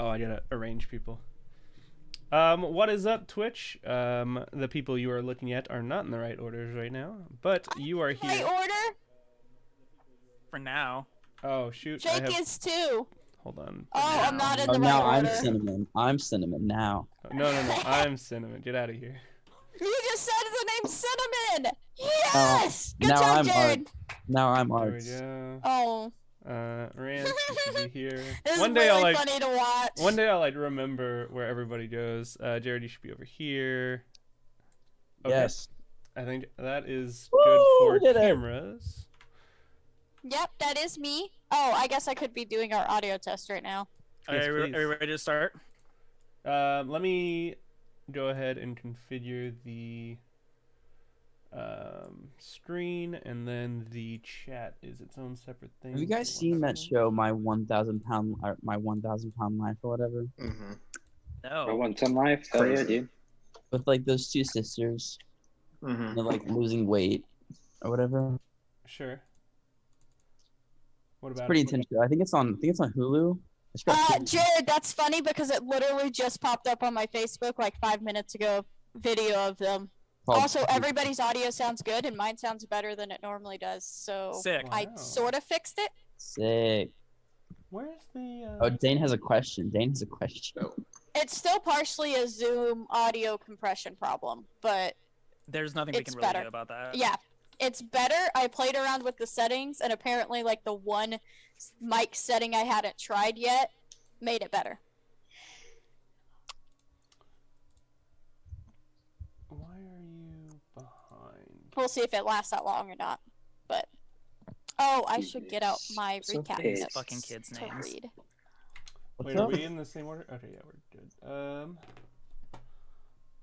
Oh, I gotta arrange people. What is up, Twitch? The people you are looking at are not in the right orders right now, but you are here. My order? For now. Oh shoot! Jake is too. Hold on. Oh, I'm not in the right now order. I'm cinnamon. I'm cinnamon now. No. I'm cinnamon. Get out of here. You just said the name Cinnamon. Yes. Good now job, I'm Jared. Now I'm There we arts. go. Oh. Rance, you should be here. This One is day really I'll funny to watch. One day I'll remember where everybody goes. Jared, you should be over here. Okay. Yes. I think that is Woo, good for did it. cameras. Yep, that is me. Oh, I guess I could be doing our audio test right now. Yes, Are we ready to start? Let me go ahead and configure the screen, and then the chat is its own separate thing. Have you guys seen that show, My 1,000 Pound Life or whatever? Mm-hmm. No. For once in life, hell yeah, dude. With like those two sisters, Mm-hmm. they're like losing weight or whatever. Sure. What It's about pretty it? intense show. I think it's on Hulu. It's got Hulu. Jared, that's funny because it literally just popped up on my Facebook like 5 minutes ago. Video of them. Called- Also, everybody's audio sounds good, and mine sounds better than it normally does. So Sick. I Wow. sort of fixed it. Sick. Where's the? Oh, Dane has a question. It's still partially a Zoom audio compression problem, but There's nothing we It's can really better. do about that. yeah, it's better. I played around with the settings, and apparently, like the one mic setting I hadn't tried yet made it better. Why are you behind? We'll see if it lasts that long or not. But oh, I should get out my So recap these notes fucking kids' to names. read. Wait, are we in the same order? Okay, yeah, we're good.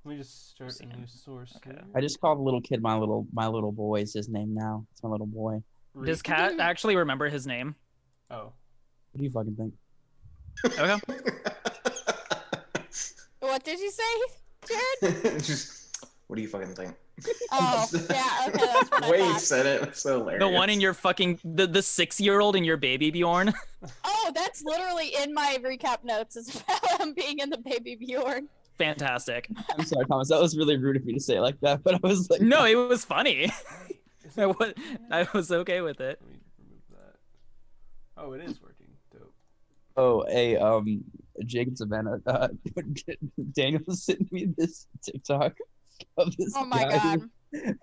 Let me just start a new source. Okay. here. I just called the little kid my little boy is his name now. It's my little boy. Does Kat actually remember his name? Oh. What do you fucking think? Okay. What did you say, Jared? Just, what do you fucking think? Oh, yeah, okay, that's what I Way you thought. said it. It's so hilarious. The one in your fucking the 6-year-old in your baby Bjorn. Oh, that's literally in my recap notes as about him being in the Baby Bjorn. Fantastic. I'm sorry, Thomas. That was really rude of me to say it like that, but I was like, No, it was funny. Is I was okay with it. Let me remove that. Oh, it is working. Dope. Oh, hey, Jake and Savannah, Daniel sent me this TikTok of this Oh my guy god.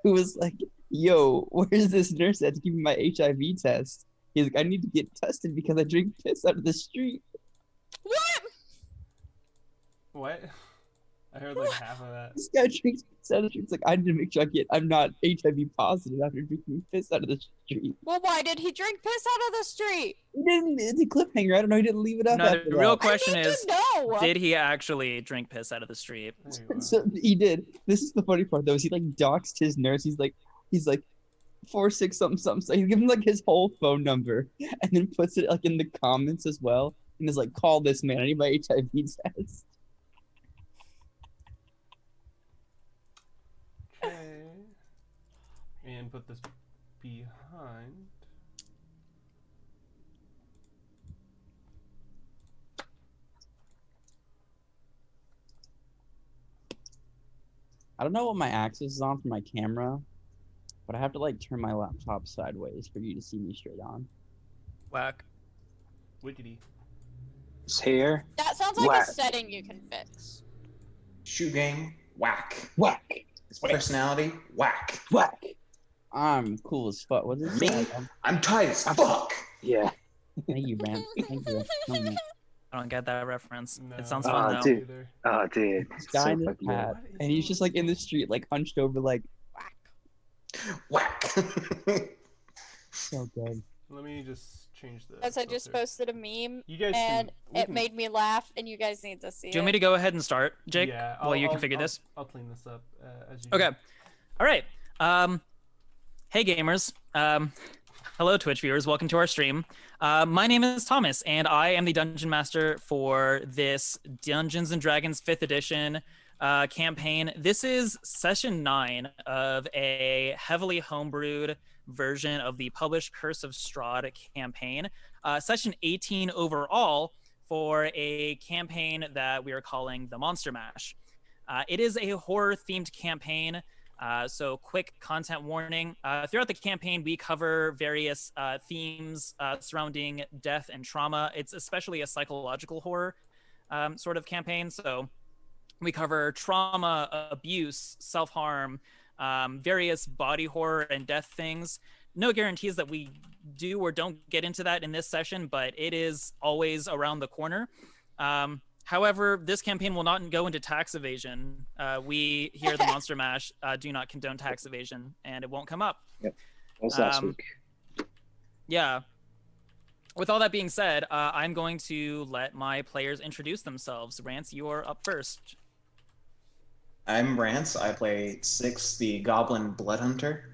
who was like, yo, where's this nurse at to give me my HIV test? He's like, I need to get tested because I drink piss out of the street. What? What? I heard like half of that. This guy drinks piss out of the street. It's like, I need to make sure I'm not HIV positive after drinking piss out of the street. Well, why did he drink piss out of the street? He didn't, it's a cliffhanger. I don't know. He didn't leave it up No, after the real that. question I need is, to know. did he actually drink piss out of the street? There you are. So he did. This is the funny part though, is he like doxed his nurse. He's like 46 something something. So he gives him like his whole phone number and then puts it like in the comments as well. And is like, call this man. I need my HIV test. Okay. And put this behind. I don't know what my axis is on for my camera, but I have to like turn my laptop sideways for you to see me straight on. Whack. Wickety. His hair, That sounds like Whack. a setting you can fix. shoe game, whack. Whack, His personality, whack. whack. I'm cool as fuck. What's it Me? say? I'm tight as fuck. Yeah. Thank you, man. Thank you. Oh, man. I don't get that reference. No, It sounds Ah, fun though. dude. either. Oh, dude. This guy in his hat, What is and he's just like in the street, like hunched over, like Whack. so good. Let me just change the. As I just filter. posted a meme, You guys and we it can- made me laugh, and you guys need to see Do you want me it. to go ahead and start, Jake? Yeah, while you I'll- configure this? I'll clean this up as you. Okay. All right. Hey gamers. Hello Twitch viewers. Welcome to our stream. My name is Thomas, and I am the dungeon master for this Dungeons and Dragons 5th edition campaign. This is session 9 of a heavily homebrewed version of the published Curse of Strahd campaign. Session 18 overall for a campaign that we are calling the Monster Mash. It is a horror-themed campaign, so quick content warning. Throughout the campaign, we cover various themes surrounding death and trauma. It's especially a psychological horror sort of campaign, so we cover trauma, abuse, self-harm, various body horror and death things. No guarantees that we do or don't get into that in this session, but it is always around the corner. However, this campaign will not go into tax evasion. We here at the Monster Mash do not condone tax evasion, and it won't come up. Yep. That was last week. Yeah. With all that being said, I'm going to let my players introduce themselves. Rance, you are up first. I'm Rance. I play Six, the Goblin Blood Hunter.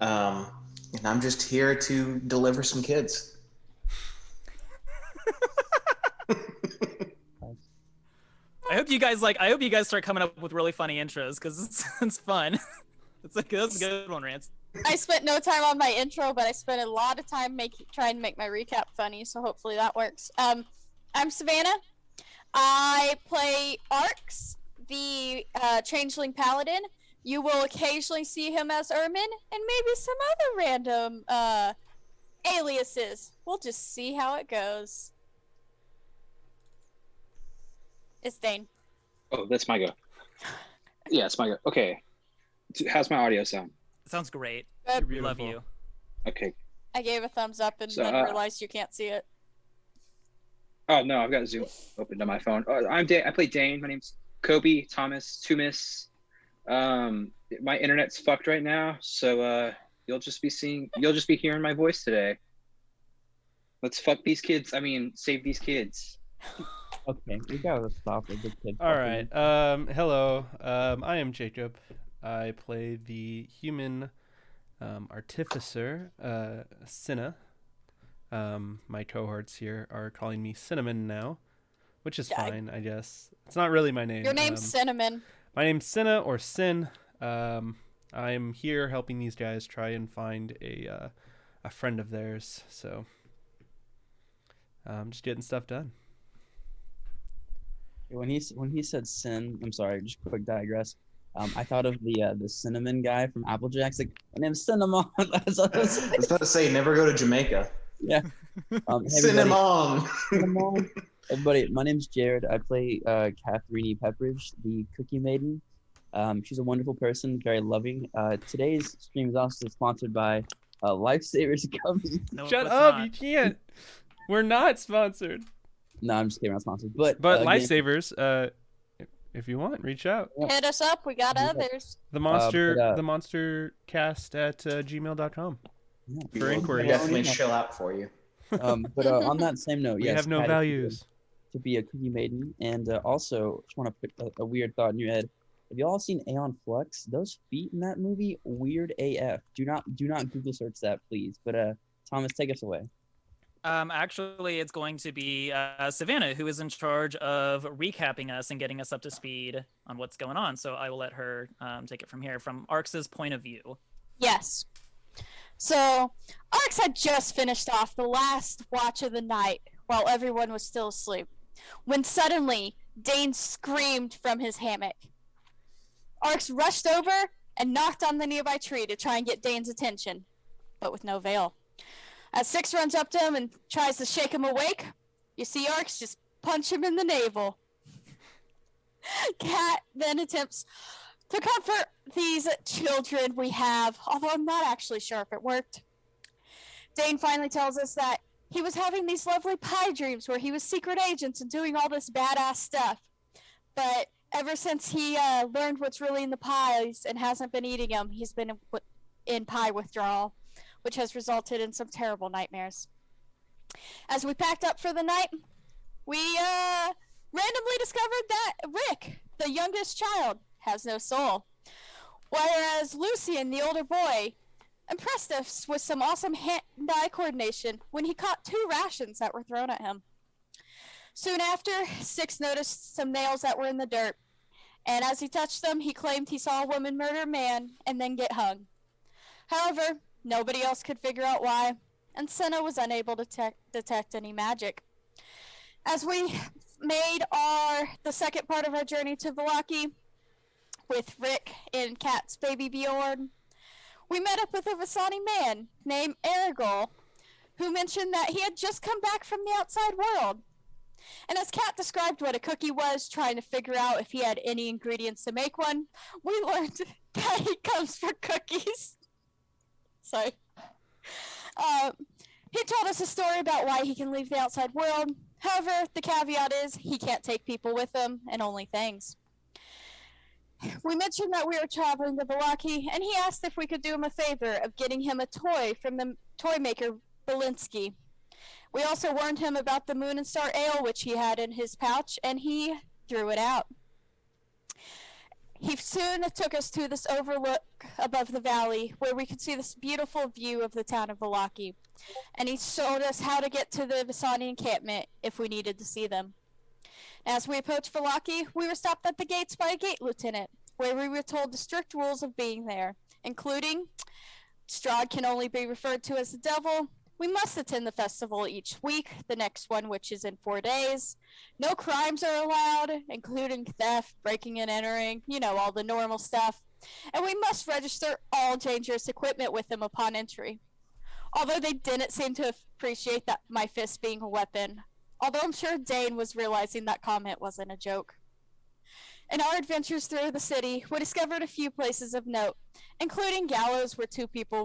And I'm just here to deliver some kids. I hope you guys start coming up with really funny intros because it's fun. That's a good one, Rance. I spent no time on my intro, but I spent a lot of time trying to make my recap funny, so hopefully that works. I'm Savannah. I play Arx, the Changeling Paladin. You will occasionally see him as Ermin, and maybe some other random aliases. We'll just see how it goes. It's Dane. Oh, that's my go. Yeah, it's my go. Okay. How's my audio sound? It sounds great. Good. We love you. Okay. I gave a thumbs up and So, then realized you can't see it. Oh, no, I've got Zoom open on my phone. I'm Dane. I play Dane. My name's Kobe Thomas Tumis. My internet's fucked right now, so you'll just be hearing my voice today. Let's fuck these kids. I mean, save these kids. Okay, we gotta stop with the kid. All right. Hello. I am Jacob. I play the human artificer, Cinna. My cohorts here are calling me Cinnamon now, which is fine, I guess. It's not really my name. Your name's Cinnamon. My name's Cinna or Sin. I'm here helping these guys try and find a friend of theirs. So I'm just getting stuff done. When he said sin, I'm sorry, just quick digress. I thought of the cinnamon guy from Apple Jacks. Like, my name's Cinnamon. That's what I was I was about to say, never go to Jamaica. Yeah. Hey, Cinnamon. Cinnamon. Everybody, my name's Jared. I play Katharine Pepperidge, the Cookie Maiden. She's a wonderful person, very loving. Today's stream is also sponsored by Lifesavers Gummies. No, Shut it's up! not. You can't. We're not sponsored. No, I'm just kidding, we're not sponsored. But But again, Lifesavers, if you want, reach out. Hit us up. We got others. The monster, but, the monster cast at gmail.com. yeah. We For will inquiries. definitely chill out for you. But on that same note, We yes, have no Patty, values. to be a cookie maiden, and also just want to put a weird thought in your head. Have you all seen Aeon Flux? Those feet in that movie, weird AF. Do not Google search that, please. But Thomas, take us away. Actually, it's going to be Savannah who is in charge of recapping us and getting us up to speed on what's going on. So I will let her take it from here, from Arx's point of view. Yes. So, Arx had just finished off the last watch of the night while everyone was still asleep, when suddenly Dane screamed from his hammock. Arx rushed over and knocked on the nearby tree to try and get Dane's attention, but with no avail. As Six runs up to him and tries to shake him awake, you see Arx just punch him in the navel. Cat then attempts to comfort these children we have, although I'm not actually sure if it worked. Dane finally tells us that he was having these lovely pie dreams where he was secret agents and doing all this badass stuff. But ever since he learned what's really in the pies and hasn't been eating them, he's been in pie withdrawal, which has resulted in some terrible nightmares. As we packed up for the night, we randomly discovered that Rick, the youngest child, has no soul. Whereas Lucian, the older boy, impressed us with some awesome hand-eye coordination when he caught 2 rations that were thrown at him. Soon after, Six noticed some nails that were in the dirt, and as he touched them, he claimed he saw a woman murder a man and then get hung. However, nobody else could figure out why, and Senna was unable to detect any magic. As we made the second part of our journey to Vallaki with Rick and Kat's baby Bjorn, we met up with a Vasani man named Aragol, who mentioned that he had just come back from the outside world. And as Kat described what a cookie was, trying to figure out if he had any ingredients to make one, we learned that he comes for cookies. Sorry. He told us a story about why he can leave the outside world. However, the caveat is he can't take people with him, and only things. We mentioned that we were traveling to Vallaki, and he asked if we could do him a favor of getting him a toy from the toy maker Belinsky. We also warned him about the Moon and Star Ale, which he had in his pouch, and he threw it out. He soon took us to this overlook above the valley, where we could see this beautiful view of the town of Vallaki, and he showed us how to get to the Vasani encampment if we needed to see them. As we approached Vallaki, we were stopped at the gates by a gate lieutenant, where we were told the strict rules of being there, including Strahd can only be referred to as the devil. We must attend the festival each week, the next one which is in 4 days. No crimes are allowed, including theft, breaking and entering, all the normal stuff. And we must register all dangerous equipment with them upon entry. Although they didn't seem to appreciate that my fist being a weapon. Although I'm sure Dane was realizing that comment wasn't a joke. In our adventures through the city, we discovered a few places of note, including gallows where 2 people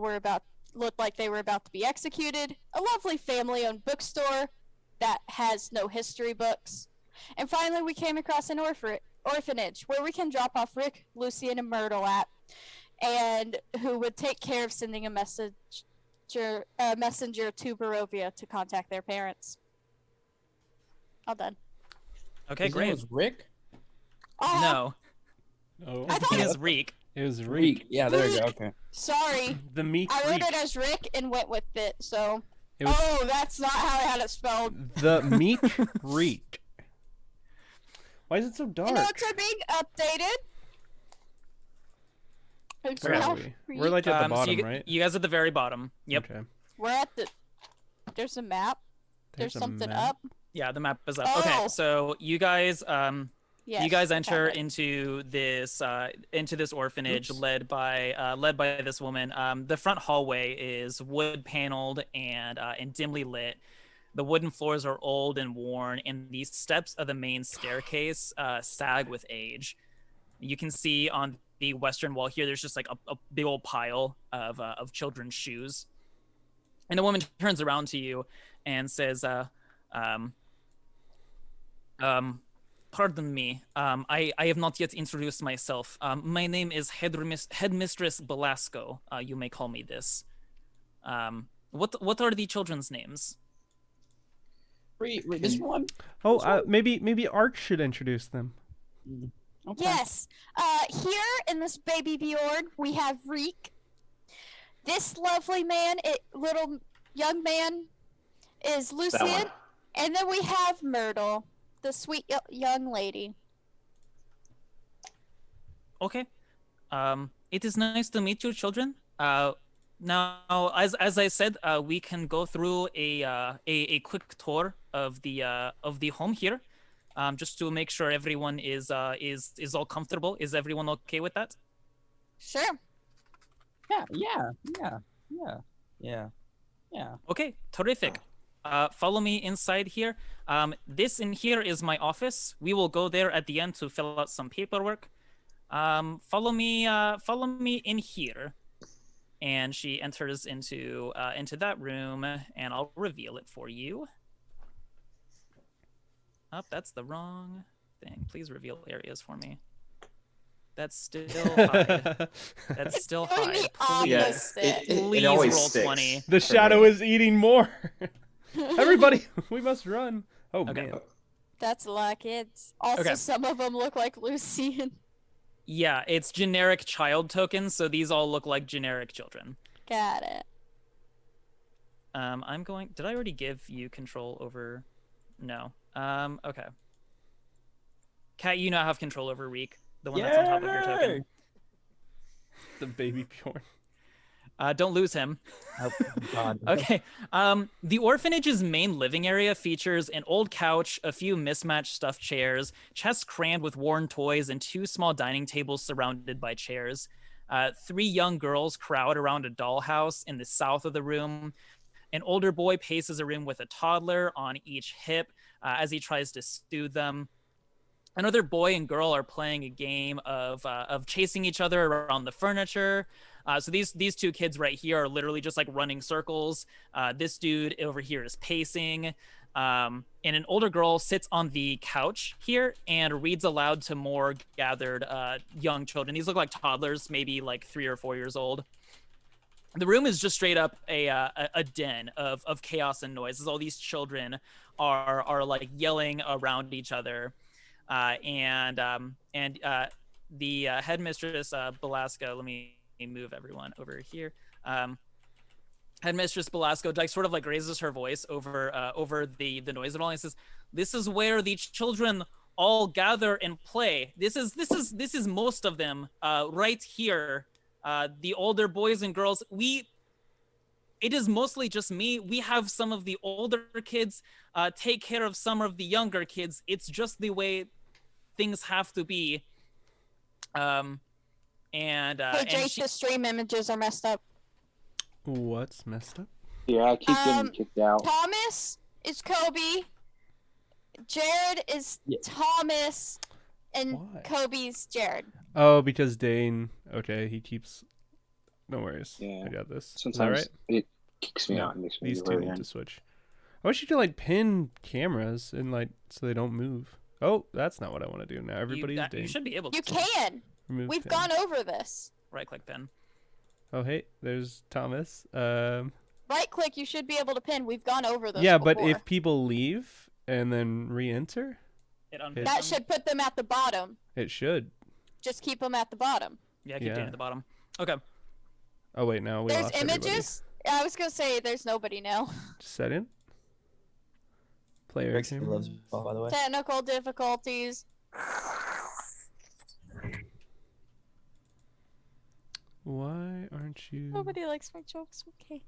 looked like they were about to be executed, a lovely family-owned bookstore that has no history books, and finally we came across an orphanage where we can drop off Rick, Lucian, and Myrtle at, and who would take care of sending a messenger to Barovia to contact their parents. All done. Okay, His name great. was Rick? No, Oh, I thought it is Reek. it was Reek. Reek. Yeah, there we go. Okay. Sorry. The meat I wrote Reek. it as Rick and went with it, so... It was Oh, that's not how I had it spelled. the meat Reek. Why is it so dark? The notes are being updated. It's Where now are we? We're like at the So bottom, you, right? you guys at the very bottom. Yep. Okay. We're at the... There's a map. There's a something map. up. Yeah, the map is up. Oh. Okay, so you guys Yes, you guys I enter found it. into this orphanage led by this woman. The front hallway is wood paneled and dimly lit. The wooden floors are old and worn, and the steps of the main staircase sag with age. You can see on the western wall here, there's just like a big old pile of children's shoes. And the woman turns around to you and says, pardon me. I have not yet introduced myself. My name is Headmistress Belasco. You may call me this. What are the children's names? Wait, this one? Oh, maybe Ark should introduce them. Okay. Yes. Here in this baby Bjorn, we have Reek. This lovely man, little young man, is That Lucian. one. And then we have Myrtle, the sweet young lady. Okay. It is nice to meet you, children. Now, as I said, we can go through a quick tour of the home here, just to make sure everyone is all comfortable. Is everyone okay with that? Sure. Yeah. Okay, terrific. Follow me inside here. This in here is my office. We will go there at the end to fill out some paperwork. Follow me in here. And she enters into that room, and I'll reveal it for you. That's the wrong thing. Please reveal areas for me. That's still hide. That's still doing hide. the Please, Yeah, opposite. it please always roll sticks 20. The for shadow me. is eating more. Everybody, we must run. Oh Okay. man. That's a lot of kids. Also, Okay. some of them look like Lucian. Yeah, it's generic child tokens, so these all look like generic children. Got it. I'm going. Did I already give you control over? No. Okay. Kat, you now have control over Reek, the one that's on top of your token. The baby Bjorn. Don't lose him. Oh, God. Okay. The orphanage's main living area features an old couch, a few mismatched stuffed chairs, chests crammed with worn toys, and 2 small dining tables surrounded by chairs. 3 young girls crowd around a dollhouse in the south of the room. An older boy paces a room with a toddler on each hip as he tries to soothe them. Another boy and girl are playing a game of chasing each other around the furniture. So these 2 kids right here are literally just like running circles. This dude over here is pacing. And an older girl sits on the couch here and reads aloud to more gathered young children. These look like toddlers, maybe like 3 or 4 years old. The room is just straight up a den of chaos and noise, as all these children are like yelling around each other. And the headmistress Belasco, let me move everyone over here. Headmistress Belasco like sort of like raises her voice over the noise and all, and says, "This is where the children all gather and play. This is most of them right here. The older boys and girls. It is mostly just me. We have some of the older kids take care of some of the younger kids. It's just the way things have to be." Hey, Jake, the stream images are messed up. What's messed up? Yeah, I keep getting kicked out. Thomas is Kobe. Jared is Thomas. And Why? Kobe's Jared. Oh, because Dane. Okay, he keeps. No worries. Yeah. I got this. Sometimes Is that right? it kicks me No, out and makes me These do two it need again. to switch. I wish you could like pin cameras and like so they don't move. Oh, that's not what I want to do now. Everybody's you Dane. should be able to. You can. Remove We've pin. gone over this. Right-click pin. Oh, hey, there's Thomas. Right click, you should be able to pin. We've gone over this. Yeah, but before. if people leave and then re-enter, that should put them at the bottom. it should. Just keep them at the bottom. Yeah, keep Yeah. Dane at the bottom. Okay. Oh wait, no, we There's lost images. I was gonna say there's nobody now. everybody. Set in. Player Greg still loves cameras. ball, by the way. Technical difficulties. Why aren't you? Nobody likes my jokes. Okay.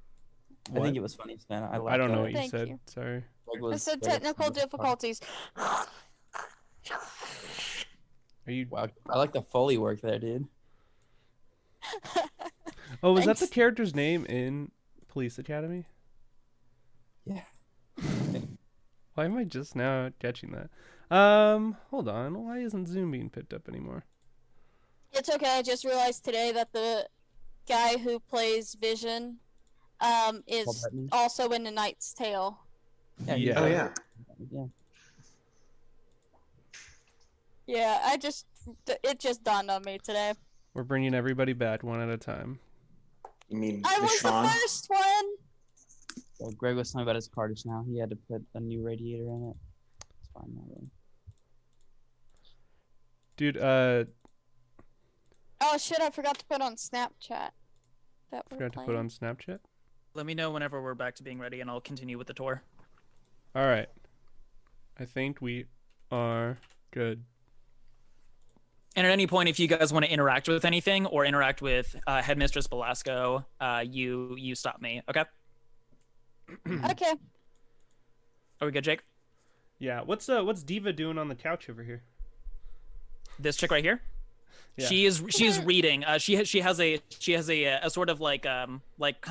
I What? think it was funny, man. I don't know what you Thank said. you. Sorry. I said technical difficulties. Are you? Wow, I like the Foley work there, dude. Oh, was that the Thanks. character's name in Police Academy? Yeah. Why am I just now catching that? Hold on. Why isn't Zoom being picked up anymore? It's okay. I just realized today that the guy who plays Vision is Bettman? also in The Knight's Tale. Yeah. Oh yeah. Yeah. Yeah, it just dawned on me today. We're bringing everybody back one at a time. You mean I was Deshaun? the first one. So Greg was telling me about his car just now. He had to put a new radiator in it. It's fine, not really. Dude, Oh shit! I forgot to put on Snapchat. That we're forgot to put playing. on Snapchat. Let me know whenever we're back to being ready, and I'll continue with the tour. All right. I think we are good. And at any point, if you guys want to interact with anything or interact with Headmistress Belasco, you stop me. Okay? Okay. Are we good, Jake? Yeah. What's Diva doing on the couch over here? This chick right here. Yeah. She's reading. She has a sort of like kind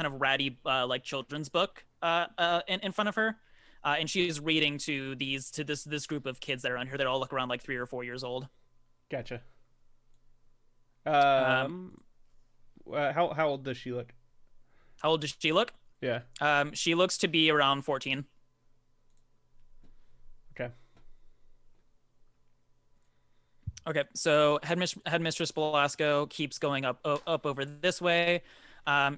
of ratty like children's book in front of her, and she's reading to this group of kids that are on here. They all look around like 3 or 4 years old. Gotcha. How old does she look? How old does she look? Yeah. She looks to be around 14. Okay. Okay, so Headmistress Belasco keeps going up over this way.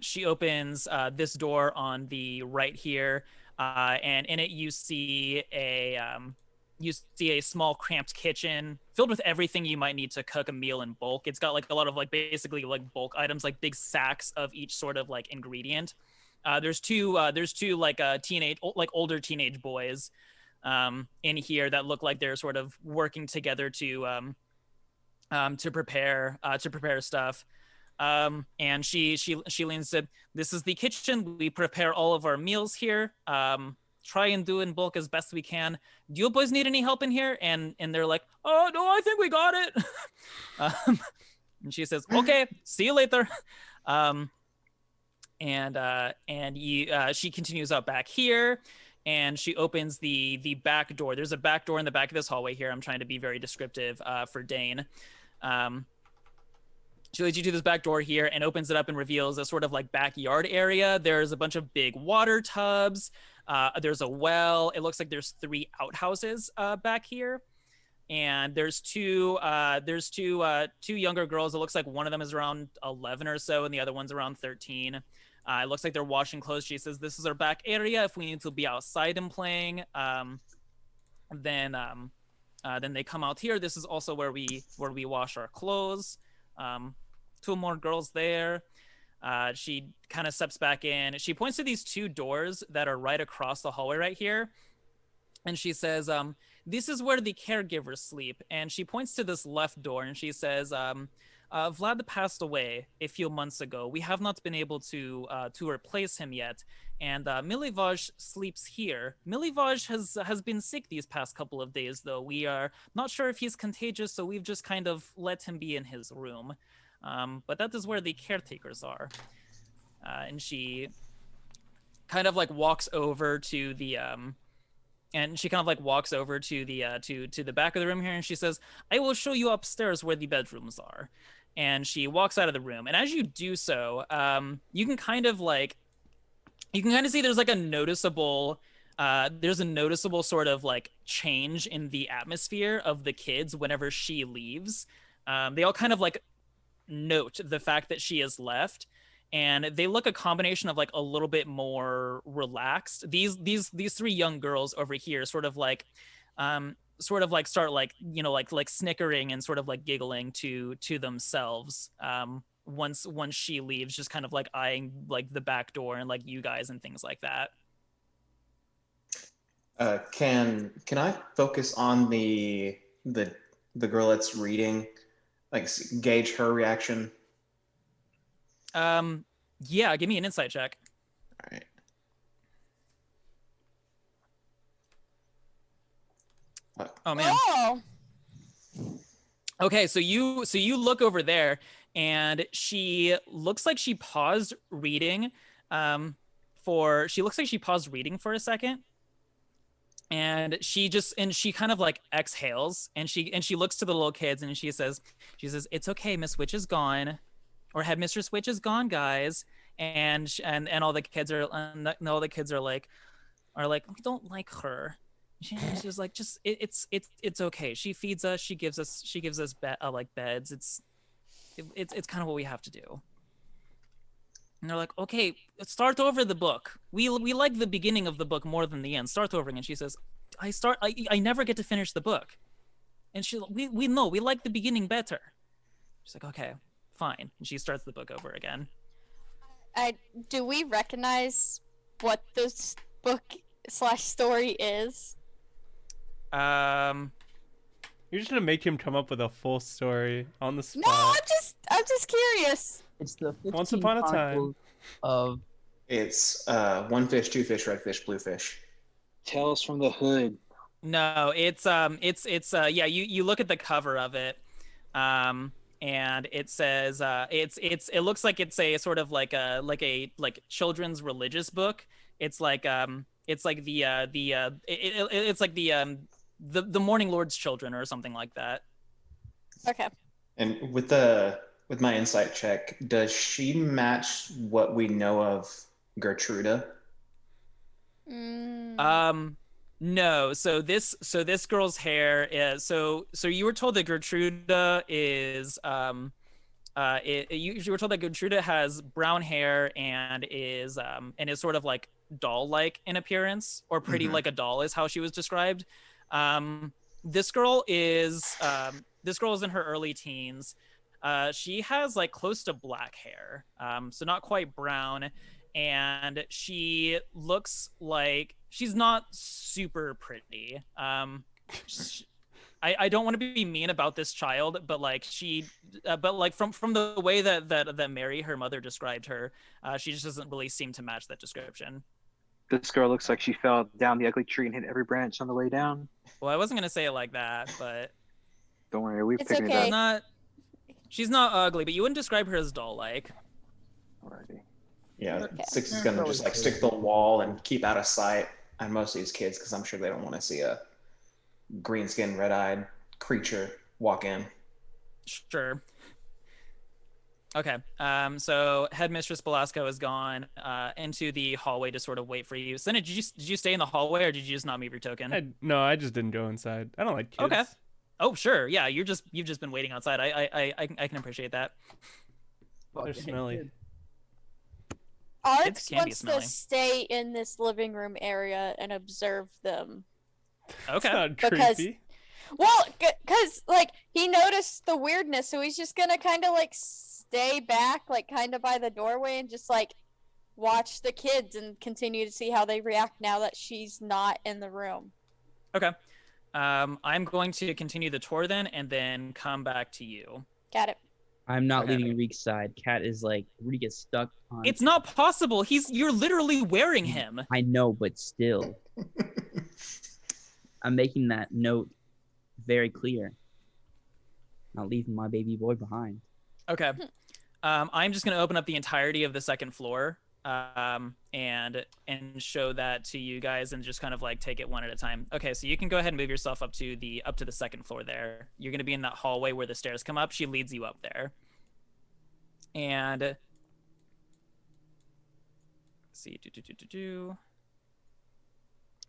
She opens this door on the right here, and in it you see a small cramped kitchen filled with everything you might need to cook a meal in bulk. It's got like a lot of like basically like bulk items, like big sacks of each sort of like ingredient. There's two like older teenage boys in here that look like they're sort of working together to prepare stuff. And she leans said, "This is the kitchen. We prepare all of our meals here. Try and do in bulk as best we can. Do you boys need any help in here?" And they're like, "Oh no, I think we got it." And she says, "Okay, see you later." She continues out back here, and she opens the back door. There's a back door in the back of this hallway here. I'm trying to be very descriptive for Dane. She leads you to this back door here and opens it up and reveals a sort of like backyard area. There's a bunch of big water tubs. There's a well. It looks like there's 3 outhouses back here. And there's two younger girls. It looks like one of them is around 11 or so, and the other one's around 13. It looks like they're washing clothes. She says, "This is our back area. If we need to be outside and playing, then they come out here. This is also where we wash our clothes." 2 more girls there. She kind of steps back in. She points to these 2 doors that are right across the hallway right here. And she says, "This is where the caregivers sleep." And she points to this left door and she says, "Vlad passed away a few months ago. We have not been able to replace him yet. And Milivaj sleeps here. Milivaj has been sick these past couple of days, though. We are not sure if he's contagious, so we've just kind of let him be in his room. But that is where the caretakers are." And she kind of like walks over to the to the back of the room here, and she says, "I will show you upstairs where the bedrooms are." And she walks out of the room, and as you do so, you can kind of see there's like a noticeable sort of like change in the atmosphere of the kids whenever she leaves. They all kind of like note the fact that she has left, and they look a combination of like a little bit more relaxed. These 3 young girls over here sort of like start like, you know, like snickering and sort of like giggling to themselves once she leaves, just kind of like eyeing like the back door and like you guys and things like that. Can I focus on the girl that's reading, like gauge her reaction? Yeah, give me an insight check. All right. Oh man. Oh, Okay, so you look over there, and she looks like she paused reading for a second, and she kind of like exhales, and she looks to the little kids, and she says, "It's okay, Miss Witch is gone, or Headmistress Witch is gone, guys." And all the kids are like, "We don't like her." She's like, "Just it's okay. She feeds us. She gives us like beds. It's kind of what we have to do." And they're like, "Okay, let's start over the book. We like the beginning of the book more than the end. Start over again." She says, I never get to finish the book." And we know we like the beginning better. She's like, "Okay, fine." And she starts the book over again. do we recognize what this book / story is? You're just gonna make him come up with a full story on the spot. No, I'm just curious. It's the 15 Once upon a time. Chronicles of It's 1 fish, 2 fish, red fish, blue fish. Tales from the Hood. No, it's yeah, you look at the cover of it, and it says it looks like it's a sort of like a children's religious book. It's like it's like the Morning Lord's Children or something like that. Okay. And with my insight check, does she match what we know of Gertruda? No. So this girl's hair is so you were told that Gertruda is you were told that Gertruda has brown hair and is sort of like doll-like in appearance, or pretty like a doll is how she was described. This girl is in her early teens. She has like close to black hair, so not quite brown, and she looks like she's not super pretty. I don't want to be mean about this child, but like but like from the way that Mary, her mother, described her, she just doesn't really seem to match that description. This girl looks like she fell down the ugly tree and hit every branch on the way down. Well, I wasn't gonna say it like that, but Don't worry, we're It's picking okay. it she's not ugly, but you wouldn't describe her as doll-like. up already. Yeah, Okay. Six is gonna just like stick to the wall and keep out of sight on most of these kids because I'm sure they don't want to see a green-skinned, red-eyed creature walk in. Sure. Okay. So Headmistress Belasco is gone into the hallway to sort of wait for you. Senna, did you stay in the hallway or did you just not move your token? No, I just didn't go inside. I don't like kids. Okay. Oh, sure. Yeah, you've just been waiting outside. I can appreciate that. They're smelly. Arx can be wants smelly. to stay in this living room area and observe them. Okay. It's not Because- creepy. Well, because like he noticed the weirdness, so he's just gonna kind of like stay back, like kind of by the doorway, and just like watch the kids and continue to see how they react now that she's not in the room. Okay. I'm going to continue the tour then, and then come back to you. Got it. I'm not Okay. leaving Reek's side. Cat is like Reek is stuck on. It's not possible. You're literally wearing him. I know, but still, I'm making that note very clear. Not leaving my baby boy behind. Okay. I'm just gonna open up the entirety of the second floor, and show that to you guys, and just kind of like take it one at a time. Okay, so you can go ahead and move yourself up to the second floor. There, you're gonna be in that hallway where the stairs come up. She leads you up there, and let's see.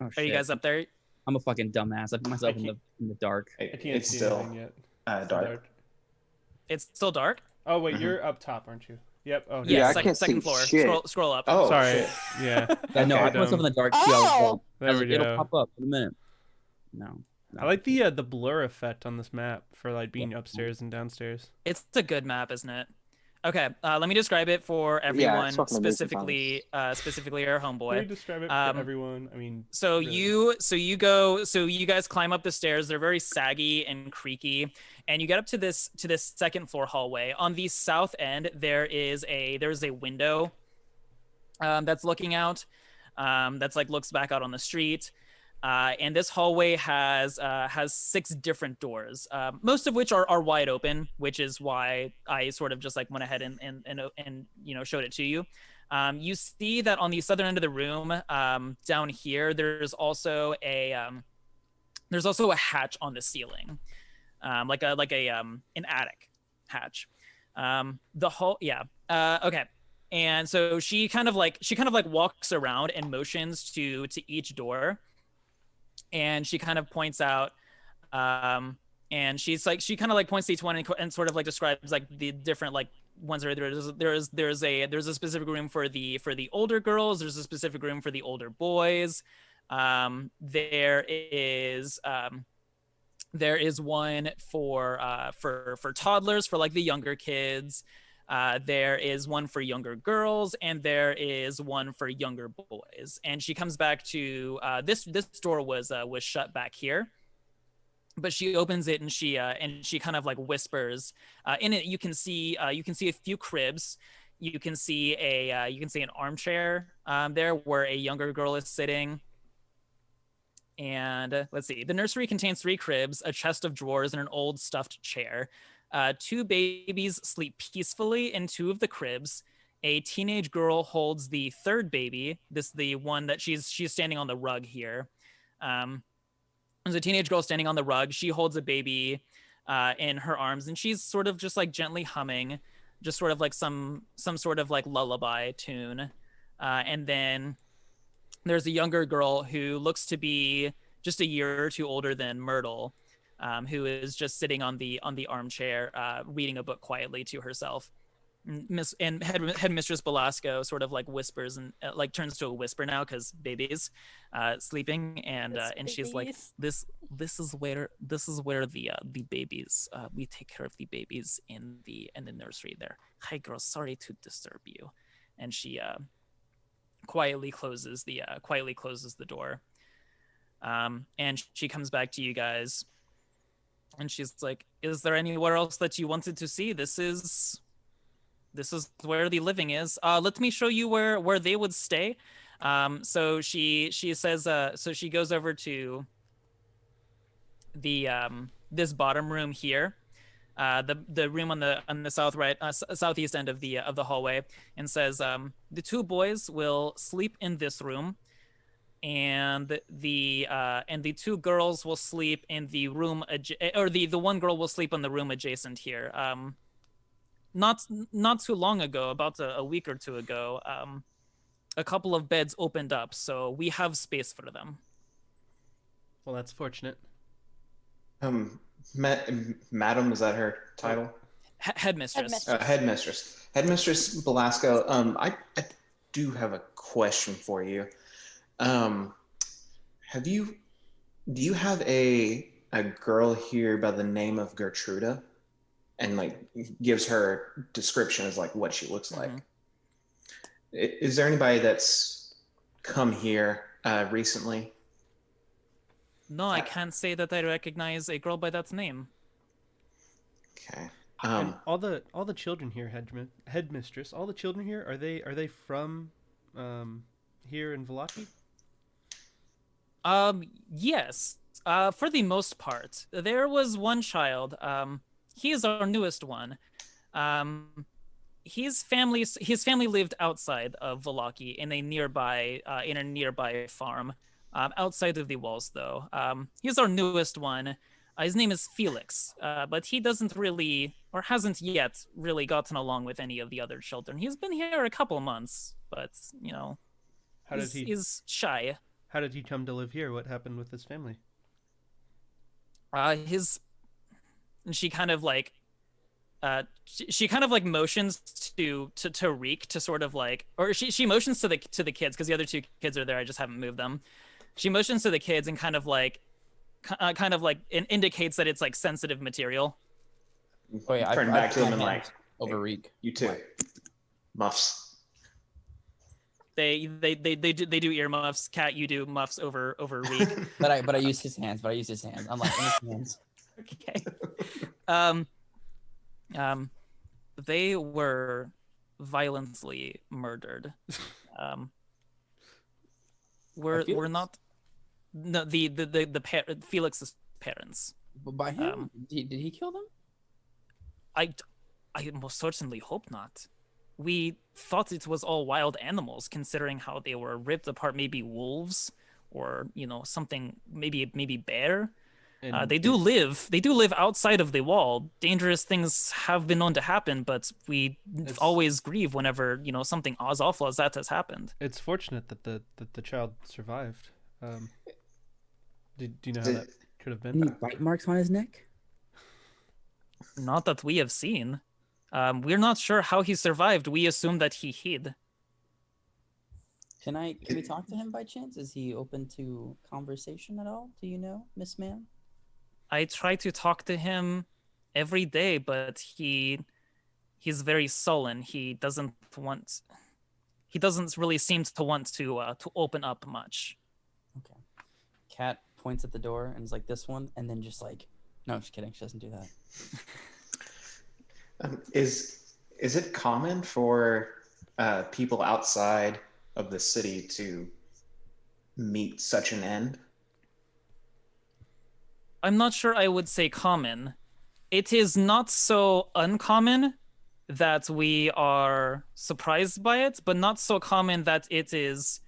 Oh, Are you shit. guys up there? I'm a fucking dumbass. I put myself in the dark. I can't It's see still anything yet. It's dark. It's still dark. Oh wait, Mhm. you're up top, aren't you? Yep. Oh Yeah, Yeah, I second, can't second see floor. shit. Scroll up. Oh, sorry. shit. Yeah. Yeah, no, Okay. I put myself in the dark. too. Oh! There we It'll go. pop up in a minute. No. I like the blur effect on this map for like being upstairs and downstairs. It's a good map, isn't it? Okay, let me describe it for Yeah, everyone, it's fucking amazing, specifically our Can you homeboy. describe it Um, for everyone? I mean, So really. you guys climb up the stairs. They're very saggy and creaky, and you get up to this second floor hallway. On the south end, there's a window that's looking out. That's like looks back out on the street. And this hallway has 6 different doors, most of which are wide open, which is why I sort of just like went ahead and showed it to you. You see that on the southern end of the room, down here, there's also a hatch on the ceiling, like an attic hatch. Okay. And so she kind of like walks around and motions to each door, and she kind of points out, and she kind of like points to each one and sort of like describes like the different like ones that are there's a specific room for the older girls. There's a specific room for the older boys. There is one for toddlers, for like the younger kids. There is one for younger girls, and there is one for younger boys. And she comes back to this door was shut back here, but she opens it and she kind of like whispers. In it, you can see a few cribs. You can see an armchair there where a younger girl is sitting. And let's see. The nursery contains 3 cribs, a chest of drawers, and an old stuffed chair. 2 babies sleep peacefully in 2 of the cribs. A teenage girl holds the 3rd baby. The one that she's standing on the rug here. There's a teenage girl standing on the rug. She holds a baby in her arms, and she's sort of just like gently humming, just sort of like some sort of like lullaby tune. And then there's a younger girl who looks to be just a year or 2 older than Myrtle. Who is just sitting on the armchair, reading a book quietly to herself. Headmistress Belasco sort of like whispers and like turns to a whisper now because baby's sleeping, and she's like, this is where the babies, we take care of the babies in the nursery there. Hi girls, sorry to disturb you. And she quietly closes the door. And she comes back to you guys. And she's like, "Is there anywhere else that you wanted to see? This is where the living is. Let me show you where they would stay." So she says, so she goes over to the this bottom room here, the room on the southeast end of the hallway, and says, the two boys will sleep in this room, and the two girls will sleep in the room or the one girl will sleep in the room adjacent here. Not too long ago, about a week or two ago, a couple of beds opened up, so we have space for them. Well, that's fortunate. Madam, is that her title? Headmistress. Headmistress Belasco. I do have a question for you. Do you have a girl here by the name of Gertruda, and like gives her description as like what she looks like? Is there anybody that's come here recently? No, I can't say that I recognize a girl by that name. Okay. And all the children here, headmistress, all the children here, are they from here in Vallaki? Yes. For the most part. There was one child. He is our newest one. His family lived outside of Vallaki in a nearby farm. Outside of the walls, though. He's our newest one. His name is Felix, but he doesn't really, or hasn't yet really gotten along with any of the other children. He's been here a couple months, but, he's shy. How did he come to live here? What happened with his family? She kind of like, motions to Reek to sort of like, or she motions to the kids, because the other two kids are there. I just haven't moved them. She motions to the kids and kind of like it indicates that it's like sensitive material. Oh yeah, Turn back to him and like, over Reek. You too. Muffs. They do earmuffs. Cat, you do muffs over Reek. But I use his hands. I'm like, in his Okay. hands. They were violently murdered. We're not. No, the Felix's parents. But by him? Did he kill them? I most certainly hope not. We thought it was all wild animals, considering how they were ripped apart. Maybe wolves, or something. Maybe bear. They do live outside of the wall. Dangerous things have been known to happen, but we always grieve whenever something as awful as that has happened. It's fortunate that the child survived. Do you know how that could have been? Any bite marks on his neck? Not that we have seen. We're not sure how he survived. We assume that he hid. Can we talk to him by chance? Is he open to conversation at all? Do you know, Miss Ma'am? I try to talk to him every day, but he's very sullen. He doesn't really seem to want to open up much. Okay. Cat points at the door and is like, this one, and then just like, no, just kidding. She doesn't do that. Is it common for people outside of the city to meet such an end? I'm not sure I would say common. It is not so uncommon that we are surprised by it, but not so common that it is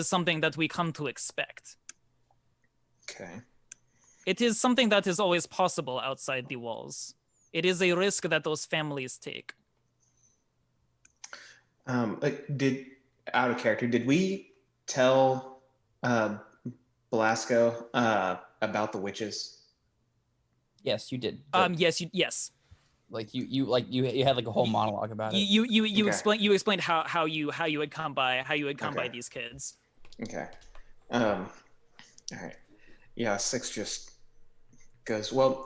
something that we come to expect. Okay. It is something that is always possible outside the walls. It is a risk that those families take. Out of character, did we tell Belasco about the witches? Yes, you did. Yes. Like you had like a whole monologue about it. You Okay. explained how you had come by by these kids. Okay. All right. Yeah, Six just goes, well,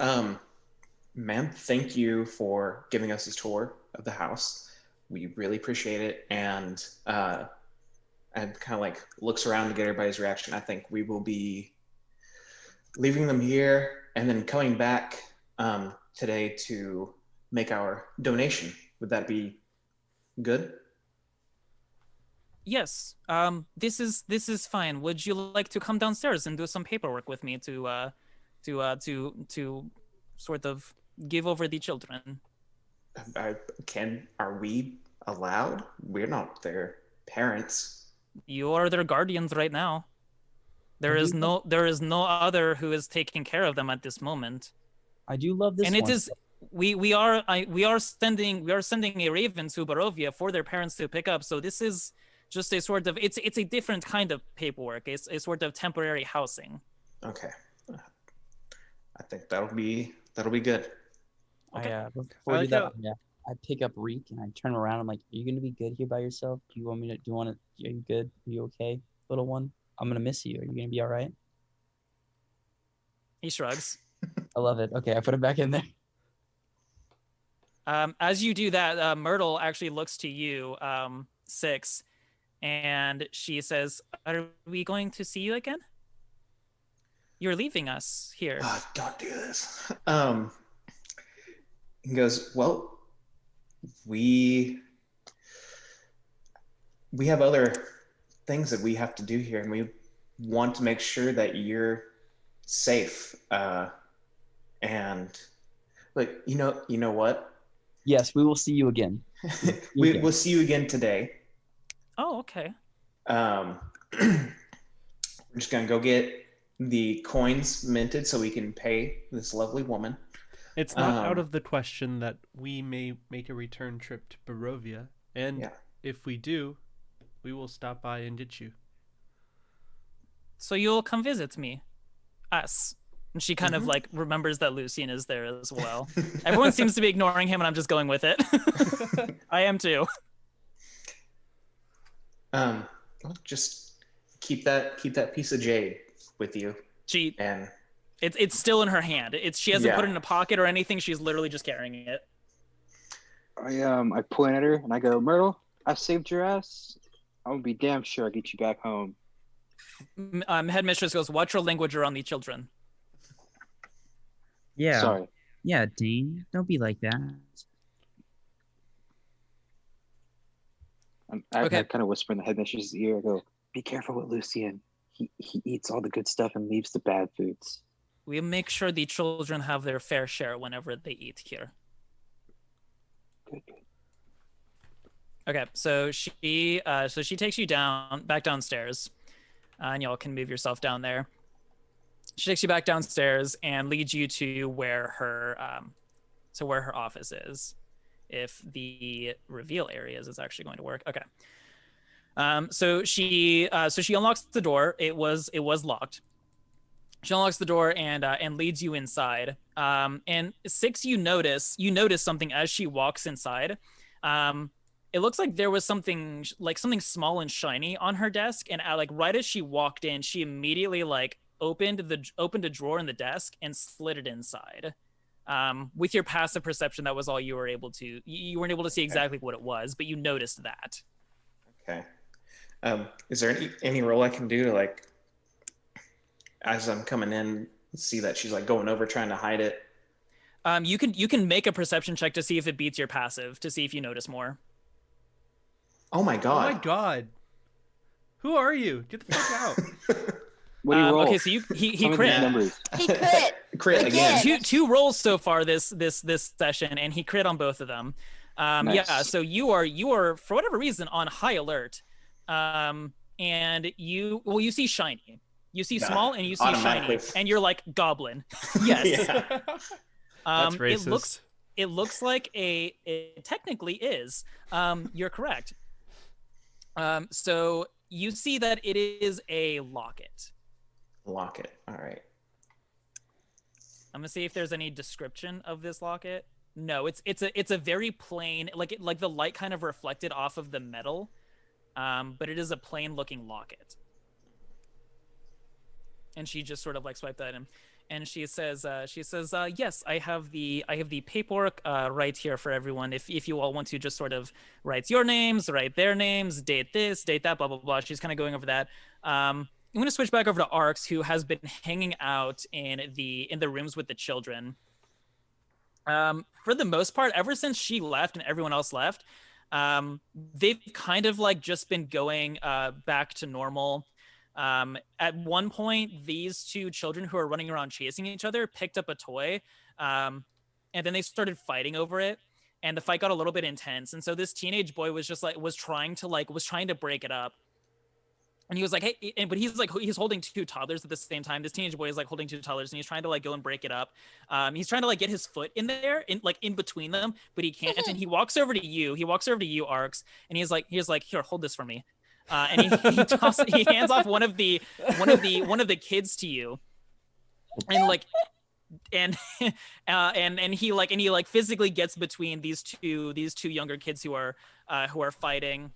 ma'am, thank you for giving us a tour of the house. We really appreciate it. And kind of like looks around to get everybody's reaction. I think we will be leaving them here and then coming back today to make our donation. Would that be good? Yes. This is fine. Would you like to come downstairs and do some paperwork with me to sort of give over the children? Are we allowed? We're not their parents. You are their guardians right now. There is no other who is taking care of them at this moment. I do love this. And one. it is we are sending a raven to Barovia for their parents to pick up. So this is just a sort of it's a different kind of paperwork. It's a sort of temporary housing. Okay. I think that'll be good. Okay. Before I I do like that, I pick up Reek and I turn around. I'm like, "Are you gonna be good here by yourself? Do you want me to? Do you want to? Are you good? Are you okay, little one? I'm gonna miss you. Are you gonna be all right?" He shrugs. I love it. Okay, I put it back in there. As you do that, Myrtle actually looks to you, Six, and she says, "Are we going to see you again? You're leaving us here." Don't do this. He goes, well, we have other things that we have to do here, and we want to make sure that you're safe. And like, you know what? Yes, we will see you again. We'll see you again today. Oh, okay. We're just gonna go get the coins minted so we can pay this lovely woman. It's not out of the question that we may make a return trip to Barovia, and if we do, we will stop by and get you. So you'll come visit me, us. And she kind of like remembers that Lucian is there as well. Everyone seems to be ignoring him, and I'm just going with it. I am too. Just keep that piece of jade with you. And it's still in her hand. She hasn't put it in a pocket or anything. She's literally just carrying it. I point at her and I go, Myrtle, I saved your ass. I'm gonna be damn sure I get you back home. Headmistress goes, "Watch your language around the children." Yeah. Sorry. Yeah, Dane. Don't be like that. I kind of whisper in the headmistress's ear. I go, "Be careful with Lucian. He eats all the good stuff and leaves the bad foods." We make sure the children have their fair share whenever they eat here. Good. Okay, so she takes you back downstairs, and y'all can move yourself down there. She takes you back downstairs and leads you to where her office is. If the reveal areas is actually going to work, okay. So she unlocks the door. It was locked. She unlocks the door and leads you inside. And Six, you notice something as she walks inside. It looks like there was something small and shiny on her desk, and like right as she walked in, she immediately like opened a drawer in the desk and slid it inside. With your passive perception, that was all you were able to. You weren't able to see exactly what it was, but you noticed that. Okay. Is there any role I can do to like, as I'm coming in, see that she's like going over trying to hide it? You can make a perception check to see if it beats your passive, to see if you notice more. Oh my god! Oh my god! Who are you? Get the fuck out! What do you roll? Okay, so he Tell me crit. the numbers. He crit. Crit again. Two rolls so far this session, and he crit on both of them. Nice. Yeah, so you are for whatever reason on high alert. And you see shiny. You see small and you see shiny, and you're like goblin. Yes. Yeah. That's racist. It looks like it technically is. You're correct. So you see that it is a locket. Locket. All right. I'm gonna see if there's any description of this locket. No, it's a very plain, like the light kind of reflected off of the metal, but it is a plain looking locket. And she just sort of like swiped that in, and she says, yes, I have the paperwork right here for everyone. If you all want to just sort of write your names, write their names, date this, date that, blah blah blah. She's kind of going over that. gonna switch back over to Arx, who has been hanging out in the rooms with the children. For the most part, ever since she left and everyone else left, they've kind of like just been going back to normal. At one point, these two children who are running around chasing each other picked up a toy, and then they started fighting over it, and the fight got a little bit intense. And so this teenage boy was just like was trying to break it up. And he was like, hey, but he's holding two toddlers at the same time. This teenage boy is like holding two toddlers, and he's trying to like go and break it up. He's trying to like get his foot in there, in between them, but he can't. And he walks over to you. He walks over to you, Arx, and he's like, here, hold this for me. And he hands off one of the kids to you, and like, and he physically gets between these two younger kids who are fighting.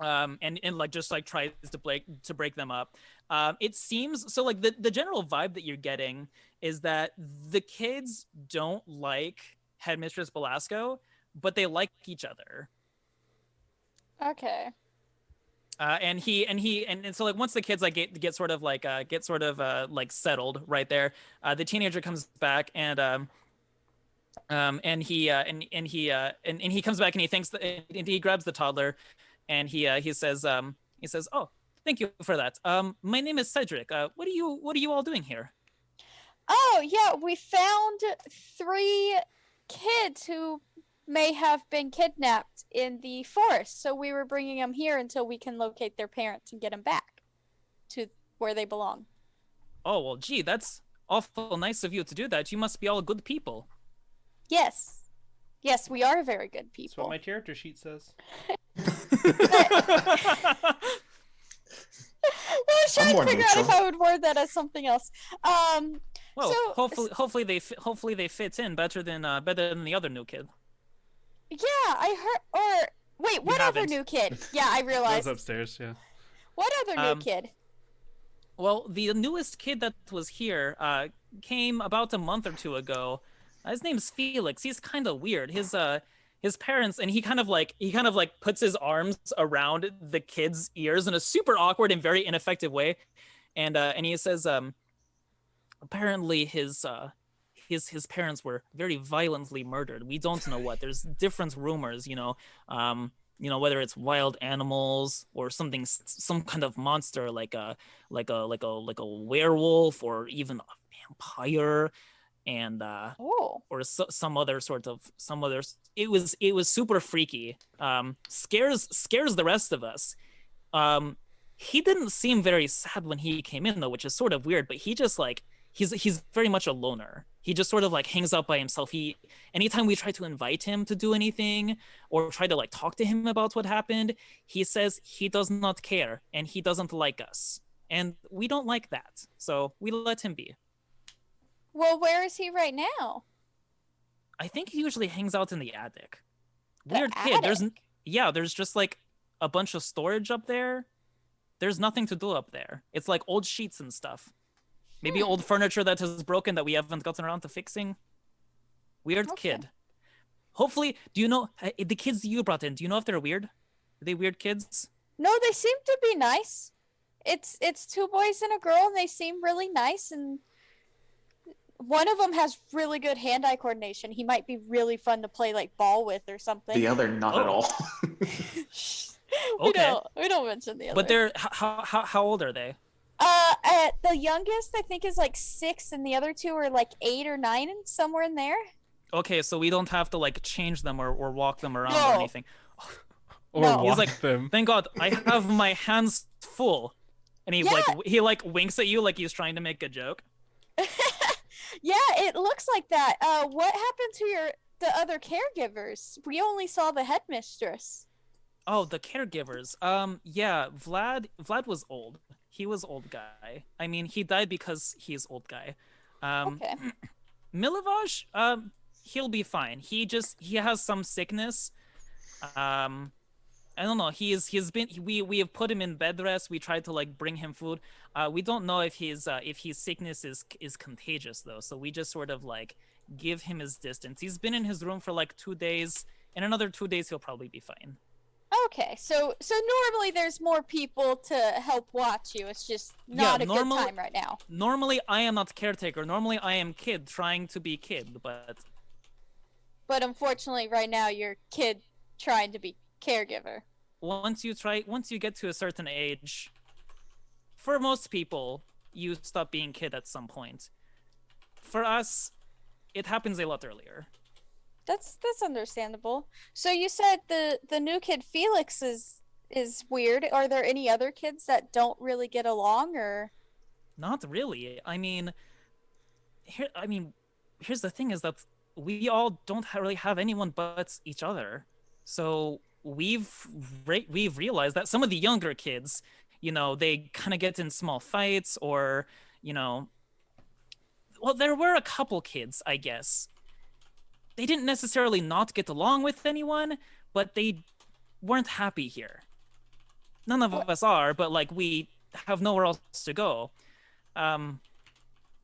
And like just like tries to break them up. It seems so like the general vibe that you're getting is that the kids don't like Headmistress Belasco, but they like each other. Okay. And so like once the kids like get sort of settled right there, the teenager comes back and he comes back and he thinks that, and he grabs the toddler. And he says, oh, thank you for that. My name is Cedric. What are you all doing here? Oh, yeah, we found 3 kids who may have been kidnapped in the forest. So we were bringing them here until we can locate their parents and get them back to where they belong. Oh, well, gee, that's awful nice of you to do that. You must be all good people. Yes. Yes, we are very good people. That's what my character sheet says. I was trying to figure out if I would word that as something else. Well, so, hopefully they fit in better than the other new kid. Yeah, I heard. Or wait, what other new kid? Yeah, I That realized. was upstairs. Yeah. What other new kid? Well, the newest kid that was here came about a month or 2 ago. His name's Felix. He's kind of weird. His parents, and he kind of like puts his arms around the kid's ears in a super awkward and very ineffective way, and he says, apparently his parents were very violently murdered. We don't know what. There's different rumors, whether it's wild animals or something, some kind of monster like a werewolf or even a vampire. And or some other. It was super freaky. Scares the rest of us. He didn't seem very sad when he came in though, which is sort of weird. But he just like he's very much a loner. He just sort of like hangs out by himself. Anytime we try to invite him to do anything or try to like talk to him about what happened, he says he does not care and he doesn't like us, and we don't like that. So we let him be. Well, where is he right now? I think he usually hangs out in the attic. Weird The kid. attic? There's just like a bunch of storage up there. There's nothing to do up there. It's like old sheets and stuff. Maybe old furniture that has broken that we haven't gotten around to fixing. Weird kid. Hopefully, do you know the kids you brought in? Do you know if they're weird? Are they weird kids? No, they seem to be nice. It's 2 boys and a girl, and they seem really nice. And one of them has really good hand-eye coordination. He might be really fun to play like ball with or something. The other, not at all. Okay. We don't mention the other. But they're how old are they? The youngest I think is like 6, and the other 2 are like 8 or 9, and somewhere in there. Okay, so we don't have to like change them or walk them around or anything. Or No. He's walk like, them. thank God, I have my hands full. And he like winks at you like he's trying to make a joke. Yeah, it looks like that. What happened to the other caregivers? We only saw the headmistress. Oh, the caregivers. Yeah, Vlad was old. He was old guy. I mean, he died because he's old guy. Okay. Milivaj, he'll be fine. He has some sickness. I don't know. We have put him in bed rest. We tried to like bring him food. We don't know if his sickness is contagious though. So we just sort of like give him his distance. He's been in his room for like 2 days. In another 2 days, he'll probably be fine. Okay, so normally there's more people to help watch you. It's just not a good time right now. Normally, I am not caretaker. Normally, I am kid trying to be kid, but unfortunately, right now you're kid trying to be caregiver. once you get to a certain age, for most people, you stop being kid at some point. For us, it happens a lot earlier. That's understandable. So you said the new kid Felix is weird. Are there any other kids that don't really get along, or? Not really. I mean, here's the thing: is that we all don't really have anyone but each other. So we've realized that some of the younger kids, they kind of get in small fights, or well, there were a couple kids, I guess. They didn't necessarily not get along with anyone, but they weren't happy here. None of us are, but like we have nowhere else to go.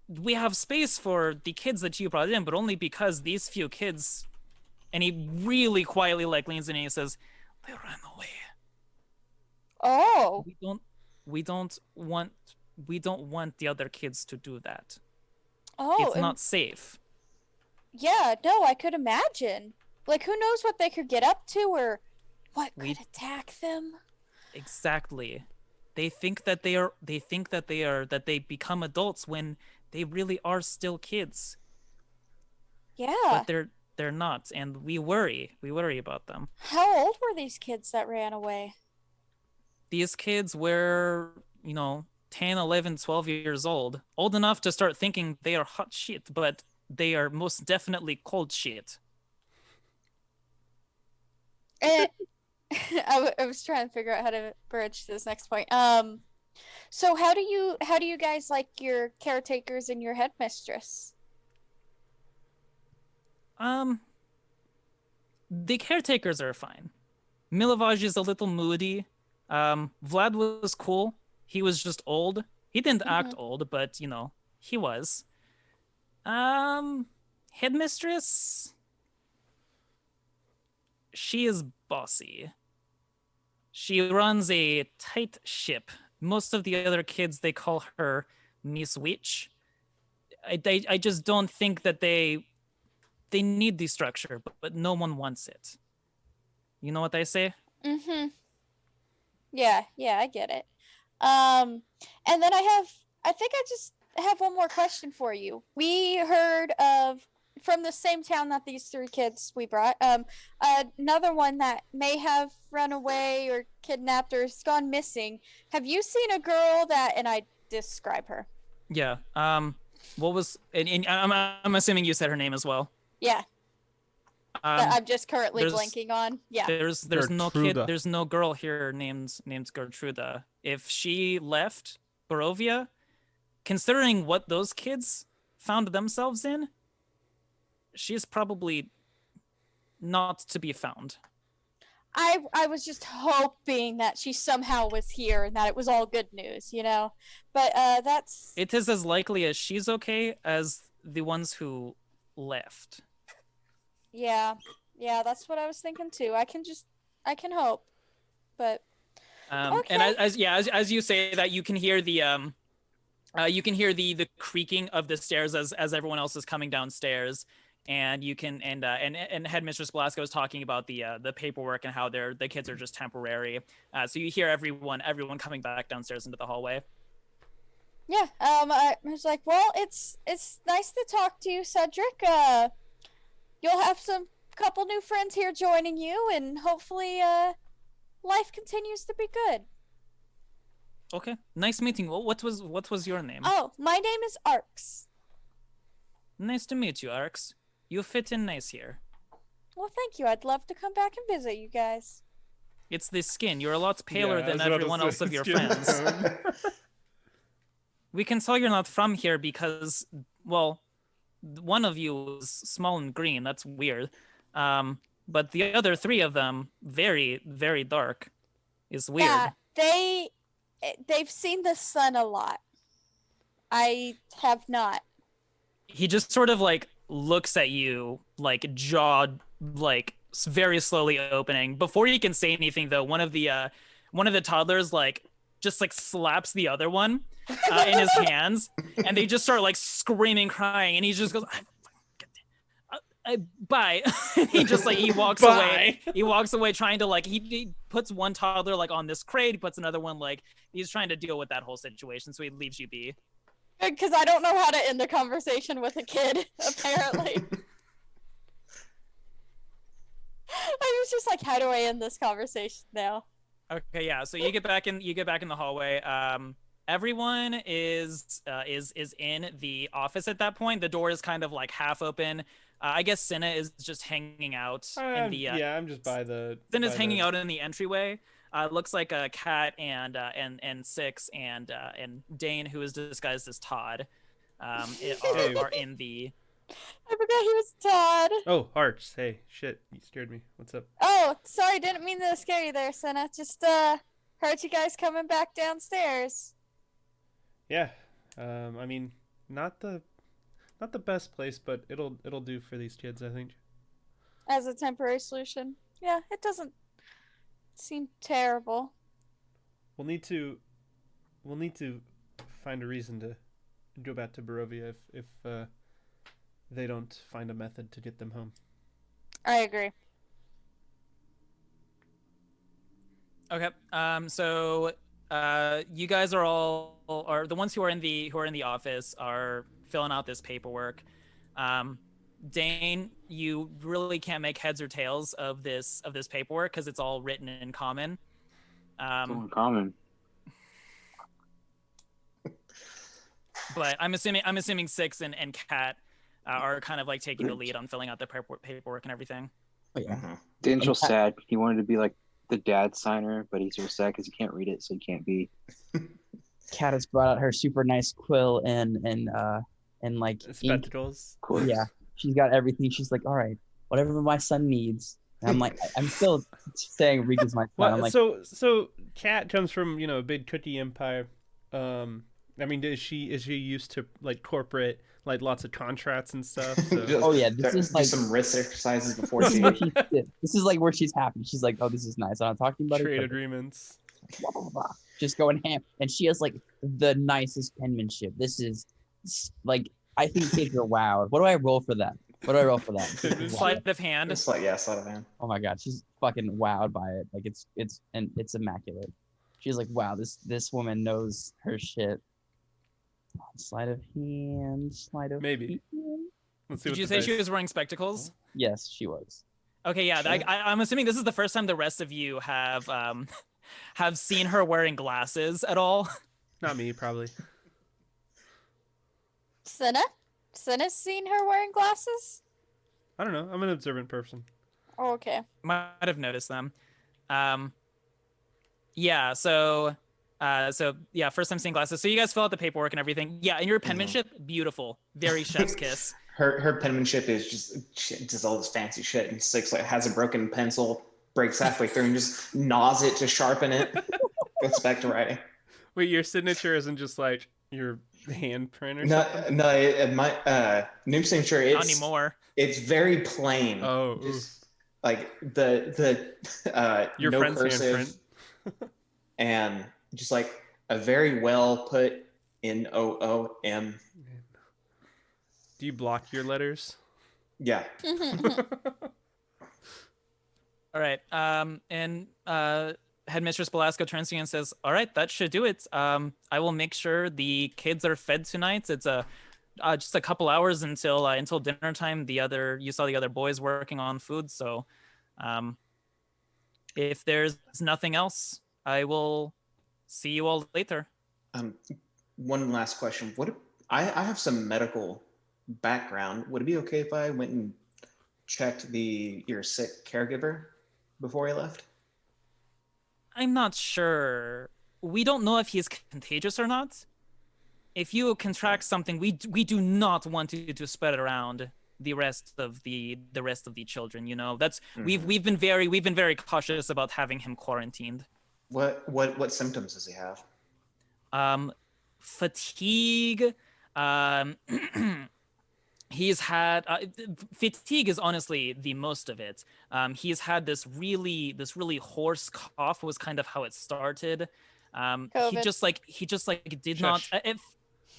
We have space for the kids that you brought in, but only because these few kids, and he really quietly like leans in and he says, "They ran away." Oh. We don't want the other kids to do that. Oh. It's not safe. Yeah, no, I could imagine. Like, who knows what they could get up to, or what could attack them? Exactly. They think that they become adults when they really are still kids. Yeah. But they're not, and we worry about them. How old were these kids that ran away? These kids were, 10, 11, 12 years old enough to start thinking they are hot shit, but they are most definitely cold shit. And I was trying to figure out how to bridge to this next point. So how do you guys like your caretakers and your headmistress? The caretakers are fine. Milovaj is a little moody. Vlad was cool. He was just old. He didn't act old, but he was. Headmistress, she is bossy. She runs a tight ship. Most of the other kids, they call her Miss Witch. I just don't think that they need the structure, but no one wants it. You know what I say? Mm-hmm. Yeah, I get it. And then I think I just have one more question for you. We heard from the same town that these three kids we brought, another one that may have run away or kidnapped or has gone missing. Have you seen a girl that, and I describe her? Yeah. What was, and I'm assuming you said her name as well. Yeah. That I'm just currently blanking on. Yeah. There's no kid. There's no girl here named Gertruda. If she left Barovia, considering what those kids found themselves in, she's probably not to be found. I was just hoping that she somehow was here and that it was all good news, But that's... It is as likely as she's okay as the ones who left. Yeah, that's what I was thinking too. I can hope, but okay. And as you say that, you can hear the the creaking of the stairs as everyone else is coming downstairs, and you can and Headmistress Blasco is talking about the paperwork and how the kids are just temporary. So you hear everyone coming back downstairs into the hallway. Yeah. I was like, well, it's nice to talk to you, Cedric. You'll have some couple new friends here joining you, and hopefully, life continues to be good. Okay, nice meeting. What was your name? Oh, my name is Arx. Nice to meet you, Arx. You fit in nice here. Well, thank you. I'd love to come back and visit you guys. It's the skin. You're a lot paler than everyone else of your friends. We can tell you're not from here because, well, one of you is small and green. That's weird. But the other three of them, very, very dark, is weird. Yeah, they've seen the sun a lot. I have not. He just sort of like looks at you, like jaw like very slowly opening. Before you can say anything, though, one of the toddlers like just like slaps the other one in his hands, and they just start like screaming, crying, and he just goes, bye. He just like he walks away. He walks away trying to like he puts one toddler like on this crate, he puts another one like he's trying to deal with that whole situation, so he leaves you be. Because I don't know how to end a conversation with a kid, apparently. I was just like, how do I end this conversation now? Okay, yeah. So you get back in the hallway. Everyone is in the office at that point. The door is kind of like half open. I guess Cinna is just hanging out in the. Yeah, I'm just by the. Cinna's hanging out in the entryway. Looks like a Cat and Six and Dane, who is disguised as Todd, are in the. I forgot he was Todd. Oh, Hearts. Hey, shit, you scared me. What's up? Oh, sorry, didn't mean to scare you there, Senna. Just heard you guys coming back downstairs. Yeah, I mean, not the best place, but it'll do for these kids, I think. As a temporary solution. Yeah, it doesn't seem terrible. We'll need to find a reason to go back to Barovia if they don't find a method to get them home. I agree. Okay. So you guys are the ones who are in the office are filling out this paperwork. Dane, you really can't make heads or tails of this paperwork because it's all written in common. Common. But I'm assuming Six and Cat are kind of like taking the lead on filling out the paperwork and everything. Oh, yeah. Dane's real sad. He wanted to be like the dad signer, but he's real sad because he can't read it, so he can't be. Kat has brought out her super nice quill and like spectacles. Cool. Yeah, she's got everything. She's like, all right, whatever my son needs. And I'm like, I'm still saying Rika's my son. Well, I'm like, so Kat comes from a big cookie empire. I mean, is she used to like corporate, like lots of contracts and stuff? So. Oh yeah, this is like some wrist exercises before she. This is like where she's happy. She's like, oh, this is nice. I'm not talking about trade agreements. Blah, blah, blah. Just going ham, and she has like the nicest penmanship. This is like, I think kids are wowed. What do I roll for that? Sleight of hand. It's like, yeah, sleight of hand. Oh my god, she's fucking wowed by it. Like it's immaculate. She's like, wow, this woman knows her shit. Sleight of hand. Maybe. Let's see. Did you say she was wearing spectacles? Yes, she was. Okay, yeah. Sure. I'm assuming this is the first time the rest of you have seen her wearing glasses at all. Not me, probably. Senna's seen her wearing glasses? I don't know. I'm an observant person. Oh, okay. Might have noticed them. Yeah, so yeah, first time seeing glasses. So you guys fill out the paperwork and everything. Yeah, and your penmanship, beautiful. Very chef's kiss. Her penmanship is just all this fancy shit, and Six like has a broken pencil, breaks halfway through, and just gnaws it to sharpen it. Goes back to writing. Wait, your signature isn't just like your handprint or something? No, my new signature is not anymore. It's very plain. Oh, just, like the your no friend's cursive, handprint. and just like a very well put NOOM. Do you block your letters? Yeah. All right. And Headmistress Belasco turns to you and says, "All right, that should do it. I will make sure the kids are fed tonight. It's just a couple hours until dinner time. You saw the other boys working on food, so if there's nothing else, I will see you all later." One last question. I have some medical background. Would it be okay if I went and checked your sick caregiver before he left? I'm not sure. We don't know if he's contagious or not. If you contract something, we do not want you to spread around the rest of the children. You know, that's we've been very cautious about having him quarantined. What symptoms does he have? he's had fatigue is honestly the most of it. He's had this really hoarse cough was kind of how it started. He COVID. just like did not Shush. if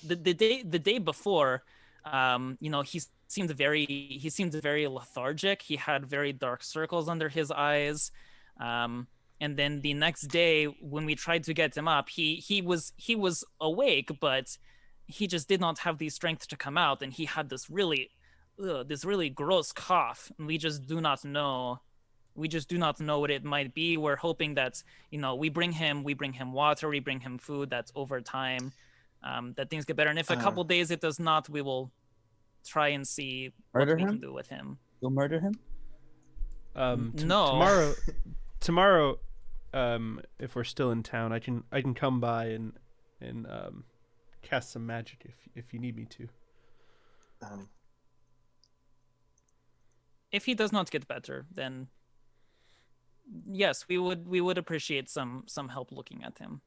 the day before, he seemed very lethargic. He had very dark circles under his eyes. And then the next day when we tried to get him up, he was awake, but he just did not have the strength to come out, and he had this really gross cough, and we just do not know what it might be. We're hoping that we bring him water, we bring him food, that's over time that things get better, and if a couple days it does not, we will try and see what Murder we him? can do with him. You'll murder him? No. Tomorrow, if we're still in town, I can come by and cast some magic if you need me to. If he does not get better, then yes, we would appreciate some help looking at him.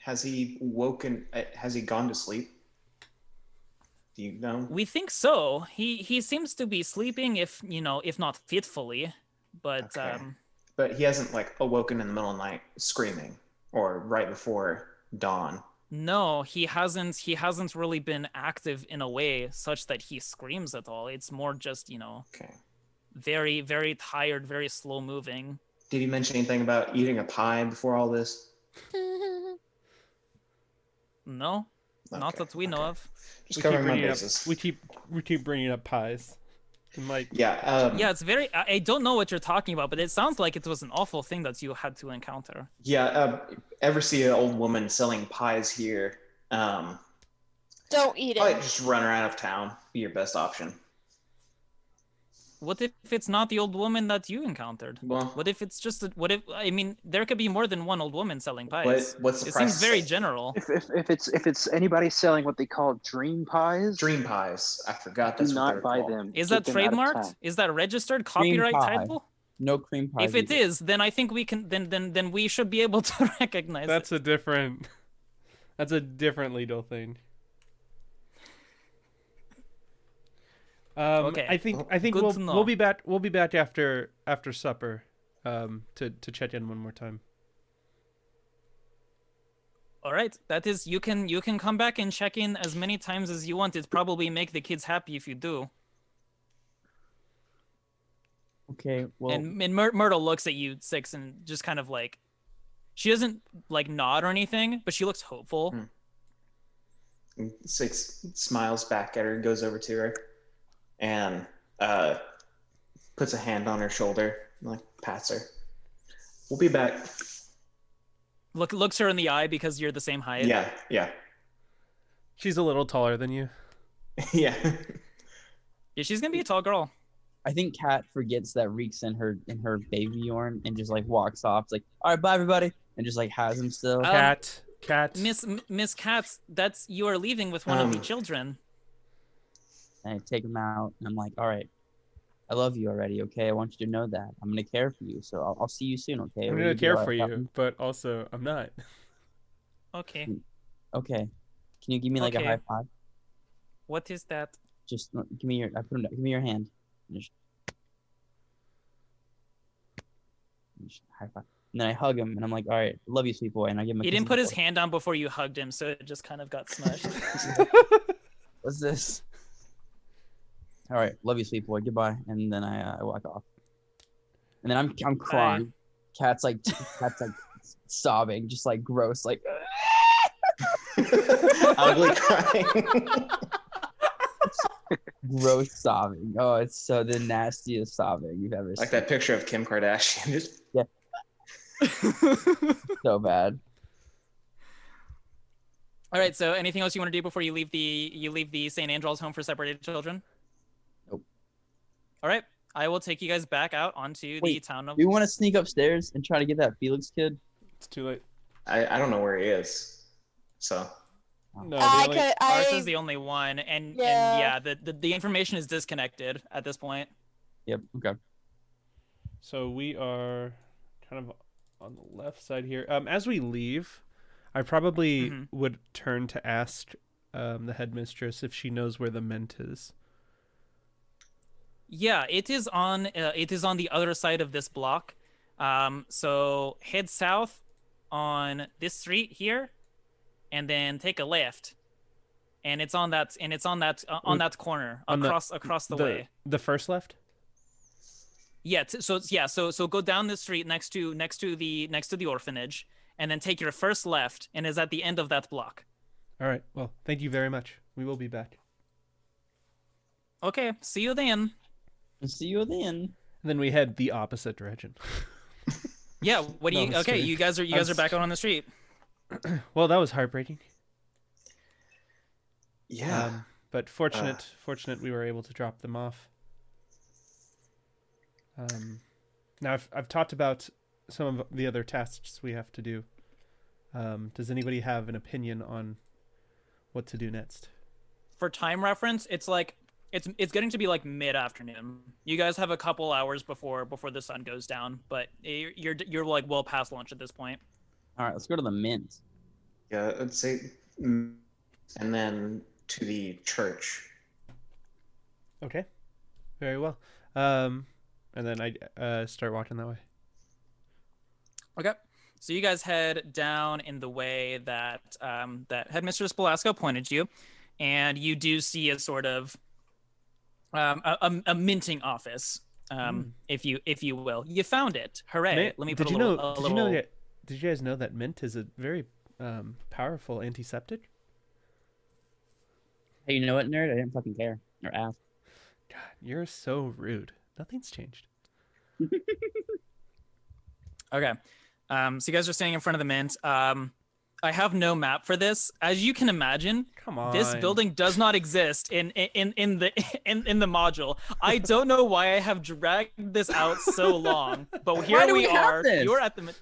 Has he woken? Has he gone to sleep? Do you know? We think so. He seems to be sleeping, if not fitfully, but Okay. But he hasn't like awoken in the middle of the night screaming or right before dawn. no, he hasn't really been active in a way such that he screams at all. It's more just Okay. very, very tired, very slow moving. Did he mention anything about eating a pie before all this? No, not Okay, that we know okay. of. Just covering my bringing bases. we keep bringing up pies, and like Yeah. Yeah, it's very. I don't know what you're talking about, but it sounds like it was an awful thing that you had to encounter. Yeah. Ever see an old woman selling pies here? Don't eat Probably it. just run her out of town. Be your best option. What if it's not the old woman that you encountered? Well, What if it's just there could be more than one old woman selling pies. what's the It price? seems very general. If it's anybody selling what they call dream pies, Dream pies. I forgot do that's what not they're buy called. them. Is Get that them out of trademarked? town. Is that registered Cream copyright pie. title? No cream pie. If it is, then I think we can. Then we should be able to recognize that's it. a different legal thing. Okay. I think Good to know. we'll be back after supper, to check in one more time. All right, that is. You can come back and check in as many times as you want. It probably make the kids happy if you do. Okay, well, And Myrtle looks at you, Six, and just kind of like, she doesn't like nod or anything, but she looks hopeful. And Six smiles back at her, goes over to her, and puts a hand on her shoulder, and, like pats her. We'll be back. Looks her in the eye because you're the same height. Yeah. She's a little taller than you. Yeah. Yeah, she's gonna be a tall girl. I think Kat forgets that Reek's in her baby Yorn and just like walks off. It's like, all right, bye everybody, and just like has him still. Cat. Miss Katz, that's you are leaving with one of the children. And I take him out, and I'm like, all right, I love you already. Okay, I want you to know that I'm gonna care for you. So I'll see you soon. Okay. I'm Will gonna be care all for right, you, Captain? but also I'm not. Okay, Okay. Can you give me like a Okay. high five? what is that? Just give me your. I put him down. Give me your hand. Just high five. And then I hug him, and I'm like, all right, love you, sweet boy. And I give him. He didn't put his hand down before you hugged him, so it just kind of got smushed. What's this? All right, love you, sweet boy. Goodbye. And then I walk off. And then I'm crying. Cat's like sobbing, just like gross, like. Ugly crying. Gross sobbing. Oh, it's so the nastiest sobbing you've ever Like seen. that picture of Kim Kardashian. Just So bad. All right. So, anything else you want to do before you leave the St. Andrew's home for separated children? Nope. All right. I will take you guys back out onto the Wait, town of. Do you want to sneak upstairs and try to get that Felix kid? It's too late. I don't know where he is. So No, I the only- could. Ours I is the only one, and Yeah. the information is disconnected at this point. Yep. Okay. So we are kind of on the left side here. As we leave, I probably Mhm. would turn to ask the headmistress if she knows where the ment is. Yeah, it is on. It is on the other side of this block. So head south on this street here, and then take a left, and it's on that. And it's on that corner On across the way. The first left. Yeah. So go down the street next to the orphanage, and then take your first left, and is at the end of that block. All right. Well, thank you very much. We will be back. Okay. See you then. See you then. And then we head the opposite direction. Yeah. What do No, you? I'm Okay. kidding. You guys are back out on the street. Well, that was heartbreaking. Yeah. But fortunate we were able to drop them off. Now I've talked about some of the other tasks we have to do. Does anybody have an opinion on what to do next? For time reference, it's like it's getting to be like mid-afternoon. You guys have a couple hours before the sun goes down, but you're like well past lunch at this point. All right, let's go to the mint. Yeah, I'd say, and then to the church. Okay, very well. And then I start walking that way. Okay. So you guys head down in the way that that Headmistress Belasco pointed you, and you do see a sort of a minting office, if you will. You found it. Hooray! Let me put did a you little. know that? Did you guys know that mint is a very powerful antiseptic? Hey, you know what, nerd? I didn't fucking care or ask. God, you're so rude. Nothing's changed. Okay. So you guys are standing in front of the mint. I have no map for this. As you can imagine, Come on. this building does not exist in the module. I don't know why I have dragged this out so long, but here do we we have are. this? You're at the mint.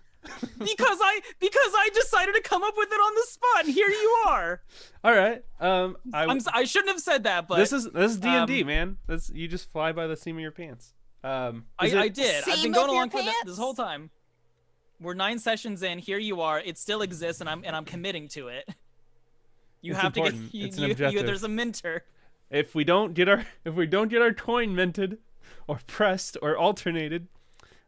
because I decided to come up with it on the spot, and here you are. All right. I shouldn't have said that, but this is D&D, man. You just fly by the seam of your pants. I did. I've Seam been going of your along for this pants? whole time. We're 9 sessions in. Here you are. It still exists, and I'm committing to it. You It's have important. to get. It's an objective. There's a minter. If we don't get our coin minted, or pressed, or alternated,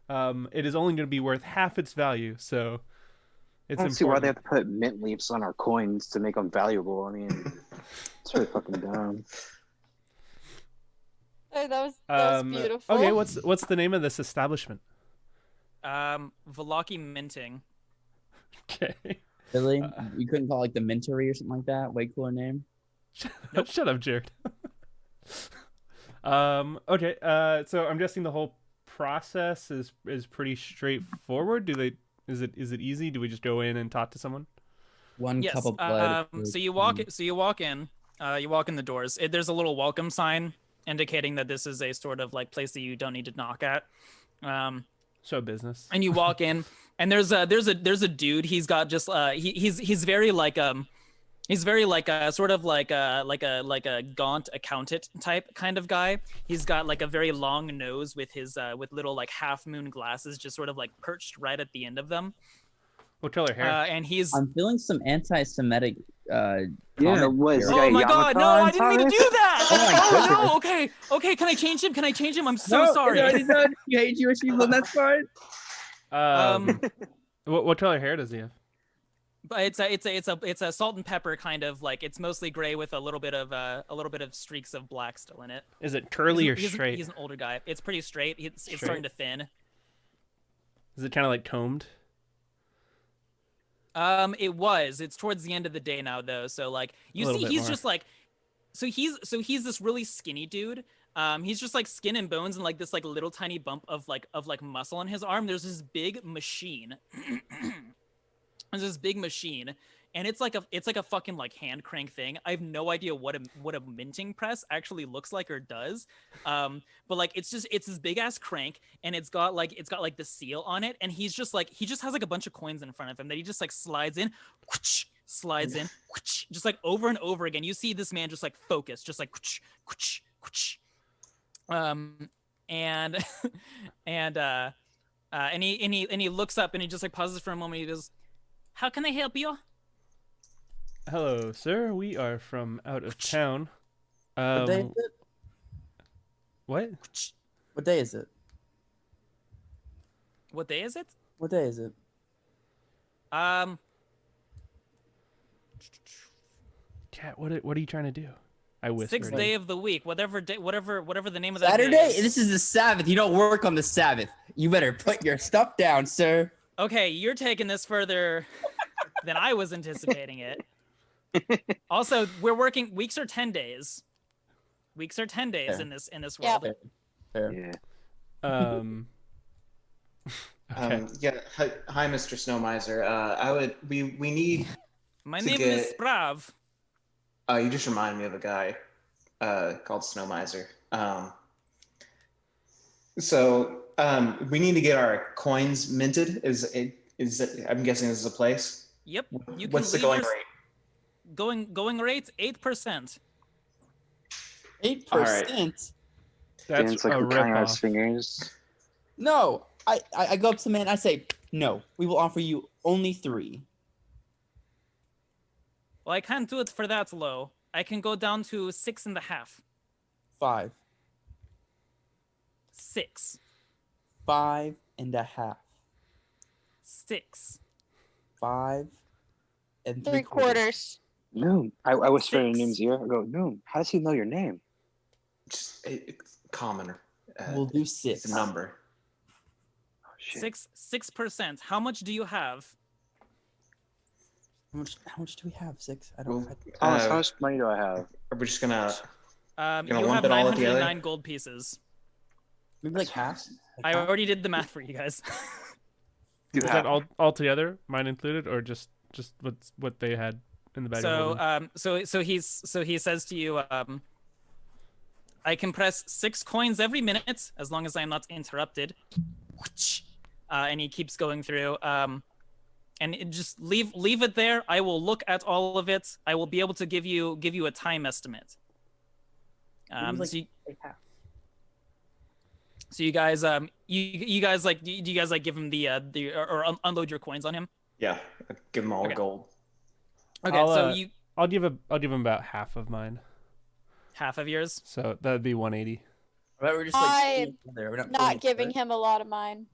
it is only going to be worth half its value. So it's I don't see why they important. have to put mint leaves on our coins to make them valuable. I mean, it's really fucking dumb. Oh, that was beautiful. Okay, what's the name of this establishment? Velaki Minting. Okay. Really? You couldn't call it, like, the Mintery or something like that? Way cooler name. Shut up, Jared. Okay. So I'm guessing the whole process is pretty straightforward. Is it easy? Do we just go in and talk to someone? One Yes. cup of blood. So you walk in. You walk in the doors. There's a little welcome sign indicating that this is a sort of like place that you don't need to knock at. Show business. And you walk in, and there's a dude. He's got just he's very like he's very like a sort of like a gaunt accountant type kind of guy. He's got like a very long nose with his with little like half moon glasses just sort of like perched right at the end of them. What color hair? And he's I'm feeling some anti-Semitic. Yeah, comment what is here. it? oh my god, no, I didn't mean to do that. Oh my goodness. no, okay, can I change him? I'm so sorry. No, you hate Jewish people. That's fine. What color hair does he have? But it's a salt and pepper kind of like, it's mostly gray with a little bit of streaks of black still in it. Is it curly or He's straight? He's an older guy. It's pretty straight. It's Straight? starting to thin. Is it kind of like combed? It was. It's towards the end of the day now though. So like A you little see, bit he's more. just like, so he's this really skinny dude. He's just like skin and bones and like this like little tiny bump of like muscle on his arm. There's this big machine. There's this big machine, and it's like a fucking like hand crank thing. I have no idea what a minting press actually looks like or does. But like it's this big ass crank, and it's got like the seal on it, and he just has like a bunch of coins in front of him that he just like slides in, just like over and over again. You see this man just like focus, just like and he looks up and he just like pauses for a moment. He goes, "How can I help you?" Hello, sir. We are from out of town. What? What day is it? What day is it? What day is it? Cat, what are you trying to do? I whispered. Sixth day of the week, whatever day, whatever the name of that Saturday? day is. This is the Sabbath. You don't work on the Sabbath. You better put your stuff down, sir. Okay, you're taking this further than I was anticipating it. Also, we're working. Weeks are 10 days. Weeks are 10 days Fair. in this Yeah. world. Fair. Yeah. Okay. Yeah. Hi, Mr. Snowmiser. We need. My To name is get- Sprav. You just reminded me of a guy called Snowmiser. We need to get our coins minted. Is it? I'm guessing this is a place. Yep. You can What's the leave going your rate? going rate 8%. 8%. That's Dan's like a counting on his ripoff. fingers. No. I go up to the man. I say, no. We will offer you only 3. Well, I can't do it for that low. I can go down to 6.5. 5. 6. 5.5. 6. 5 and 3/4. Noon. I whisper in 6. Noon's ear. I go, Noon, how does he know your name? Just it's common. We'll do It's 6. a number. Oh, shit. 6%. How much do you have? How much do we have? 6? I don't. Well, Thomas, how much money do I have? Are we just gonna? You Gonna lump have it all together? 909 gold pieces. Maybe like half. Like I half? already did the math for you guys. You Was have that all together, mine included, or just what they had in the bag? of holding? So he says to you, I can press 6 coins every minute as long as I'm not interrupted. And he keeps going through. Just leave it there. I will look at all of it. I will be able to give you a time estimate. Maybe like- So you, like half. so you guys you guys like do you guys like give him the unload your coins on him? Yeah, give them all Okay. gold. Okay, I'll, so uh, I'll give him about half of mine. half of yours. So that'd be 180. Right, we're just like I'm there. We're Not giving him a lot of mine.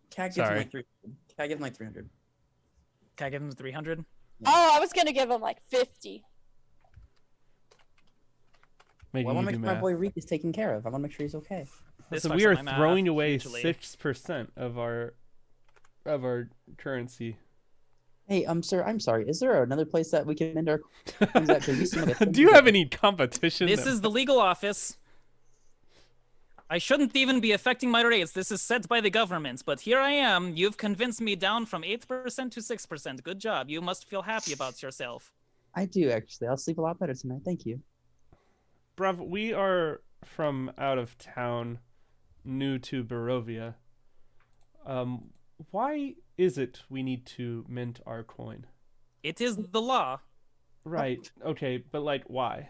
Can I give him Sorry. like 300? Can I give him like 300? Can I give him 300? Oh, I was gonna give him like 50. Making Well, I want you to do make sure my math. boy Reek is taken care of. I want to make sure he's okay. This So fucks we up are my math throwing away hugely. 6% of our currency. Hey, sir, I'm sorry. Is there another place that we can end our coins at? 'Cause you seem like a Do you have any competition? This is the legal office. I shouldn't even be affecting my rates. This is set by the government. But here I am. You've convinced me down from 8% to 6%. Good job. You must feel happy about yourself. I do actually. I'll sleep a lot better tonight. Thank you. Bruv, we are from out of town, new to Barovia. Why is it we need to mint our coin? It is the law. Right. Okay, but like, why?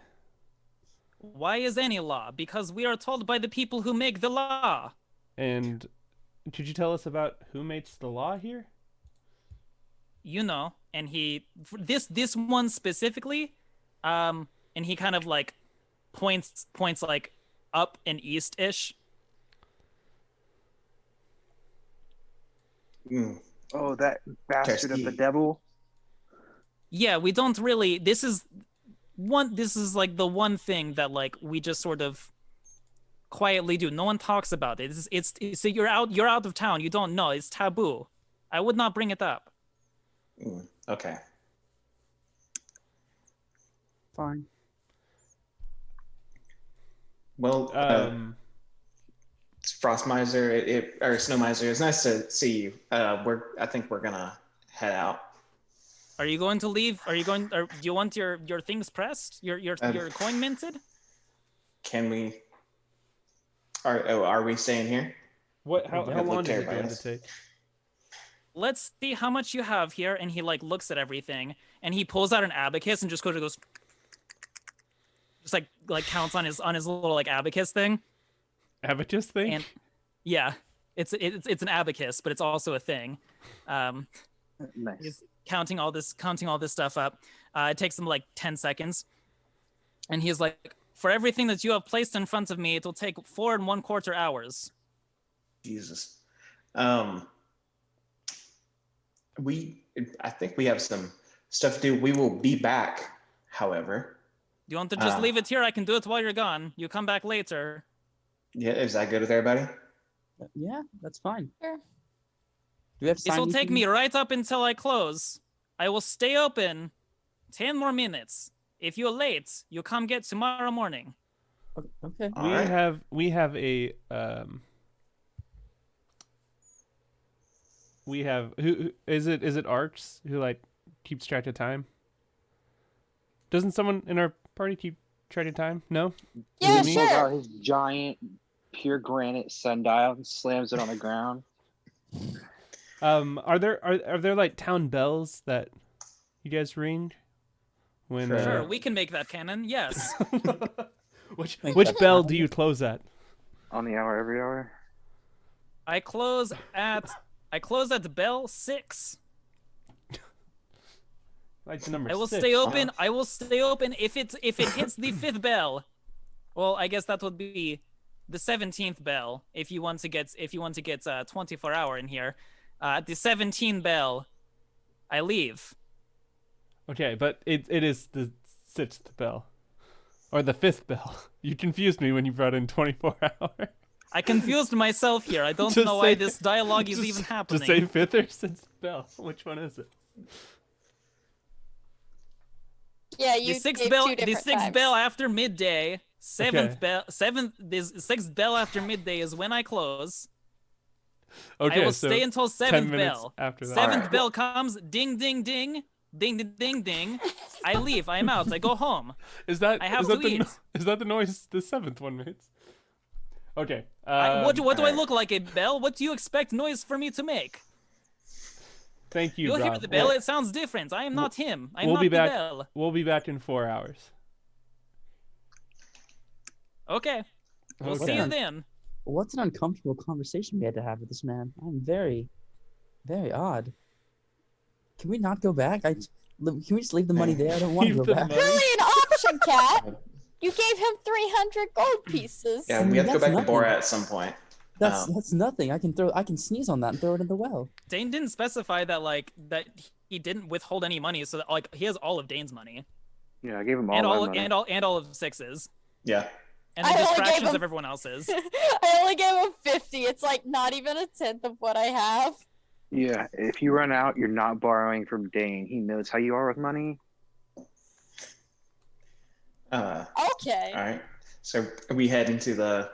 Why is any law? Because we are told by the people who make the law. And could you tell us about who makes the law here? You know, and he this one specifically, and he kind of like points like up and east-ish. Mm. Oh, that bastard of the Tuskegee. devil. Yeah, we don't really. This is like the one thing that like we just sort of quietly do. No one talks about it. It's so you're out of town. You don't know. It's taboo. I would not bring it up. Okay. Fine. Well, Frostmiser, or Snowmiser, it's nice to see you. I think we're gonna head out. Are you going to leave? Are you going? Or do you want your things pressed? Your coin minted? Can we? Are we staying here? What? How Look long is it terrified. going to take? Let's see how much you have here. And he like looks at everything and he pulls out an abacus and just goes just like counts on his little like abacus thing. Abacus thing? And yeah, it's an abacus, but it's also a thing. Nice. He's counting all this stuff up. It takes him like 10 seconds, and he's like, For everything that you have placed in front of me, it will take 4 1/4 hours. Jesus. I think we have some stuff to do. We will be back, however. Do you want to just leave it here? I can do it while you're gone. You come back later. Yeah, is that good with everybody? Yeah, that's fine. Sure. Do we have to This sign will take anything? me right up until I close. I will stay open 10 more minutes. If you're late, you come get tomorrow morning. Okay. All right. We have who is it Arcs who like keeps track of time? Doesn't someone in our party keep track of time? No? Yeah, He pulls out sure. his giant pure granite sundial and slams it on the ground. Are there like town bells that you guys ring? When Sure, we can make that canon. Yes. which bell do you close at? On the hour, every hour. I close at bell 6. Like the number I will 6. stay open. I will stay open if it hits the 5th bell. Well, I guess that would be the 17th bell if you want to get 24 hour in here. At the 17th bell, I leave. Okay, but it is the 6th bell. Or the 5th bell. You confused me when you brought in 24 hour. I confused myself here. I don't Just know why say- this dialogue is just- even happening. To say 5th or 6th bell? Which one is it? Yeah, The you 6th gave bell, two the different 6th times. bell after midday. 7th Okay. bell, 6th bell after midday is when I close. Okay, I will so stay until 10 7th minutes bell. after that. 7th Alright. bell comes, ding, ding, ding, ding, ding, ding, ding. I leave. I'm out. I go home. Is that I have is to that the eat. is that the noise the 7th one makes? Okay. What do I alright. look like, a bell? What do you expect noise for me to make? Thank you, You'll hear Rob. the bell. It sounds different. I am not him. I'm we'll not be the back. bell. We'll be back in 4 hours. Okay. We'll see Okay. you then. What's an uncomfortable conversation we had to have with this man? I'm very, very odd. Can we not go back? Can we just leave the money there? I don't want to Leave go the back. money. Brilliant option, Cat. You gave him 300 gold pieces. Yeah, we have to go That's back to nothing. Borat at some point. That's nothing. I can sneeze on that and throw it in the well. Dane didn't specify that he didn't withhold any money, so that, like, he has all of Dane's money Yeah, I gave him all and my all money. and all of Six's Yeah. and the I only gave distractions him- of everyone else's. I only gave him 50. It's like not even a tenth of what I have. Yeah, if you run out, you're not borrowing from Dane. He knows how you are with money. Okay. All right. So we head into the The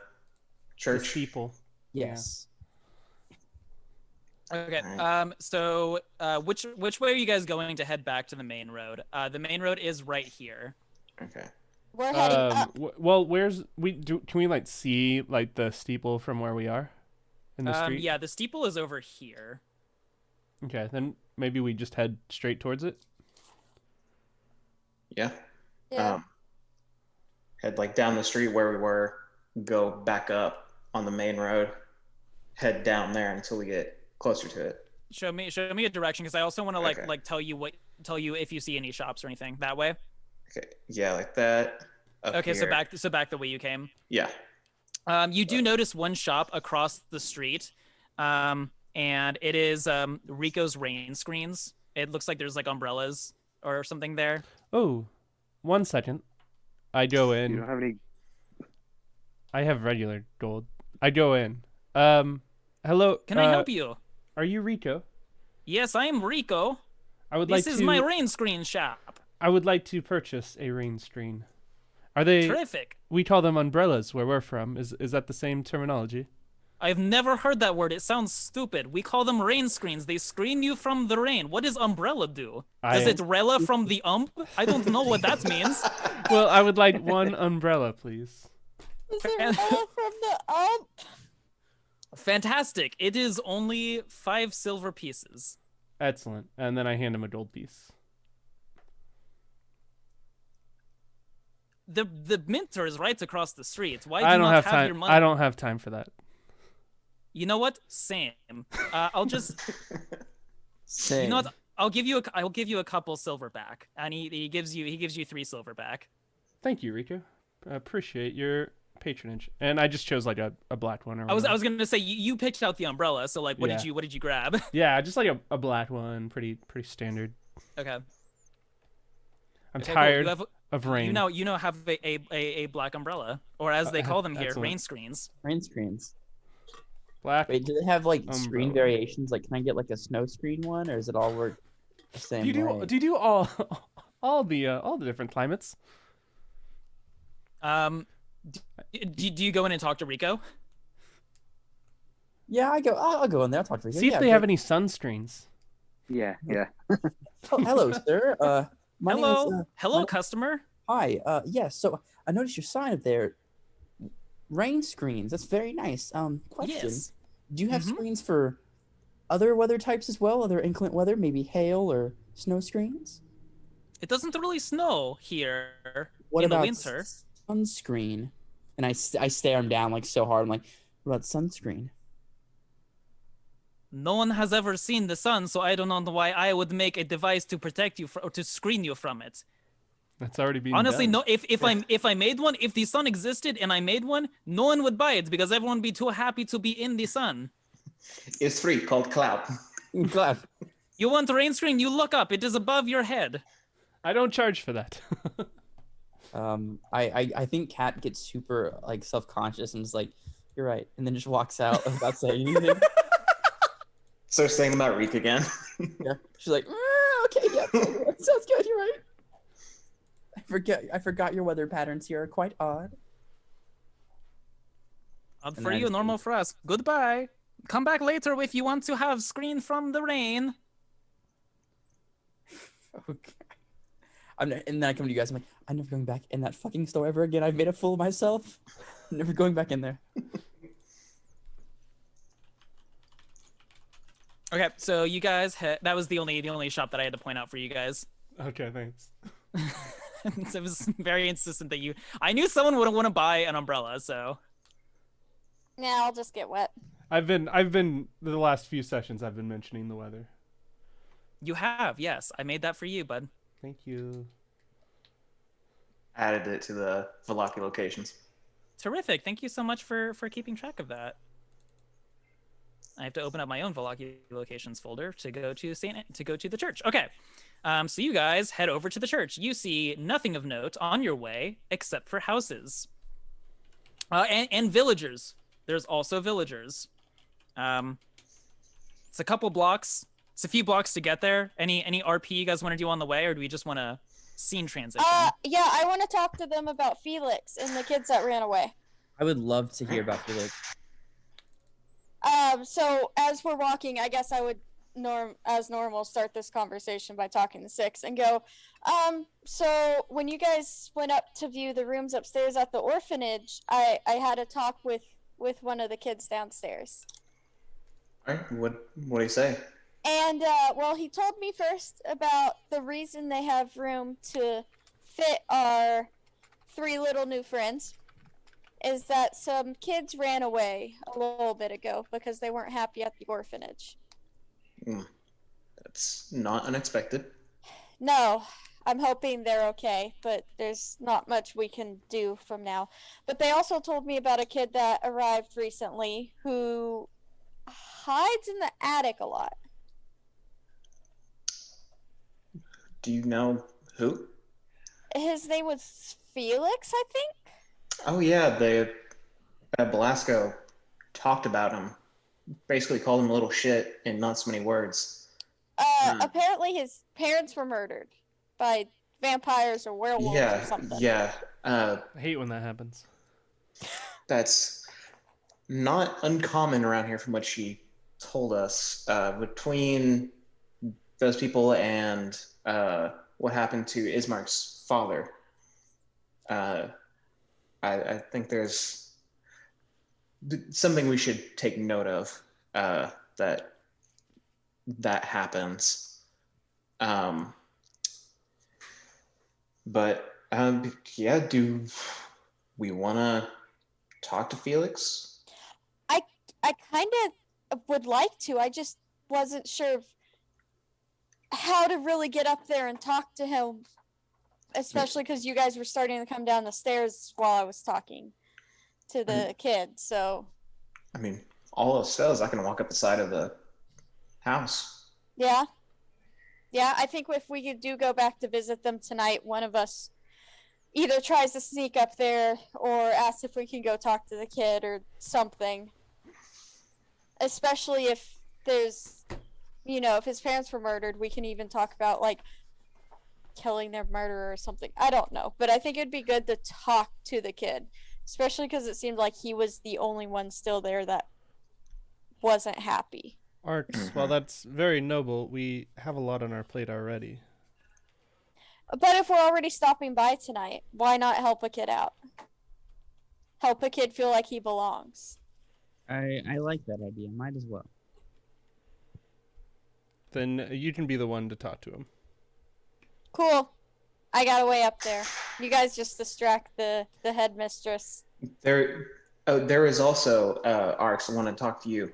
church. steeple. Yes. Okay. Alright. So, which way are you guys going to head back to the main road? The main road is right here. Okay. We're heading up. Well, can we like see like the steeple from where we are in the street? Yeah, the steeple is over here. Okay, then maybe we just head straight towards it. Yeah. Yeah. Head like down the street where we were, go back up on the main road, head down there until we get closer to it. Show me a direction, because I also want to Okay. tell you if you see any shops or anything that way. Okay. Yeah, like that. Up Okay, here. so back the way you came. Yeah. You do notice one shop across the street, and it is Rico's rain screens. It looks like there's like umbrellas or something there. Oh, 1 second. I go You in. don't have any. I have regular gold. I go in. Hello. Can I help you? Are you Rico? Yes, I am Rico. I would This like is to. my rain screen shop. I would like to purchase a rain screen. Are they? Terrific. We call them umbrellas where we're from. Is that the same terminology? I've never heard that word. It sounds stupid. We call them rain screens. They screen you from the rain. What does umbrella do? Does it rella from the I don't know what that means. Well, I would like one umbrella, please. Is it Rella from the up? Fantastic. It is only 5 silver pieces. Excellent. And then I hand him a gold piece. The minter is right across the street. Why do I you don't not have have time. your money? I don't have time for that. You know what? Same. I'll just. Same. You know what? I'll give you a couple silver back, and he gives you 3 silver back. Thank you, Rico. appreciate your patronage. And I just chose like a black one. Or I was whatever. gonna say you picked out the umbrella, so like, what Yeah. did you grab? Yeah, just like a black one, pretty standard. Okay. I'm Okay, cool. tired You have of rain. you now have a black umbrella, or as they call them here, excellent. rain screens. Rain screens. Black. Wait, do they have like screen Umbrella. variations? Like, can I get like a snow screen one, or does it all work the same way? Do you do all the different climates? Do you go in and talk to Rico? Yeah, I'll go in there. I'll talk to you. See if they have any sunscreens. Yeah. Oh, hello, sir. My name Hello, is, hello, my- customer. Hi. Yes. So I noticed your sign up there. Rain screens. That's very nice. Question. Yes. Do you have Mhm. screens for other weather types as well? Other inclement weather, maybe hail or snow screens? It doesn't really snow here What in the about winter. sunscreen? And I stare him down like so hard. I'm like, what about sunscreen? No one has ever seen the sun, so I don't know why I would make a device to protect you or to screen you from it. That's already been Honestly, done. no. If I made one, if the sun existed and I made one, no one would buy it because everyone would be too happy to be in the sun. It's free, called Cloud. Glad. You want a rain screen? You look up. It is above your head. I don't charge for that. I think Kat gets super like self-conscious and is like, "You're right," and then just walks out without saying anything. So saying about Reek again. Yeah, she's like, "Okay, yeah, sounds good. You're right." I forgot your weather patterns here are quite odd. Odd And for then I you, just normal for us. Goodbye. Come back later if you want to have screen from the rain. Okay. And then I come to you guys. I'm like, I'm never going back in that fucking store ever again. I've made a fool of myself. I'm never going back in there. Okay, so you guys that was the only shop that I had to point out for you guys. Okay, thanks. So it was very insistent that I knew someone would want to buy an umbrella, so Yeah, I'll just get wet. I've been the last few sessions I've been mentioning the weather. you have. Yes, I made that for you, bud. Thank you. Added it to the Velaki locations. Terrific. Thank you so much for keeping track of that. I have to open up my own Velaki locations folder to go to the church. Okay. So you guys head over to the church. You see nothing of note on your way except for houses. And villagers. There's also villagers. It's a couple blocks. It's a few blocks to get there. Any RP you guys want to do on the way, or do we just want to scene transition? Yeah, I want to talk to them about Felix and the kids that ran away. I would love to hear about Felix. So as we're walking, I guess I would as normal start this conversation by talking to Six and go, so when you guys went up to view the rooms upstairs at the orphanage, I had a talk with one of the kids downstairs. All right, what do you say? And well, he told me first about the reason they have room to fit our 3 little new friends is that some kids ran away a little bit ago because they weren't happy at the orphanage. That's not unexpected. No, I'm hoping they're okay, but there's not much we can do from now. But they also told me about a kid that arrived recently who hides in the attic a lot. Do you know who? His name was Felix, I think? Oh yeah, Belasco talked about him. Basically called him a little shit in not so many words. Apparently his parents were murdered by vampires or werewolves or something. Yeah. I hate when that happens. That's not uncommon around here from what she told us. Between those people and what happened to Ismark's father, I think there's something we should take note of, that happens. But yeah, do we want to talk to Felix? I kind of would like to. I just wasn't sure how to really get up there and talk to him especially because you guys were starting to come down the stairs while I was talking to the kid. So I mean, all else fails, I can walk up the side of the house. yeah, I think if we do go back to visit them tonight, one of us either tries to sneak up there or asks if we can go talk to the kid or something. Especially if there's, if his parents were murdered, we can even talk about like killing their murderer or something. I don't know, but I think it'd be good to talk to the kid, especially because it seemed like he was the only one still there that wasn't happy. Arx, while that's very noble, we have a lot on our plate already. But if we're already stopping by tonight, why not help a kid out? Help a kid feel like he belongs. I like that idea. Might as well. Then you can be the one to talk to him. Cool. I got a way up there. You guys just distract the headmistress. There is also, Arx, I want to talk to you.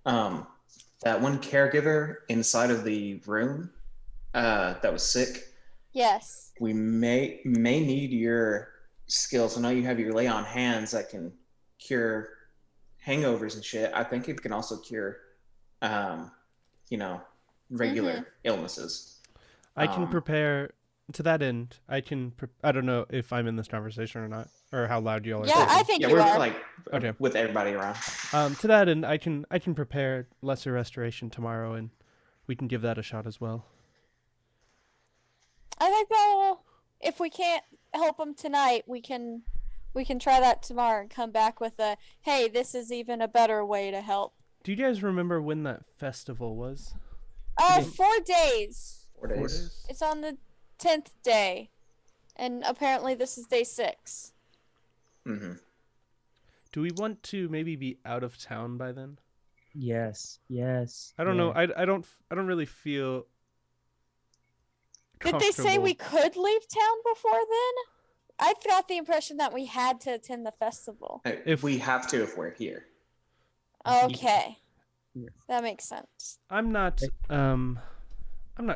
That one caregiver inside of the room that was sick. Yes. We may need your skills. I know you have your lay on hands that can cure hangovers and shit. I think it can also cure, regular illnesses. I can prepare to that end. I don't know if I'm in this conversation or not, or how loud you all are. Yeah, talking. I think you we're are. like Okay. with everybody around. To that end, I can prepare lesser restoration tomorrow, and we can give that a shot as well. I think that if we can't help him tonight, we can try that tomorrow and come back with a, hey, this is even a better way to help. Do you guys remember when that festival was? 4 days. 4 days. It's on the 10th day, and apparently this is day 6. Mm-hmm. Do we want to maybe be out of town by then? Yes. I don't know. I don't really feel. Did they say we could leave town before then? I got the impression that we had to attend the festival. If we have to, if we're here. Okay. Yeah. That makes sense. I'm not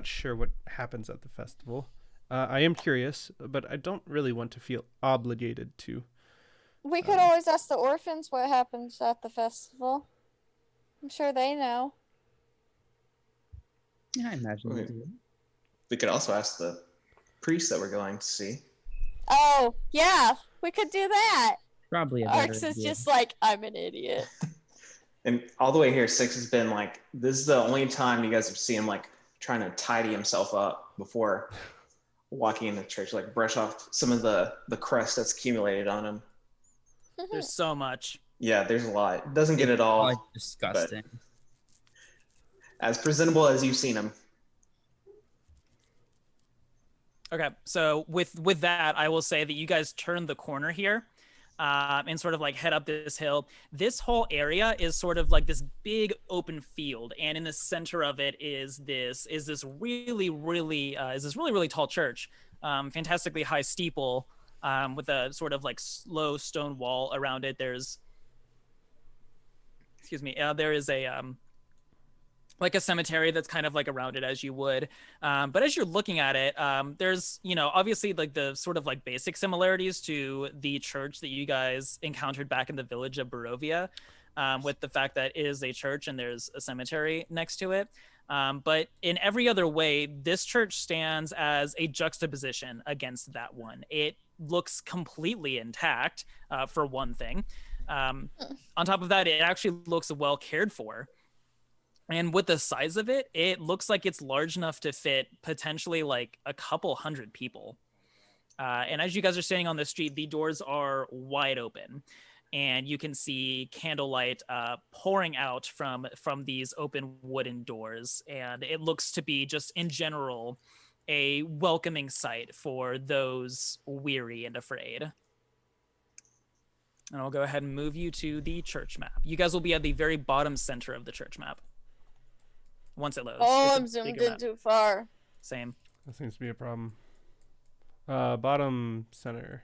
sure what happens at the festival. I am curious, but I don't really want to feel obligated to. We could always ask the orphans what happens at the festival. I'm sure they know. Yeah, I imagine they Okay. do. We could also ask the priest that we're going to see. Oh, yeah. We could do that. Probably a better Arx is idea. just like, I'm an idiot. And all the way here, Six has been like, this is the only time you guys have seen him like trying to tidy himself up before walking into church, like brush off some of the crust that's accumulated on him. There's so much. Yeah, there's a lot. Doesn't get it all Like, disgusting. as presentable as you've seen him. Okay, so with that, I will say that you guys turn the corner here, and sort of like head up this hill. This whole area is sort of like this big open field, and in the center of it is this really tall church, fantastically high steeple, with a sort of like low stone wall around it. There is a like a cemetery that's kind of like around it as you would. But as you're looking at it, there's, obviously like the sort of like basic similarities to the church that you guys encountered back in the village of Barovia, with the fact that it is a church and there's a cemetery next to it. But in every other way, this church stands as a juxtaposition against that one. It looks completely intact, for one thing. On top of that, it actually looks well cared for. And with the size of it, it looks like it's large enough to fit potentially like a couple hundred people. And as you guys are standing on the street, the doors are wide open, and you can see candlelight pouring out from these open wooden doors. And it looks to be just in general a welcoming sight for those weary and afraid. And I'll go ahead and move you to the church map. You guys will be at the very bottom center of the church map. Once it loads. Oh, It's a I'm zoomed bigger in map. too far. Same. That seems to be a problem. Bottom center.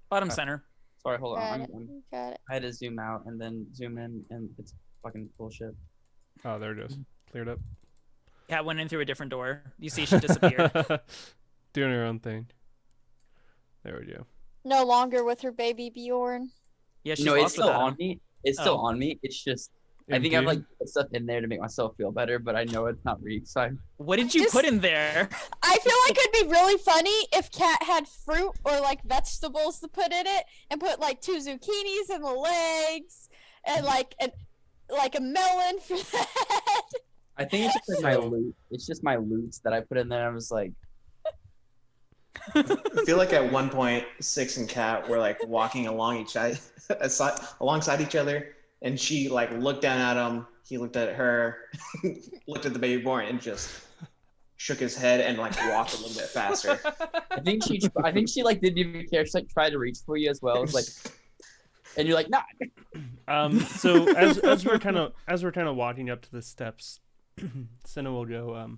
Bottom center. Sorry, hold on. Got it. Got it. I had to zoom out and then zoom in, and it's fucking bullshit. Oh, there it is. Cleared up. Cat went in through a different door. You see she disappeared. Doing her own thing. There we go. No longer with her baby Bjorn. Yeah, she's No, it's lost still without on him. me. It's still Oh. on me. It's just I think I've Empty? like put stuff in there to make myself feel better, but I know it's not real. So What did you Just- put in there? I feel like it'd be really funny if Cat had fruit or like vegetables to put in it, and put like 2 zucchinis in the legs, and like a melon for the head. I think it's just like my So- loot. It's just my loots that I put in there. I was like, I feel like at one point, Six and Kat were like walking along alongside each other, and she like looked down at him. He looked at her, looked at the baby born, and just shook his head and like walked a little bit faster. I think she like didn't even care. She like tried to reach for you as well. It was like, and you're like, nah. So as we're kind of walking up to the steps, Cinna will go.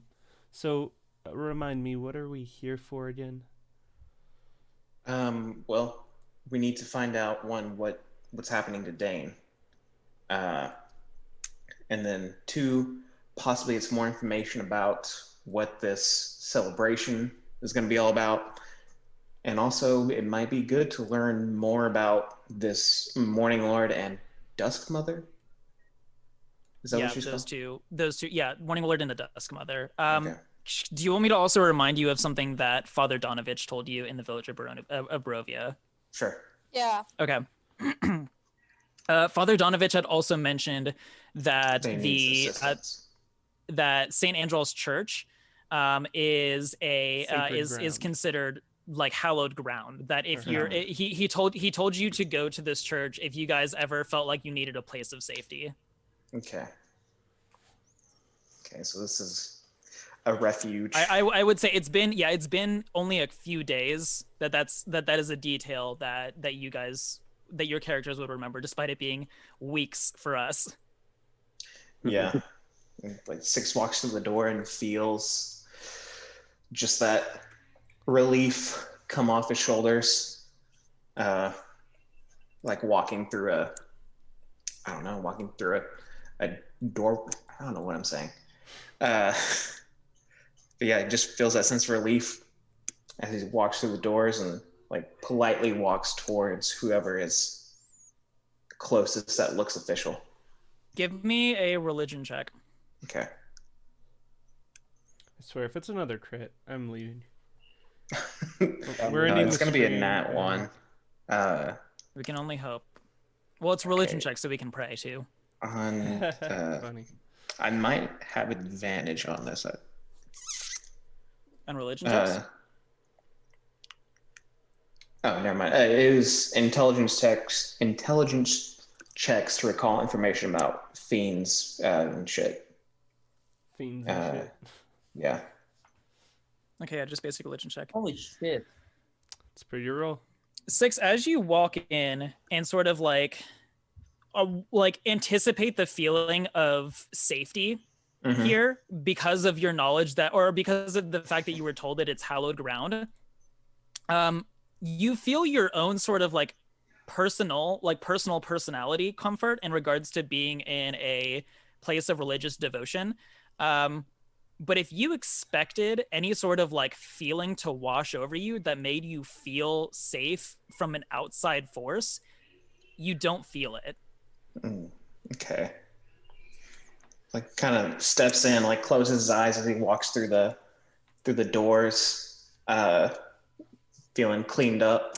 So remind me, what are we here for again? Well, we need to find out what's happening to Dane, and then 2, possibly it's more information about what this celebration is going to be all about, and also it might be good to learn more about this Morning Lord and Dusk Mother. Is that Yeah, what she's those called? two. Yeah, Morning Lord and the Dusk Mother. Okay. Do you want me to also remind you of something that Father Donovich told you in the village of Barovia? Sure. Yeah. Okay. Father Donovich had also mentioned that Dane needs assistance. that St. Andrew's Church is Sacred is ground. considered like hallowed ground. That if you're Mhm. he told you to go to this church if you guys ever felt like you needed a place of safety. Okay. Okay, so this is a refuge. I would say it's been only a few days that is a detail that you guys that your characters would remember, despite it being weeks for us. Yeah. And, like Six walks through the door and feels just that relief come off his shoulders. Like walking through a door. I don't know what I'm saying. But yeah, it just feels that sense of relief as he walks through the doors and like politely walks towards whoever is closest that looks official. Give me a religion check. Okay. I swear, if it's another crit, I'm leaving. We're ending it's the gonna be a stream, nat one. We can only hope. Well, it's religion check, so we can pray too. On Funny. I might have advantage on this. And religion checks. Oh, never mind. It is intelligence checks to recall information about fiends and shit. Fiends and shit. Yeah. Okay, yeah, just basic religion check. Holy shit. It's pretty roll. 6, as you walk in and sort of like anticipate the feeling of safety Mhm. here because of your knowledge that, or because of the fact that you were told that it's hallowed ground, you feel your own sort of like personal personality comfort in regards to being in a place of religious devotion. But if you expected any sort of like feeling to wash over you that made you feel safe from an outside force, you don't feel it. Okay. Like kind of steps in, like closes his eyes as he walks through the doors, feeling cleaned up,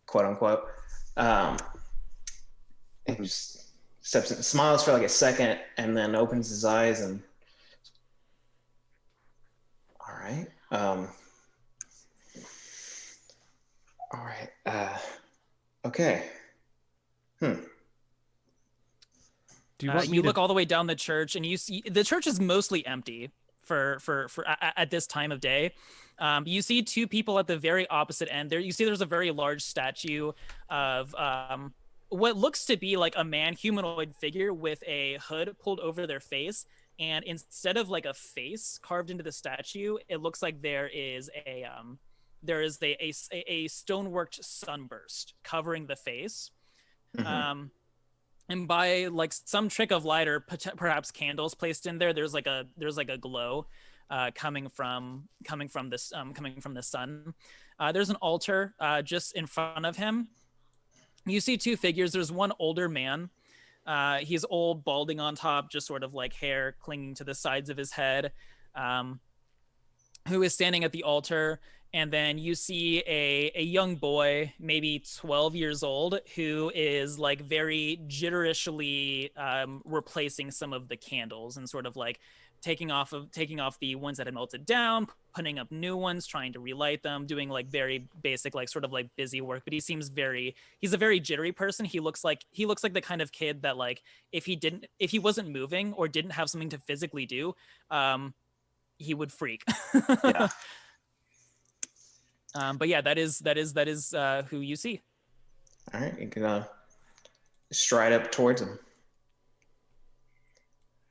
quote unquote. And just steps in, smiles for like a second, and then opens his eyes and all right. All right. Okay. Do you want me You to look all the way down the church, and you see the church is mostly empty for at this time of day. You see 2 people at the very opposite end. There, you see there's a very large statue of what looks to be like a man, humanoid figure with a hood pulled over their face, and instead of like a face carved into the statue, it looks like there is a stoneworked sunburst covering the face. Mhm. And by like some trick of light or perhaps candles placed in there, there's like a glow coming from the sun. There's an altar just in front of him. You see two figures. There's one older man. He's old, balding on top, just sort of like hair clinging to the sides of his head, who is standing at the altar. And then you see a young boy, maybe 12 years old, who is like very jitterishly replacing some of the candles and sort of like taking off the ones that had melted down, putting up new ones, trying to relight them, doing like very basic, like sort of like busy work. But he's a very jittery person. He looks like the kind of kid that like if he wasn't moving or didn't have something to physically do, he would freak. Yeah. But yeah, that is who you see. All right, you can stride up towards him.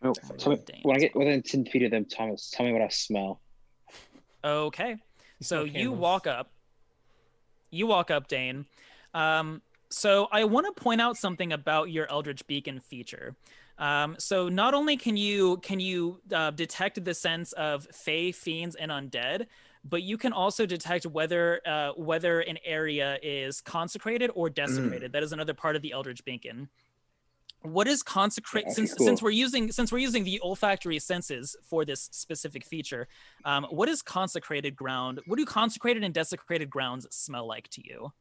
Oh, when I get within 10 feet of them, Thomas, tell me what I smell. Okay, so smell you candles. walk up, Dane. So I want to point out something about your Eldritch Beacon feature. So not only can you detect the sense of fae, fiends, and undead, but you can also detect whether an area is consecrated or desecrated. That is another part of the Eldritch Beacon. What is consecrate? Okay, Since we're using the olfactory senses for this specific feature, what is consecrated ground? What do consecrated and desecrated grounds smell like to you?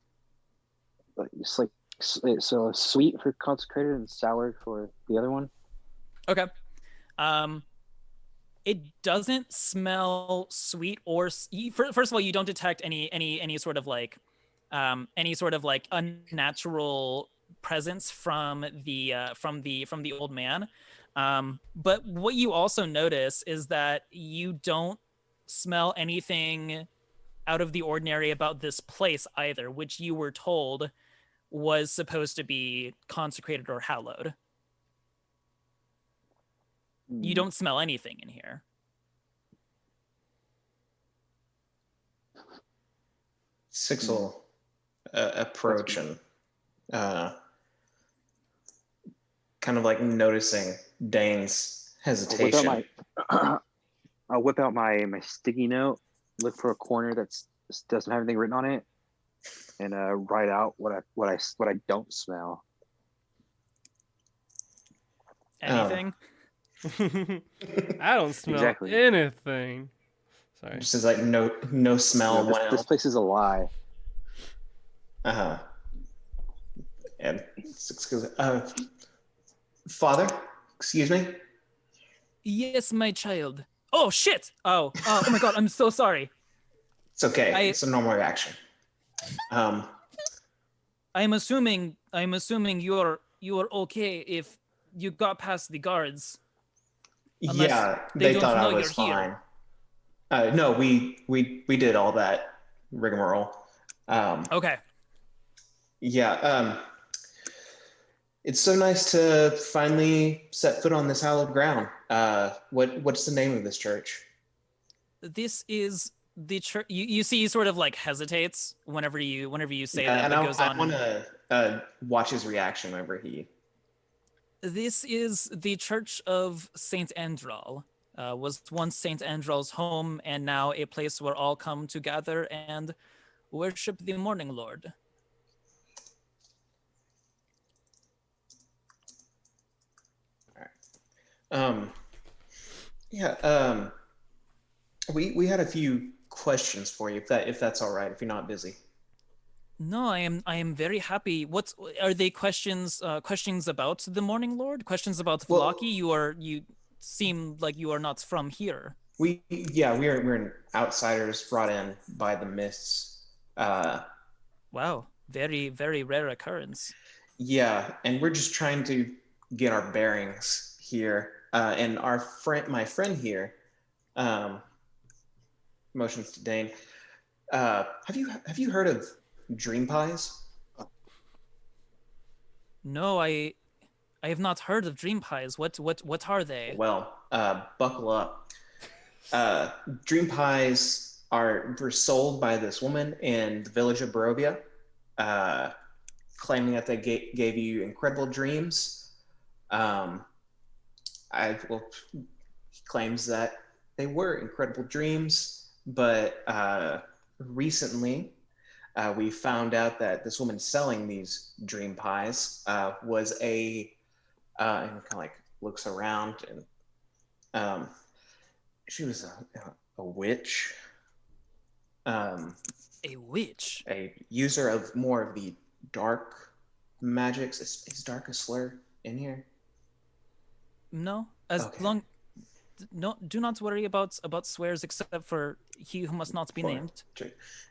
It's like so sweet for consecrated and sour for the other one. Okay. It doesn't smell sweet or first of all, you don't detect any sort of like unnatural presence from the old man. But what you also notice is that you don't smell anything out of the ordinary about this place either, which you were told was supposed to be consecrated or hallowed. You don't smell anything in here. Six will approach and kind of like noticing Dane's hesitation. I'll whip out my sticky note, look for a corner that doesn't have anything written on it, and write out what I don't smell. Anything? I don't smell anything. Sorry. Just as like no smell. This place is a lie. And Father, excuse me. Yes, my child. Oh shit! Oh my god! I'm so sorry. It's okay. It's a normal reaction. I'm assuming you're okay if you got past the guards. Yeah, they thought I was fine. No, we did all that rigmarole. Okay. Yeah. It's so nice to finally set foot on this hallowed ground. What's the name of this church? This is the church. You see, he sort of like hesitates whenever you say that. And But goes on. I want to watch his reaction whenever he. This is the Church of Saint Andral. Was once Saint Andral's home, and now a place where all come to gather and worship the Morning Lord. We had a few questions for you, if that's all right, if you're not busy. No, I am very happy. What are they questions? Questions about the Morning Lord? Questions about Vallaki? You seem like you are not from here. We're outsiders brought in by the mists. Wow, very very rare occurrence. Yeah, and we're just trying to get our bearings here. And my friend here, motions to Dane. Have you heard of dream pies? No, I have not heard of dream pies. What are they? Well, buckle up. Dream pies were sold by this woman in the village of Barovia, claiming that they gave you incredible dreams. He claims that they were incredible dreams, but recently we found out that this woman selling these dream pies was and kind of like looks around, and she was a witch. A witch. A user of more of the dark magics. Is dark a slur in here? No, as Okay. long. No, do not worry about swears, except for he who must not be For- named.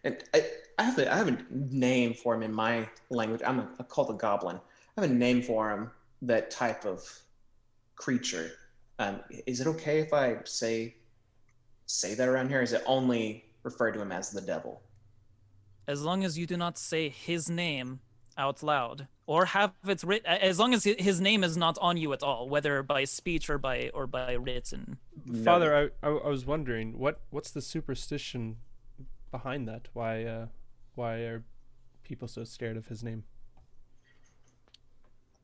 And I have a name for him in my language. I'm called a goblin. I have a name for him, that type of creature. Is it okay if I say that around here? Is it only refer to him as the devil? As long as you do not say his name out loud, or have it written, as long as his name is not on you at all, whether by speech or by written. Father, I was wondering what's the superstition behind that? Why are people so scared of his name?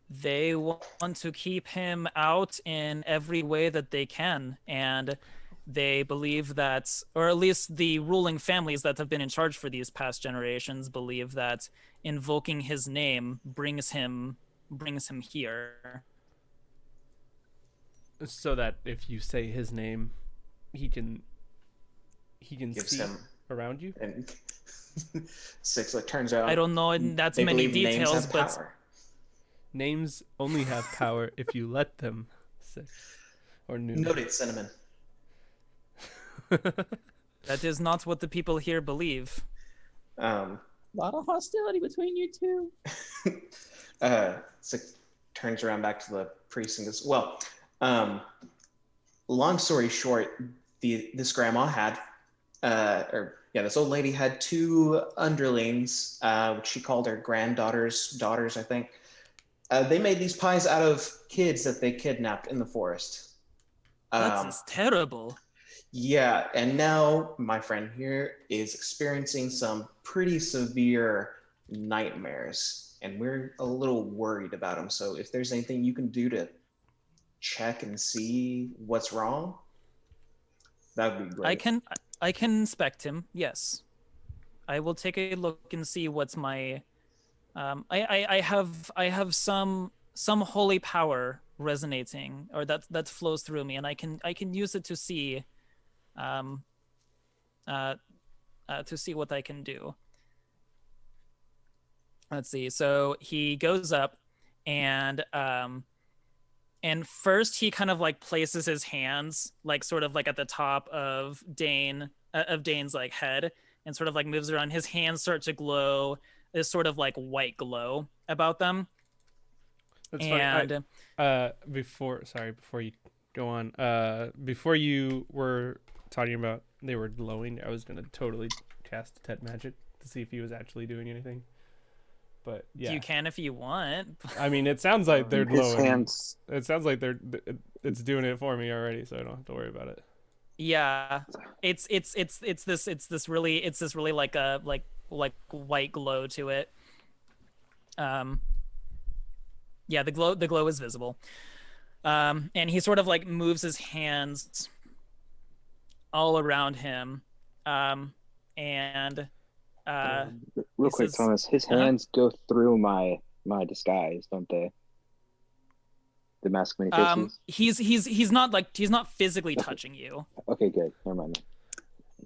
They want to keep him out in every way that they can, and they believe that, or at least the ruling families that have been in charge for these past generations believe that invoking his name brings him here. So that if you say his name, he can Gives see him around you. and six. It turns out I don't know in that they many believe names details, have but power. Names only have power if you let them. Six or noon. Noted, cinnamon. that is not what the people here believe. Um, A lot of hostility between you two. Six turns around back to the priest and goes, "Well, long story short, this grandma had, this old lady had two underlings, which she called her daughters, I think. They made these pies out of kids that they kidnapped in the forest. That's terrible. Yeah, and now my friend here is experiencing some pretty severe nightmares, and we're a little worried about him. So if there's anything you can do to check and see what's wrong, that would be great." I can inspect him. Yes, I will take a look and see what's my. I have some holy power resonating, or that flows through me, and I can use it to see, to see what I can do. Let's see. So he goes up, and first he kind of like places his hands like sort of like at the top of Dane's like head, and sort of like moves around. His hands start to glow, this sort of like white glow about them. That's and funny. Before you go on, before you were talking about they were glowing, I was gonna totally cast Detect Magic to see if he was actually doing anything. But yeah, you can if you want. I mean, it sounds like they're His glowing. hands. It sounds like it's doing it for me already, so I don't have to worry about it. Yeah, it's this really like a like white glow to it. Yeah, the glow is visible. And he sort of like moves his hands all around him. And Real he quick, says- Thomas. His Uh-huh. hands go through my disguise, don't they? The mask of many faces. he's not physically Okay. touching you. Okay, good. Never mind.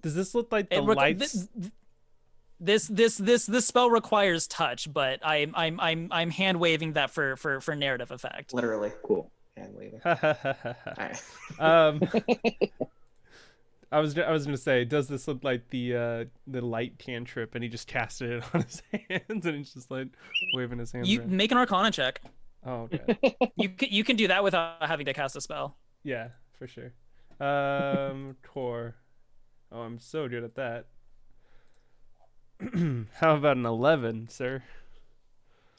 Does this look like the It requ- lights? This spell requires touch, but I'm hand waving that for narrative effect. Literally, Cool. hand waving. I was gonna say, does this look like the light cantrip, and he just casted it on his hands, and he's just like waving his hands You around? make an Arcana check. Oh, okay. You can do that without having to cast a spell. Yeah, for sure. Core. Oh, I'm so good at that. How about an 11, sir?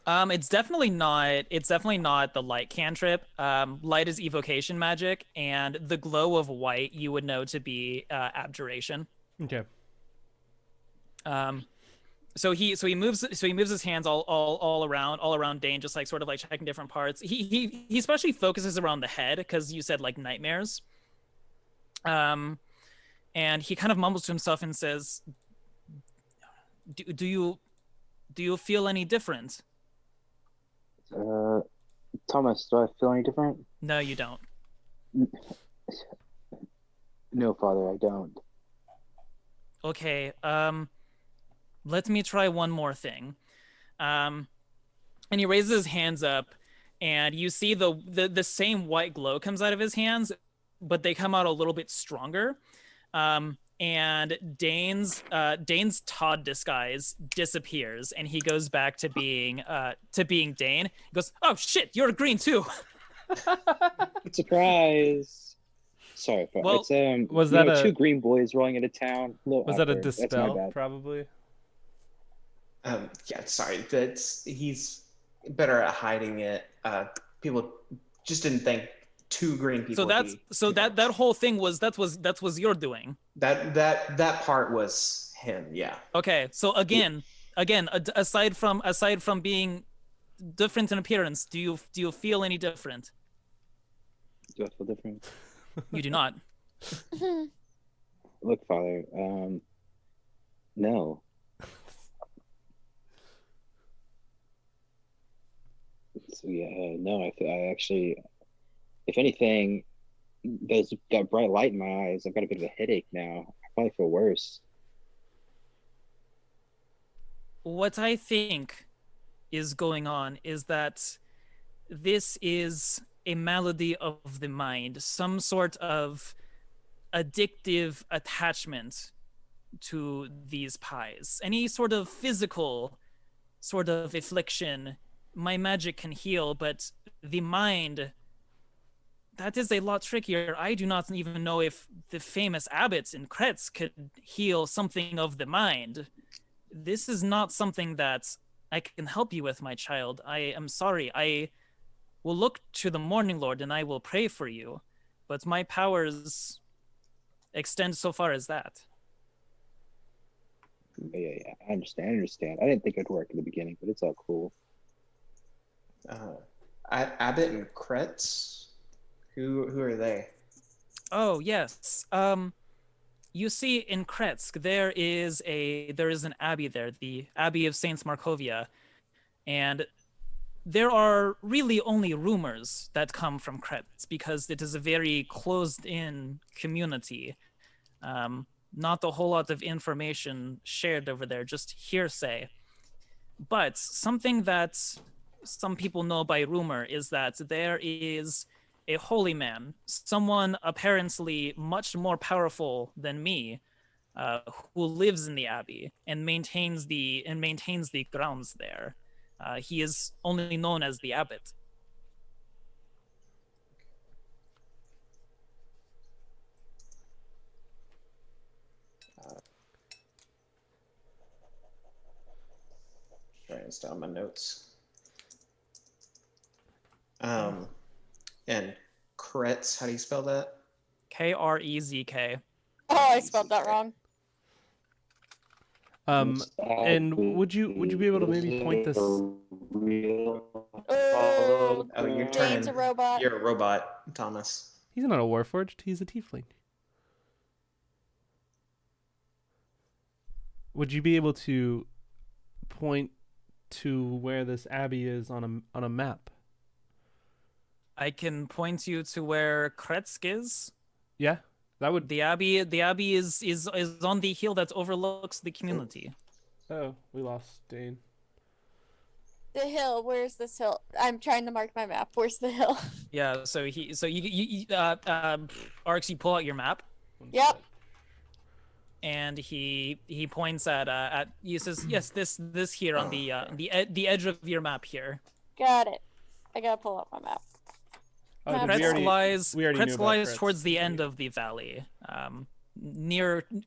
It's definitely not the light cantrip. Light is evocation magic, and the glow of white you would know to be abjuration. Okay. So he moves his hands all around Dane, just like sort of like checking different parts. He especially focuses around the head because you said like nightmares. And he kind of mumbles to himself and says, do Do you feel any different? Thomas, do I feel any different? No, you don't. No, Father, I don't. Okay, let me try one more thing. And he raises his hands up, and you see the same white glow comes out of his hands, but they come out a little bit stronger. And Dane's Todd disguise disappears, and he goes back to being Dane. He goes, "Oh shit, you're green too." Surprise! Sorry, Well, it's was you that know, a- two green boys rolling into town. Was that a That's my dispel? bad. Probably. Yeah, sorry. He's better at hiding it. People just didn't think two green people. That whole thing was your doing. That part was him. Yeah. Okay, so again, aside from being different in appearance, do you feel any different? Do I feel different? You do not. Look, Father. No. So yeah, no. I actually, if anything, there's got bright light in my eyes. I've got a bit of a headache now. I probably feel worse. What I think is going on is that this is a malady of the mind, some sort of addictive attachment to these pies. Any sort of physical sort of affliction, my magic can heal, but the mind, that is a lot trickier. I do not even know if the famous abbots in Kretz could heal something of the mind. This is not something that I can help you with, my child. I am sorry. I will look to the Morning Lord and I will pray for you, but my powers extend so far as that. Yeah. I understand. I didn't think it'd work in the beginning, but it's all cool. Abbott and Kretz. Who are they? Oh yes. You see, in Kretsk, there is an abbey there, the Abbey of Saints Markovia, and there are really only rumors that come from Kretsk because it is a very closed-in community. Not a whole lot of information shared over there, just hearsay. But something that some people know by rumor is that there is a holy man, someone apparently much more powerful than me, who lives in the abbey and maintains the grounds there. He is only known as the abbot. Writing this down my notes. And Kretz, how do you spell that? Krezk. Oh, I spelled that wrong. And would you be able to maybe point this? Oh, You're Dane's a robot. You're a robot, Thomas. He's not a Warforged. He's a Tiefling. Would you be able to point to where this abbey is on a map? I can point you to where Kretsk is. Yeah, that would. The abbey is on the hill that overlooks the community. Oh, we lost Dane. The hill. Where's this hill? I'm trying to mark my map. Where's the hill? Yeah. So Arx, you pull out your map. Yep. And he points at he says, yes, this here on the edge of your map here. Got it. I gotta pull up my map. Kretsk lies lies towards the end of the valley,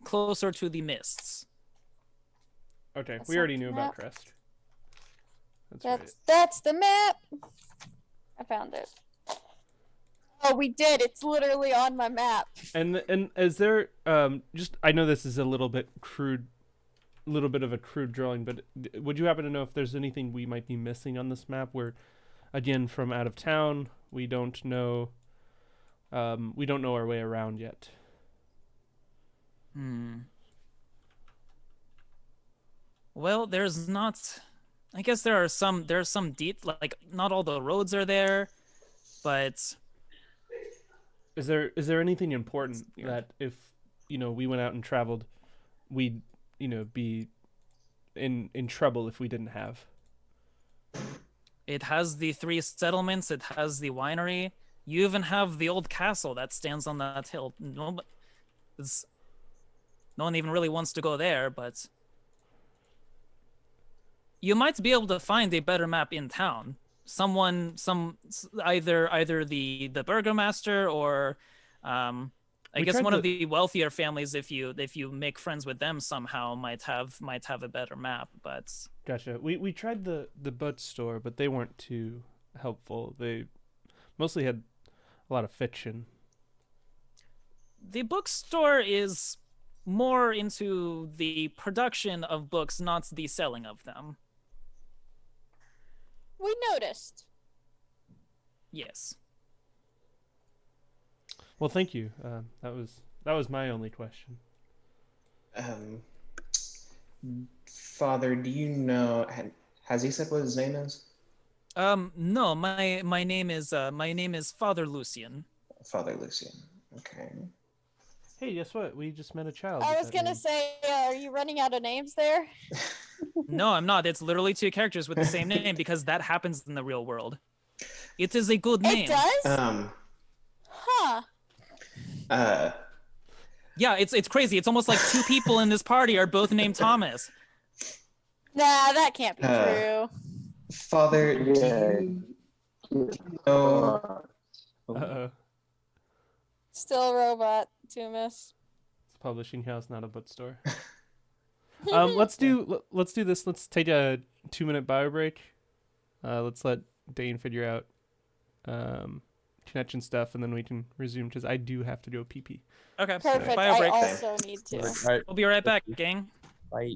closer to the mists. Okay, That's we already not knew the about map. Crest. That's the map. I found it. Oh, we did. It's literally on my map. And is there just, I know this is a little bit of a crude drawing, but would you happen to know if there's anything we might be missing on this map where, again, from out of town, we don't know our way around yet? Well, there's not I guess there are some deep, like not all the roads are there, but Is there anything important weird. that if we went out and traveled, we'd be in trouble if we didn't have? It has the 3 settlements. It has the winery. You even have the old castle that stands on that hill. No one even really wants to go there, but you might be able to find a better map in town. Either the burgomaster or, I We guess tried one of the- the wealthier families, if you make friends with them somehow, might have a better map. But Gotcha. We tried the boat store, but they weren't too helpful. They mostly had a lot of fiction. the bookstore is more into the production of books, not the selling of them. We noticed. Yes. Well, thank you. That was my only question. Father, do you know? Has he said what his name is? No, my name is Father Lucian. Father Lucian. Okay. Hey, guess what? We just met a child. I with was that gonna name. say, are you running out of names there? No, I'm not. It's literally 2 characters with the same name because that happens in the real world. It is a good name. It does? Um. Huh. Uh. Yeah, it's crazy. It's almost like 2 people in this party are both named Thomas. Nah, that can't be Uh, true. Father, Yeah. do you know? Uh-oh. Still a robot, Tumis. It's a publishing house, not a bookstore. Let's do this. Let's take a 2-minute bio break. Let's let Dane figure out connection stuff, and then we can resume because I do have to do a pee. Okay. Perfect. Bio I break. also need to. All right. We'll be right back, gang. Bye.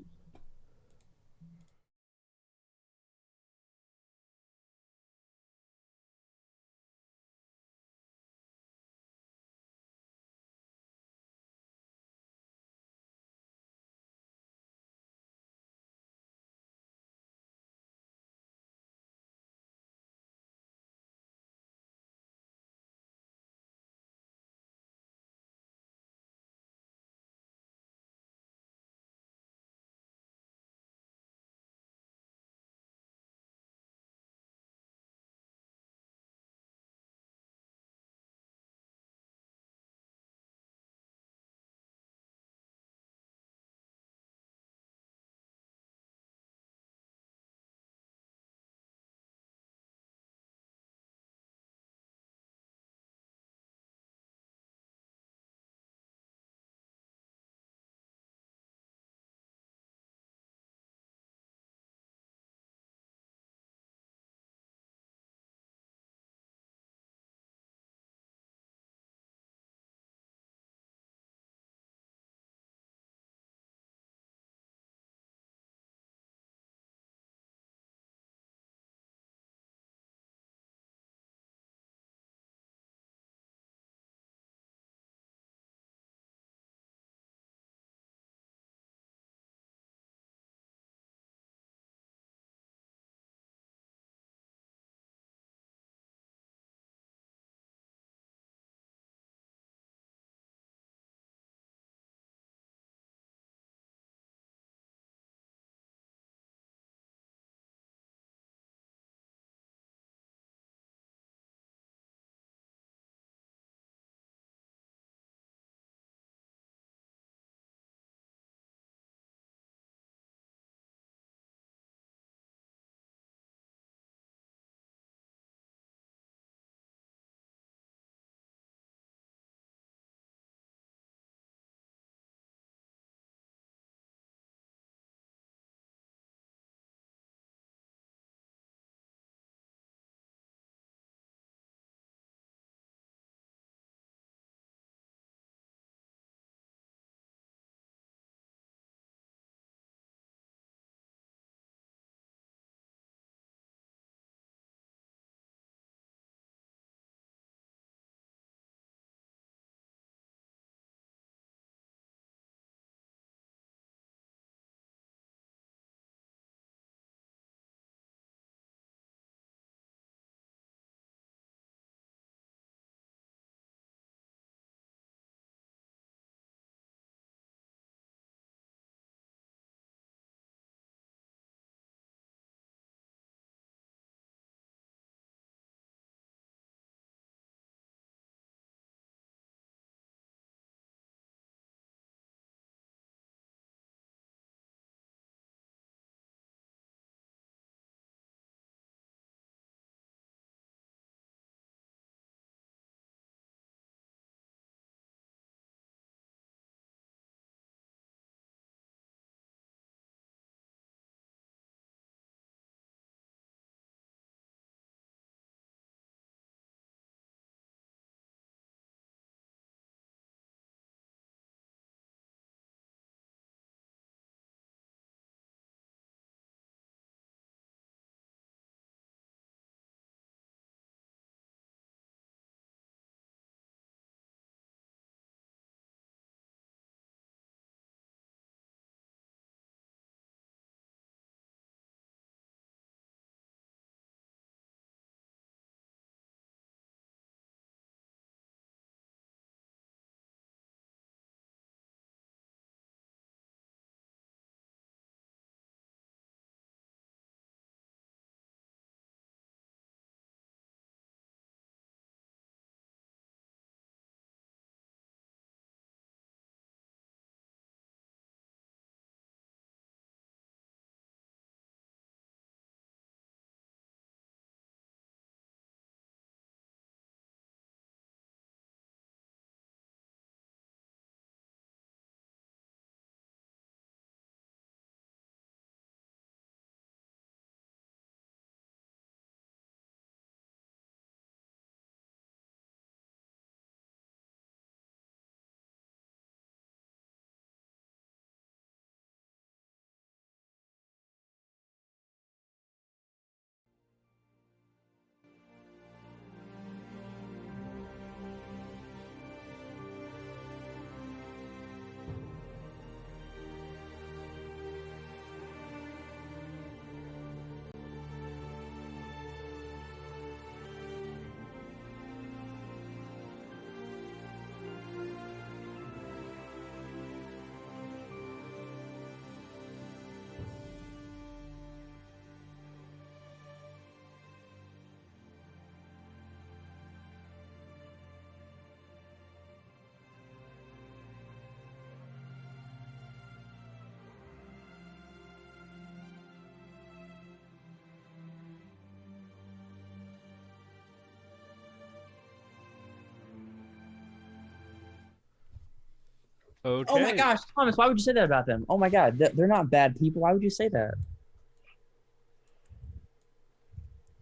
Okay. Oh my gosh, Thomas, why would you say that about them? Oh my god, they're not bad people. Why would you say that?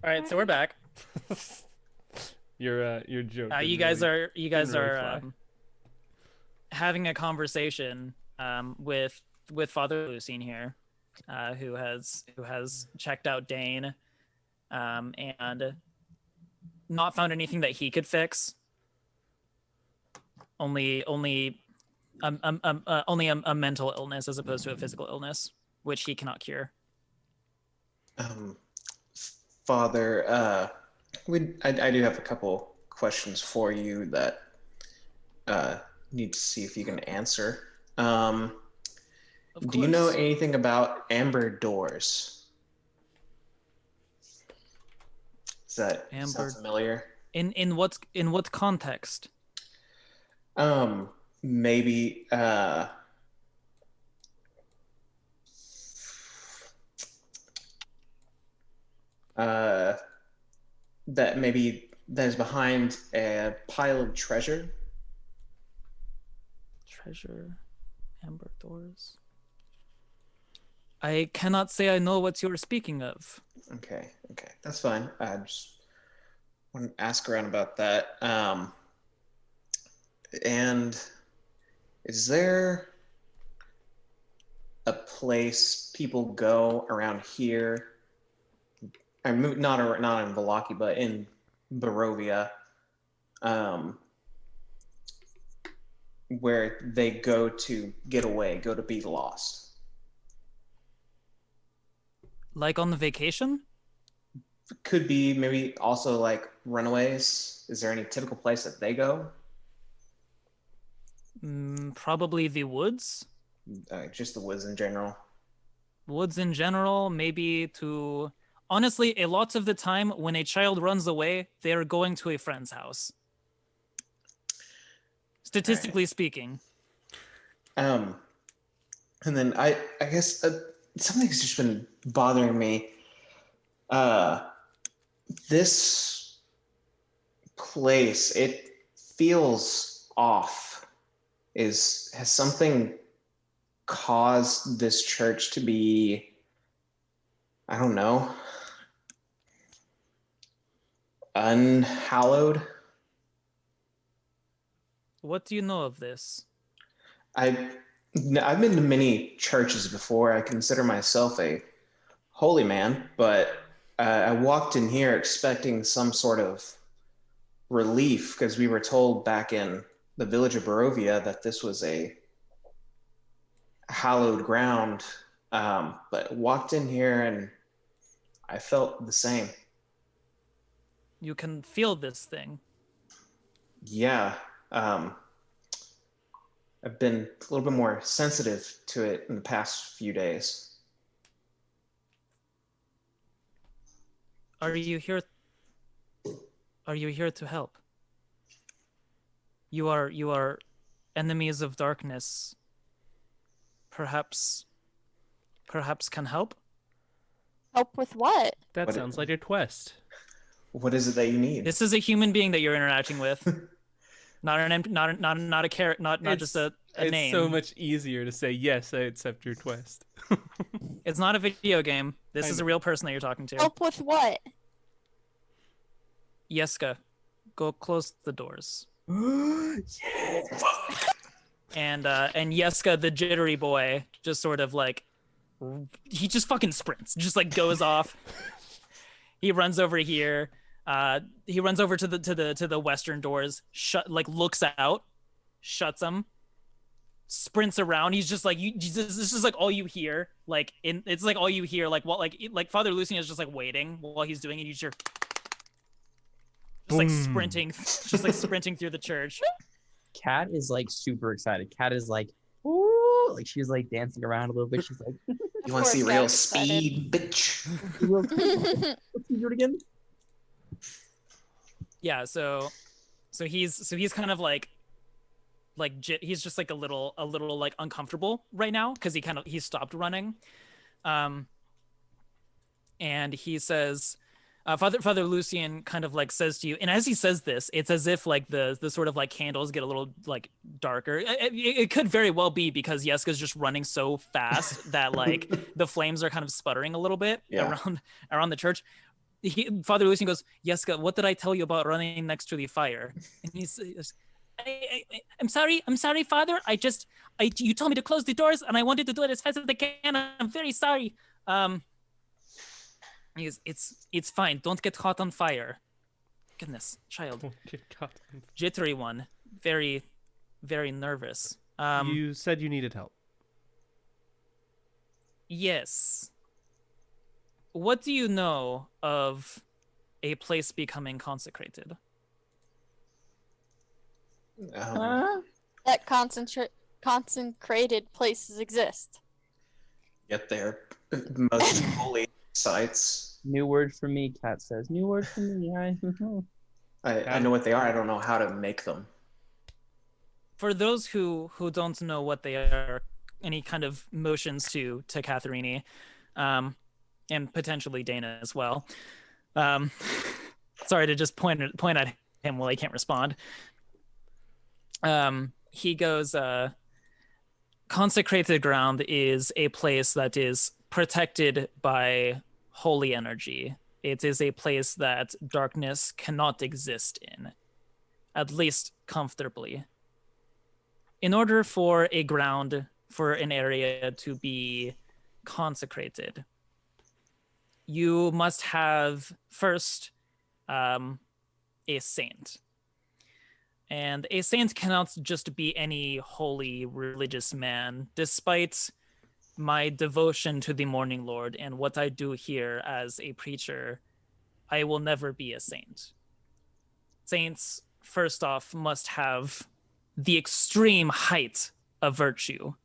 All right, so we're back. Your joke. You didn't guys really- are you guys didn't really are fly. having a conversation with Father Lucine here, who has checked out Dane, and not found anything that he could fix. Only a mental illness as opposed to a physical illness, which he cannot cure. Father, I do have a couple questions for you that need to see if you can answer. Of Do you know course. anything about amber doors? Does that Amber- sound familiar? In what context? Maybe that maybe that is behind a pile of treasure. Treasure, amber doors. I cannot say I know what you're speaking of. Okay, that's fine. I just want to ask around about that. And is there a place people go around here? I'm not in Valaki, but in Barovia, where they go to get away, go to be lost. Like on the vacation? Could be maybe also like runaways. Is there any typical place that they go? Probably the woods. Just the woods in general. Woods in general, maybe to... Honestly, a lot of the time when a child runs away, they are going to a friend's house. Statistically speaking. And then I guess something's just been bothering me. This place, it feels off. Has something caused this church to be, I don't know, unhallowed? What do you know of this? I've been to many churches before. I consider myself a holy man, but I walked in here expecting some sort of relief because we were told back in the village of Barovia that this was a hallowed ground. But walked in here and I felt the same. You can feel this thing. Yeah. I've been a little bit more sensitive to it in the past few days. Are you here to help? You are enemies of darkness. Perhaps can help? Help with what? That What- sounds like a quest. What is it that you need? This is a human being that you're interacting with. Not a character, not It's- just a It's name. so much easier to say yes, I accept your quest. It's not a video game. This I is a know. real person that you're talking to. Help with what? Yeska, go close the doors. And Yeska, the jittery boy, just sort of like he just fucking sprints, just like goes off. He runs over here. He runs over to the western doors. Looks out, shuts them. Sprints around. He's just like this is like all you hear. It's like all you hear. Like Father Lucian is just like waiting while he's doing it. You just hear just like Boom. sprinting through the church. Kat is like super excited. Kat is like, ooh, like she's like dancing around a little bit. She's like, You want to see course, real Gab's excited. speed, bitch? let's do it again. Yeah, so he's kind of like he's just like a little like uncomfortable right now because he stopped running, and he says, Father Lucian kind of like says to you, and as he says this, it's as if like the sort of like candles get a little like darker. It could very well be because Yeska's just running so fast that like the flames are kind of sputtering a little bit around the church. Father Lucian goes, Yeska, what did I tell you about running next to the fire? And he's I'm sorry, Father. You told me to close the doors, and I wanted to do it as fast as I can. I'm very sorry. It's fine. Don't get caught on fire. Goodness, child. Don't get caught on- Jittery one. Very, very nervous. You said you needed help. Yes. What do you know of a place becoming consecrated? That consecrated places exist. Get there. Most holy sites. New word for me, Kat says. New word for me. I know what they are. I don't know how to make them. For those who don't know what they are, any kind of motions to Katharini, and potentially Dana as well. Sorry to just point at him while he can't respond. He goes, consecrated ground is a place that is protected by holy energy. It is a place that darkness cannot exist in, at least comfortably. In order for a ground, for an area to be consecrated, you must have first a saint. And a saint cannot just be any holy religious man. Despite my devotion to the Morning Lord and what I do here as a preacher, I will never be a saint. Saints, first off, must have the extreme height of virtue,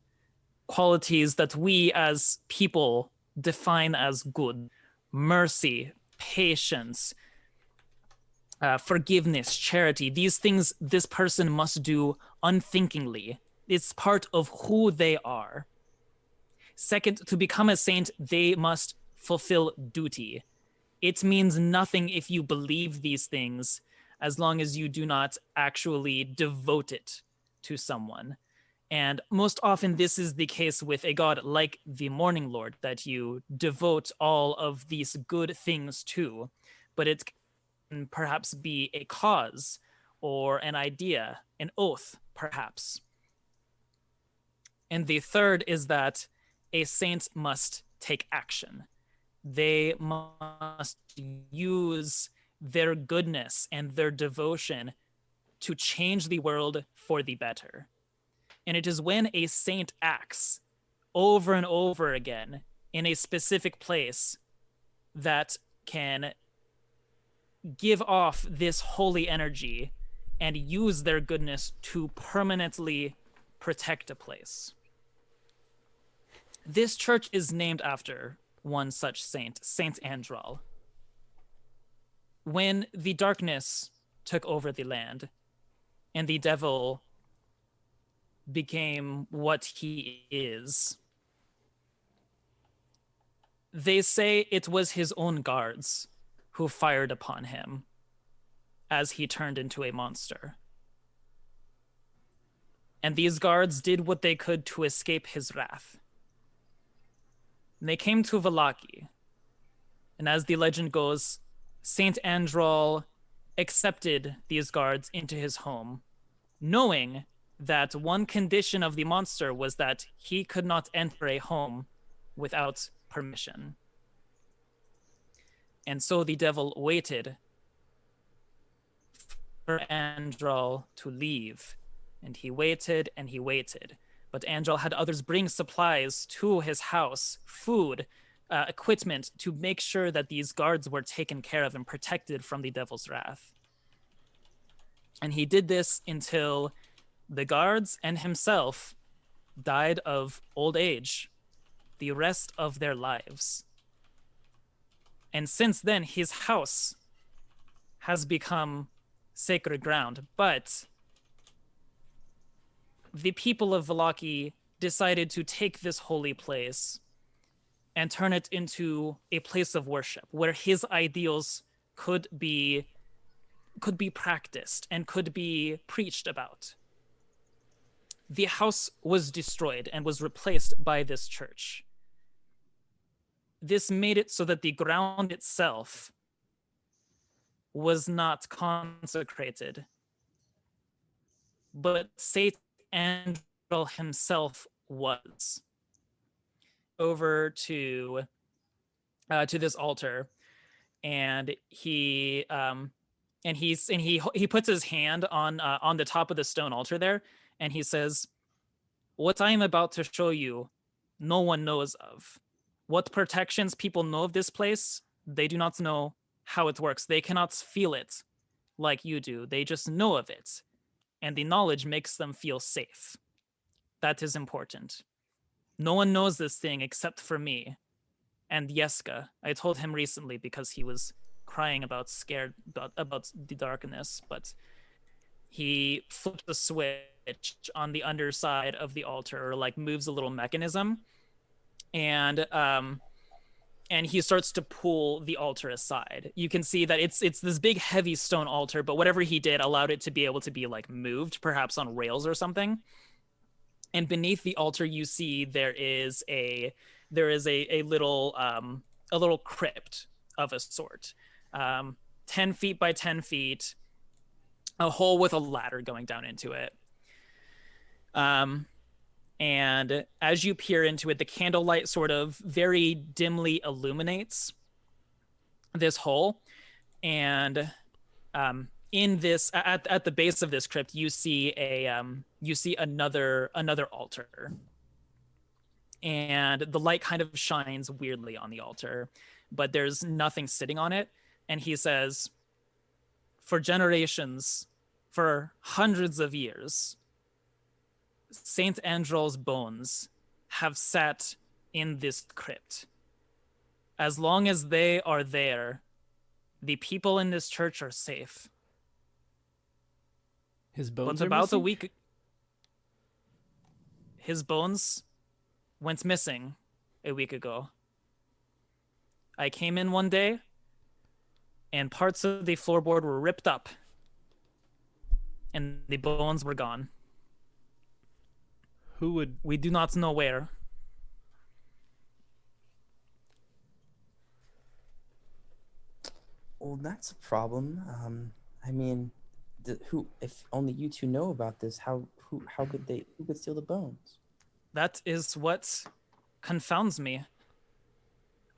qualities that we as people define as good: mercy, patience, forgiveness, charity. These things this person must do unthinkingly. It's part of who they are. Second, to become a saint, they must fulfill duty. It means nothing if you believe these things as long as you do not actually devote it to someone. And most often this is the case with a god like the Morning Lord, that you devote all of these good things to, but it can perhaps be a cause or an idea, an oath, perhaps. And the third is that a saint must take action. They must use their goodness and their devotion to change the world for the better. And it is when a saint acts over and over again in a specific place that can give off this holy energy and use their goodness to permanently protect a place. This church is named after one such saint, Saint Andral. When the darkness took over the land and the devil became what he is, they say it was his own guards who fired upon him as he turned into a monster. And these guards did what they could to escape his wrath. And they came to Vallaki. And as the legend goes, Saint Andral accepted these guards into his home, knowing that one condition of the monster was that he could not enter a home without permission. And so the devil waited for Andral to leave. And he waited and he waited. But Andral had others bring supplies to his house, food, equipment, to make sure that these guards were taken care of and protected from the devil's wrath. And he did this until the guards and himself died of old age the rest of their lives. And since then, his house has become sacred ground. But the people of Vallaki decided to take this holy place and turn it into a place of worship where his ideals could be practiced and could be preached about. The house was destroyed and was replaced by this church. This made it so that the ground itself was not consecrated, but Saint Andrel himself was. Over to this altar, and he puts his hand on the top of the stone altar there, and he says, "What I am about to show you, no one knows of. What protections people know of this place, they do not know how it works. They cannot feel it like you do. They just know of it, and the knowledge makes them feel safe. That is important. No one knows this thing except for me and Yeska. I told him recently because he was crying about the darkness, but he flipped the switch on the underside of the altar, or like moves a little mechanism, and he starts to pull the altar aside. You can see that it's this big heavy stone altar, but whatever he did allowed it to be able to be like moved, perhaps on rails or something. And beneath the altar, you see there is a little crypt of a sort, 10 feet by 10 feet, a hole with a ladder going down into it. And as you peer into it, the candlelight sort of very dimly illuminates this hole. And in this, at the base of this crypt, you see another altar, and the light kind of shines weirdly on the altar, but there's nothing sitting on it. And he says, "For generations, for hundreds of years, Saint Andrel's bones have sat in this crypt. As long as they are there, the people in this church are safe." His bones But are about a missing? week, his bones went missing a week ago. I came in one day, and parts of the floorboard were ripped up, and the bones were gone. Who would... We do not know where. Well, that's a problem. I mean, if only you two know about this, who could steal the bones? That is what confounds me.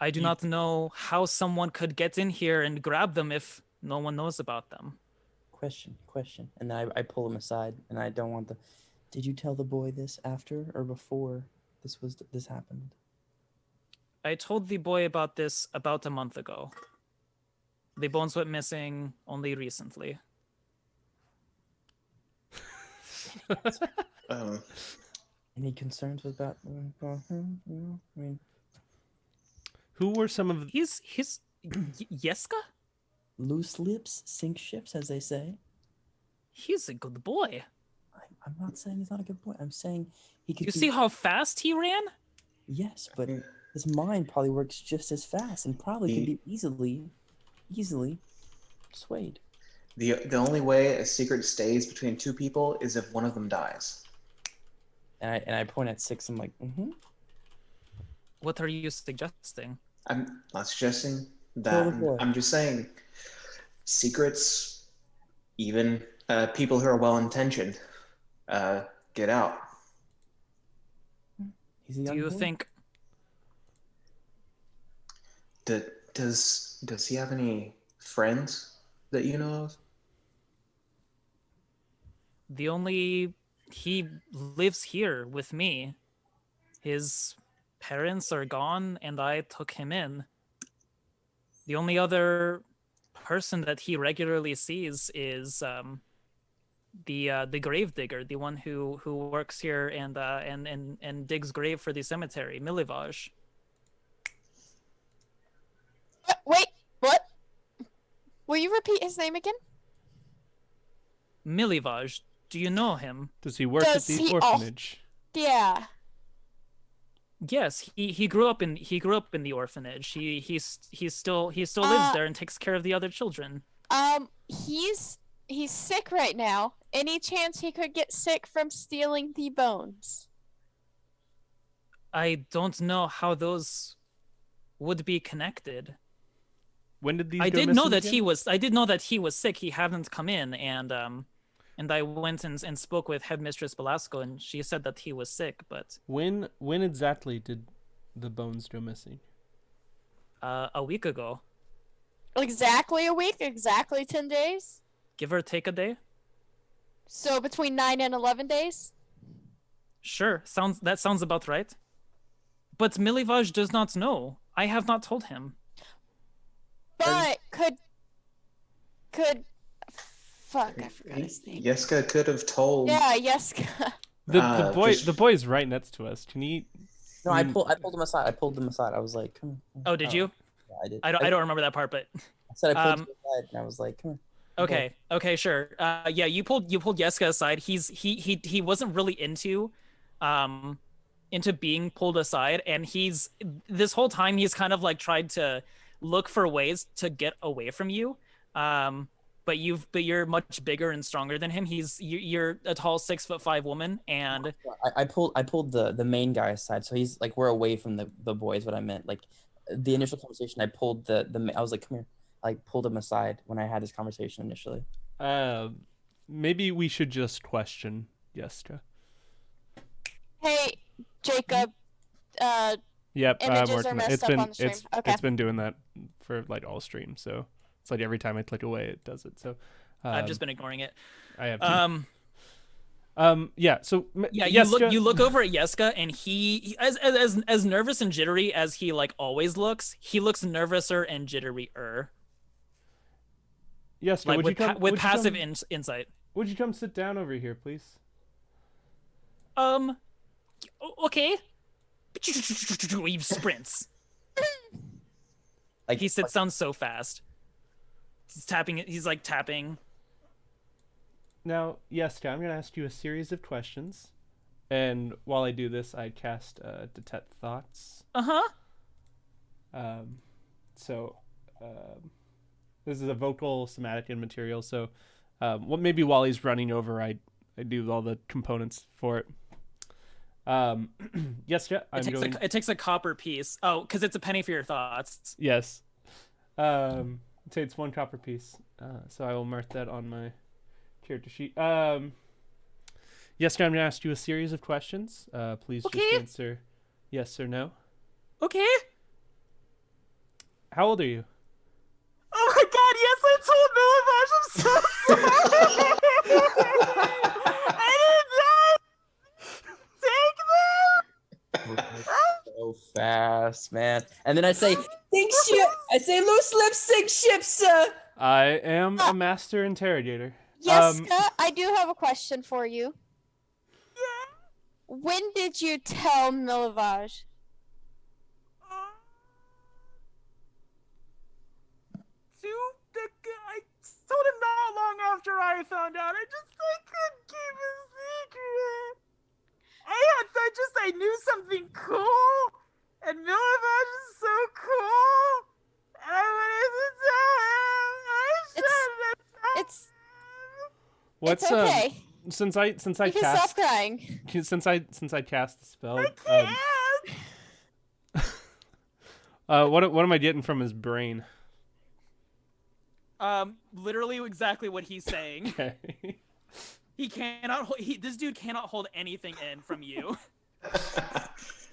I do not know how someone could get in here and grab them if no one knows about them. Question. And then I pull him aside, and I don't want the... Did you tell the boy this after or before this happened? I told the boy about this about a month ago. The bones went missing only recently. Any concerns about him? I mean, who were some of... He's Yeska? Loose lips sink ships, as they say. He's a good boy. I'm not saying he's not a good boy. I'm saying he could... You see how fast he ran? Yes, but his mind probably works just as fast and probably can be easily swayed. The only way a secret stays between two people is if one of them dies. And I point at Six. I'm like, What are you suggesting? I'm not suggesting that. I'm just saying secrets, even people who are well-intentioned, get out. He's a Do young you boy. think... Does he have any friends that you know of? He lives here with me. His parents are gone, and I took him in. The only other person that he regularly sees is the grave digger, the one who works here and digs grave for the cemetery, Milivaj. Wait, what? Will you repeat his name again? Milivaj, do you know him? Does he work at the orphanage? Yeah. Yes, he grew up in the orphanage. He still lives there and takes care of the other children. He's sick right now. Any chance he could get sick from stealing the bones? I don't know how those would be connected. When did these? I go did know missing that again? he was. I did know that he was sick. He hadn't come in, and I went and spoke with Headmistress Velasco, and she said that he was sick. But When exactly did the bones go missing? a week ago, Exactly a week. Exactly 10 days. give or take a day. So between 9 and 11 days. Sure, that sounds about right. But Milivaj does not know. I have not told him. But could fuck, I forgot his name. Yeska could have told. Yeah, Yeska. The boy's right next to us. Can he? No, I pulled him aside. I was like, come on. Oh, did you? Yeah, I did. I don't remember that part, but I said I pulled him aside, and I was like, come on. okay, sure. Yeah, you pulled Yeska aside. He wasn't really into being pulled aside, and this whole time he's kind of like tried to look for ways to get away from you. But you're much bigger and stronger than him. You're a tall 6'5" woman, and I pulled the main guy aside, so he's like, we're away from the boys. What I meant, like the initial conversation, I pulled I was like, come here. I pulled him aside when I had this conversation initially. Maybe we should just question Yeska. Hey, Jacob. Yep, I'm Images are working. messed It's up been on the stream. Okay. it's been doing that for like all streams. So it's like every time I click away, it does it. So I've just been ignoring it. I have. Yeah. So yeah, Yeska... you look over at Yeska, and he as nervous and jittery as he like always looks. He looks nervouser and jitterier. Yeska, like with passive insight. Would you come sit down over here, please? Okay. He sprints. Like he sounds so fast. He's tapping it. He's like tapping. Now, Yeska, I'm going to ask you a series of questions, and while I do this, I cast Detect Thoughts. This is a vocal, somatic, and material. So, maybe while he's running over, I do all the components for it. Yeska, it takes a copper piece. Oh, because it's a penny for your thoughts. Yes. Say it's 1 copper piece. So I will mark that on my character sheet. Yeska, I'm going to ask you a series of questions. Please just answer yes or no. Okay. How old are you? Oh my god, yes, I told Milivaj. I'm so sorry. I did not take them. So fast, man. And then I say, sink ship. I say, loose lips, sink ship, sir. I am a master interrogator. Yeska, I do have a question for you. Yeah. When did you tell Milivaj? I told him not long after I found out. I couldn't keep a secret. I knew something cool, and Milivaj is so cool, and I wanted to tell him. It's okay. Since I You can stop cast crying. since I cast the spell, I can't. what am I getting from his brain? Literally exactly what he's saying. Okay. This dude cannot hold anything in from you.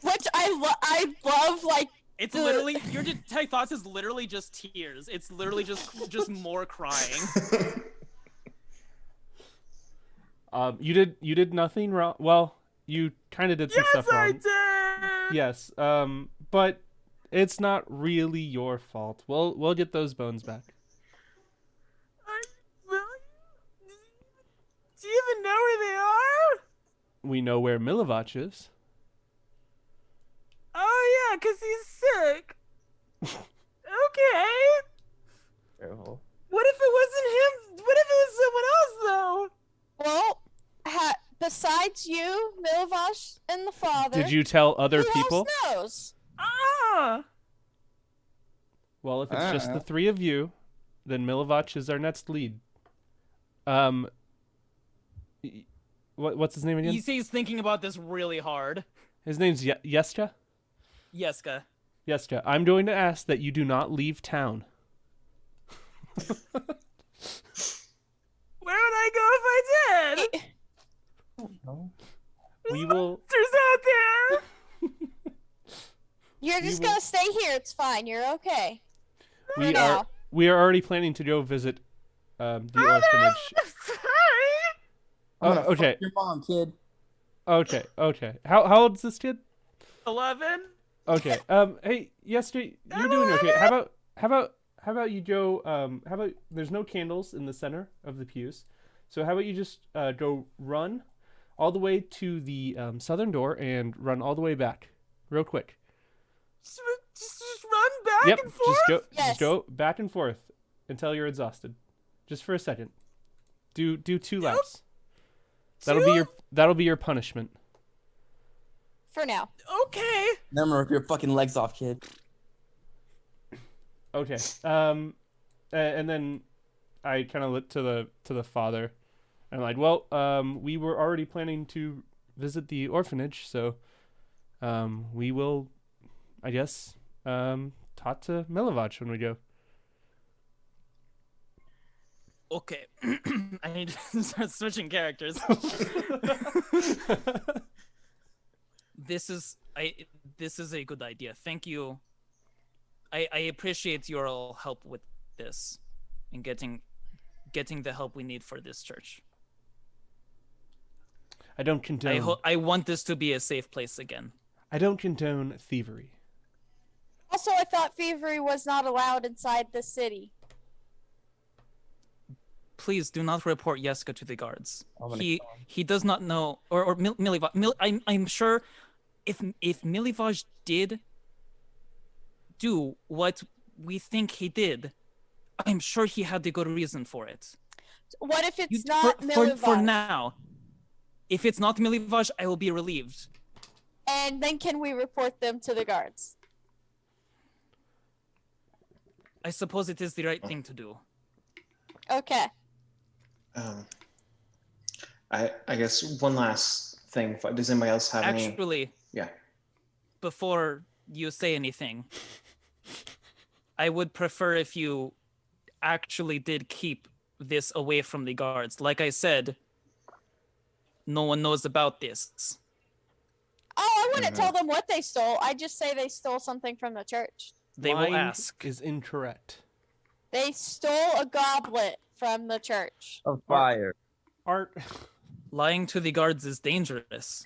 Which I love, like, it's literally your Detect Thoughts is literally just tears. It's literally just more crying. You did nothing wrong. Well, you kind of did some stuff wrong. Yes, I did. Yes. But it's not really your fault. We'll get those bones back. Do you even know where they are? We know where Milivaj is. Oh yeah, 'cause he's sick. Okay. Careful. What if it wasn't him? What if it was someone else though? well, besides you, Milivosh, and the father, Did you tell other who people? else knows? Ah! Well, if it's just the three of you, then Milivosh is our next lead. What's his name again? He's thinking about this really hard. His name's Yeska? Yeska. Yeska, I'm going to ask that you do not leave town. Where would I go if I did? We will. Monsters out there. You're just will- gonna stay here. It's fine. You're okay. We now. are. We are already planning to go visit the orphanage. I'm gonna okay. fuck your mom, kid. Okay. How old's this kid? 11. Okay. Hey, yesterday you're doing okay. How about you go? How about there's no candles in the center of the pews, so how about you just go run all the way to the southern door and run all the way back, real quick. Just run back Yep. and forth. Yes. Just go back and forth until you're exhausted, just for a second. Do 2 laps. That'll be your punishment. For now. Okay. Then I'm gonna rip your fucking legs off, kid. Okay. And then I kind of look to the father, and I'm like, well, we were already planning to visit the orphanage, so we will, I guess, talk to Milivosh when we go. Okay. I need to start switching characters. This is a good idea. Thank you. I appreciate your help with this and getting the help we need for this church. I don't condone. I want this to be a safe place again. I don't condone thievery. Also, I thought thievery was not allowed inside the city. Please do not report Yeska to the guards. I'm gonna He does not know, or Milivosh. I'm sure if Milivosh did do what we think he did, I'm sure he had a good reason for it. What if it's not Milivosh? For now, if it's not Milivosh, I will be relieved. And then can we report them to the guards? I suppose it is the right thing to do. Okay. I guess one last thing. Does anybody else have any? Actually, Yeah. before you say anything, I would prefer if you actually did keep this away from the guards. Like I said, no one knows about this. Oh, I wouldn't tell them what they stole. I'd just say they stole something from the church. They will Lying ask. is incorrect. They stole a goblet from the church. Of fire. Art. Lying to the guards is dangerous.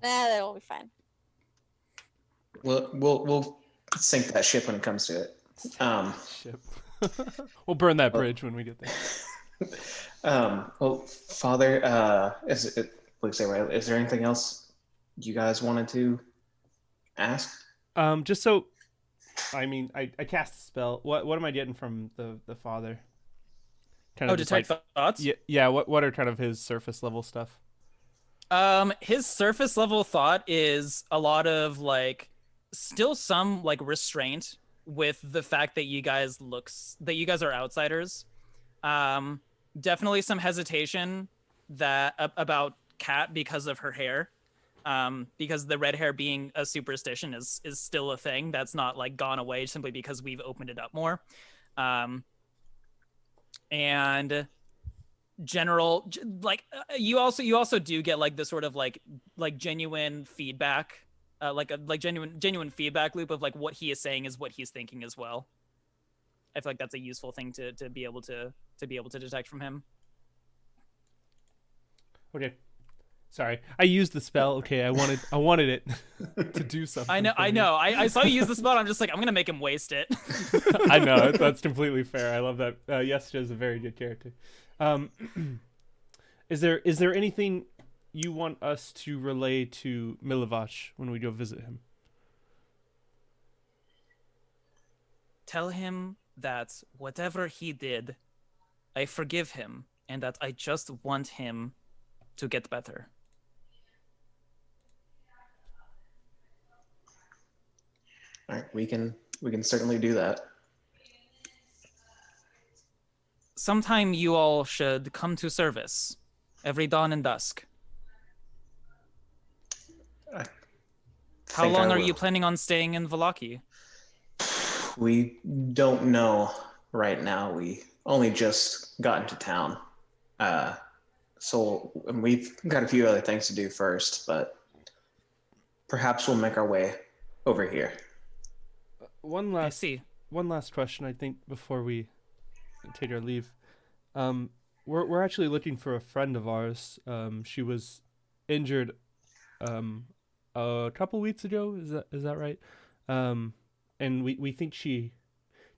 Nah, that'll be fine. We'll sink that ship when it comes to it. Ship. We'll burn that bridge when we get there. Well, Father, is there anything else you guys wanted to ask? Just so, I mean, I cast a spell. What am I getting from the father? Kind Oh, just detect thoughts? Yeah. What are kind of his surface level stuff? His surface level thought is a lot of still some restraint with the fact that you guys are outsiders. Definitely some hesitation about Kat because of her hair. Because the red hair being a superstition is still a thing that's not gone away simply because we've opened it up more. And general you also do get the sort of genuine feedback, genuine feedback loop of what he is saying is what he's thinking as well. I feel like that's a useful thing to be able to detect from him. Okay. Sorry, I used the spell. Okay, I wanted it to do something. I know. I saw you use the spell. I'm just I'm gonna make him waste it. I know that's completely fair. I love that. Yeska is a very good character. Is there anything you want us to relay to Milivosh when we go visit him? Tell him that whatever he did, I forgive him, and that I just want him to get better. All right, we can certainly do that. Sometime you all should come to service every dawn and dusk. I How think long I are you will. planning on staying in Valaki? We don't know right now. We only just got into town. So we've got a few other things to do first, but perhaps we'll make our way over here. One I last see. one last question, I think, before we take our leave. We're actually looking for a friend of ours. She was injured a couple weeks ago. Is that right? And we think she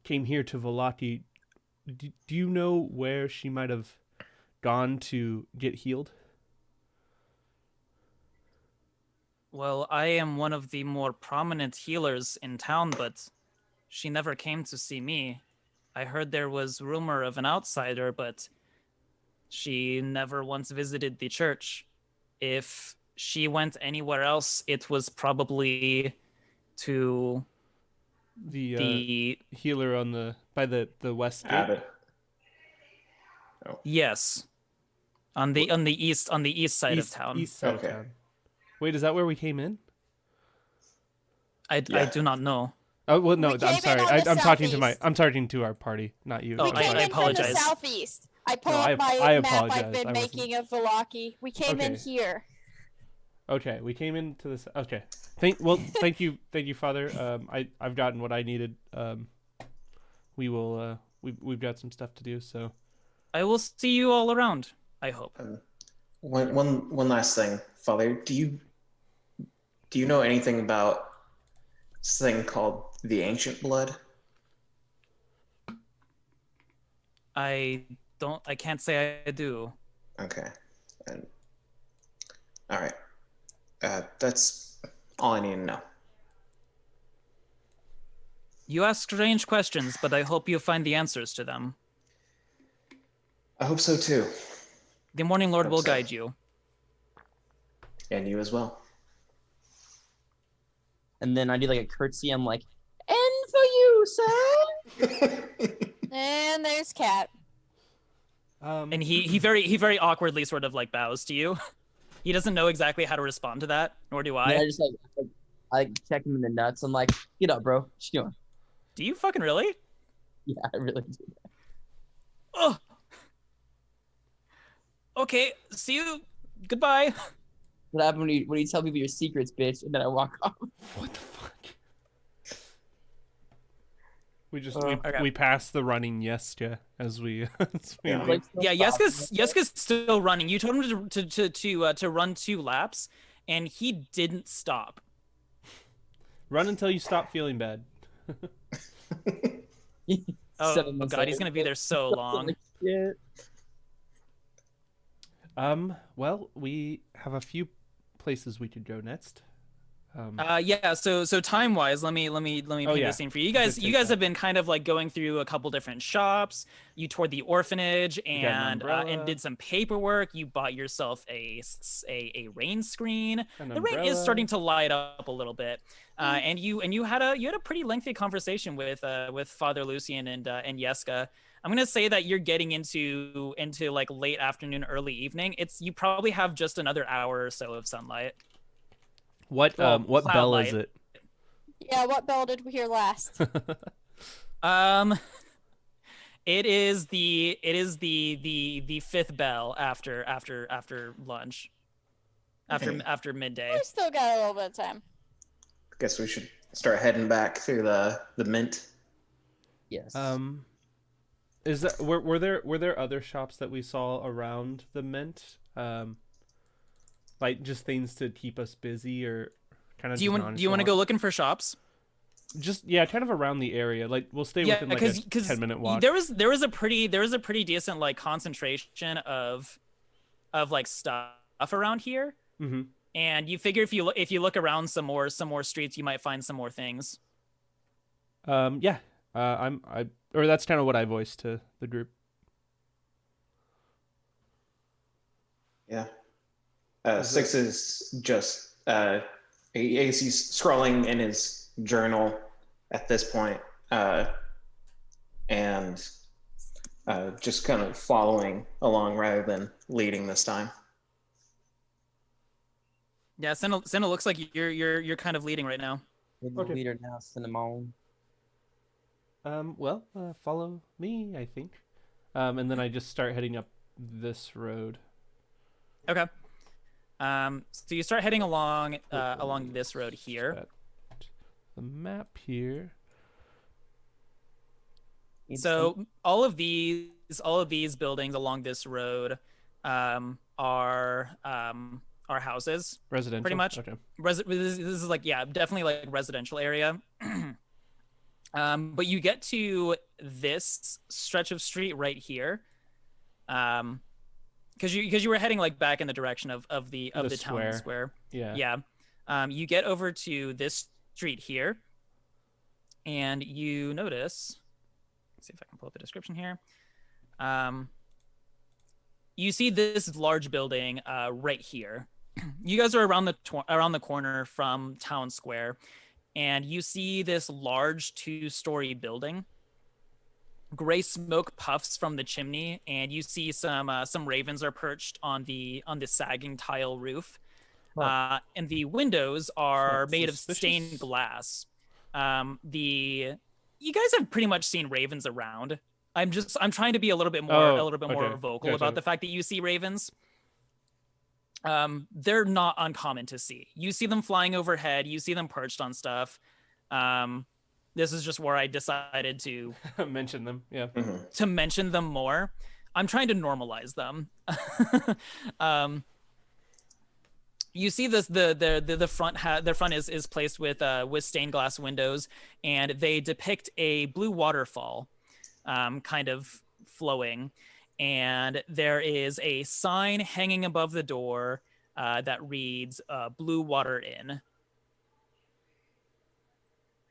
came here to Valaki. Do you know where she might have gone to get healed? Well, I am one of the more prominent healers in town, but she never came to see me. I heard there was rumor of an outsider, but she never once visited the church. If she went anywhere else, it was probably to The healer on by the west gate. Abbott. yes, on the east side of town. East side Okay. of town. Wait, is that where we came in? I Yeah. do not know. Oh well, no. We I'm came in sorry. on the I'm talking to our party, not you. Oh, We I'm I came sorry. in apologize. from the southeast. I pulled No, up my I map apologize. I've been I wasn't- making of Valaki. We came in Okay. here. Okay, we came into this. Okay, thank you, Father. I've gotten what I needed. We will. We've got some stuff to do. So I will see you all around, I hope. One last thing, Father. Do you know anything about this thing called the Ancient Blood? I can't say I do. Okay. And all right. That's all I need to know. You ask strange questions, but I hope you find the answers to them. I hope so too. The Morning Lord Hope will so. guide you. And you as well. And then I do like a curtsy. I'm like, and for you, sir. And there's Cat. And he very awkwardly sort of like bows to you. He doesn't know exactly how to respond to that, nor do I. And I just I check him in the nuts. I'm like, get up, bro. What you doing? Do you fucking really? Yeah, I really do. Oh. Okay, see you. Goodbye. What happened when you tell people your secrets, bitch, and then I walk off? what the fuck? We just Okay. we passed the running Yeska as we. As we Yeah. leave. Like, Yeah, Yeska's still running. You told him to run 2 laps, and he didn't stop. Run until you stop feeling bad. Oh, 7 months God, he's later. gonna be there so long. Like, shit. Well, we have a few places we could go next. Yeah. So time wise, let me Oh, paint yeah. the scene for you. You Good guys take have that. been kind of like going through a couple different shops. You toured the orphanage got an and umbrella. did some paperwork. You bought yourself a rain screen. An The rain is umbrella. starting to light up a little bit. And you had a pretty lengthy conversation with Father Lucian and Yeska. I'm gonna say that you're getting into like late afternoon, early evening. You probably have just another hour or so of sunlight. What well, what cloud bell is light. it? Yeah, what bell did we hear last? It is the 5th bell after lunch, after midday. We still got a little bit of time. Guess we should start heading back through the mint. Yes. Is that were there other shops that we saw around the mint? Like just things to keep us busy or kind of. Do you want to go looking for shops? Just kind of around the area. Like we'll stay Yeah, within like because a 10-minute walk. there was a pretty decent like concentration of like stuff around here. Mm-hmm. And you figure if you look around some more streets, you might find some more things. Yeah. Or that's kind of what I voiced to the group. Yeah. Six is just he's scrolling in his journal, at this point, and just kind of following along rather than leading this time. Yeah, Senna looks like you're kind of leading right now. You're the Okay. leader now, Cinnamon. Well, follow me, I think. And then I just start heading up this road. Okay. So you start heading along along this road here. Got the map here. So all of these buildings along this road are houses. Residential. Pretty much. Okay. This is like, yeah, definitely like residential area. But you get to this stretch of street right here. Because you were heading like back in the direction of the town square. Yeah. Yeah. You get over to this street here, and you notice. Let's see if I can pull up the description here. You see this large building right here. You guys are around the corner from town square, and you see this large 2-story building. Gray smoke puffs from the chimney, and you see some ravens are perched on the sagging tile roof. And the windows are made of stained glass. You guys have pretty much seen ravens around. I'm trying to be a little bit more vocal Gotcha. about the fact that you see ravens. They're not uncommon to see. You see them flying overhead. You see them perched on stuff. This is just where I decided to mention them. Yeah. to mention them more. I'm trying to normalize them. You see this the front is placed with stained glass windows, and they depict a blue waterfall kind of flowing, and there is a sign hanging above the door that reads Blue Water Inn.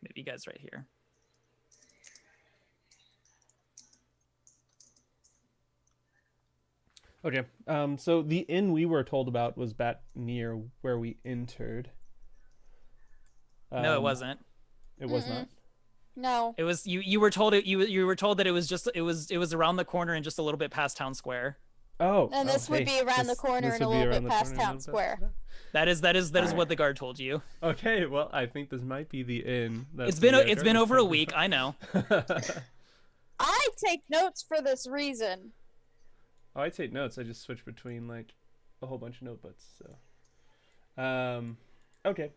Maybe you guys right here. Okay. So the inn we were told about was back near where we entered. No, it wasn't. It was not. No. It was you were told you were told that it was around the corner and just a little bit past town square. Oh. And this would be around the corner and a little bit past town square. That is what the guard told you. Okay, well, I think this might be the inn. It's been over a week. I know. I take notes for this reason. Oh, I take notes. I just switch between like a whole bunch of notebooks. So, okay,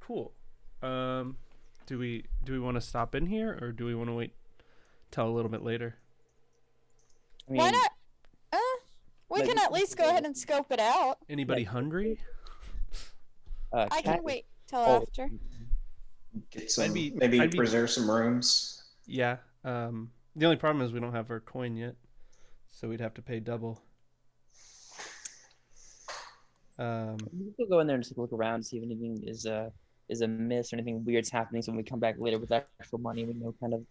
cool. Do we want to stop in here, or do we want to wait till a little bit later? I mean, Why not? We like, can at least go ahead and scope it out. Anybody hungry? I can Cat- wait till Oh. after. Get some, I'd be- preserve some rooms. Yeah. The only problem is we don't have our coin yet, so we'd have to pay double. We could go in there and just look around, see if anything is amiss or anything weird's happening. So when we come back later with actual money, we know kind of,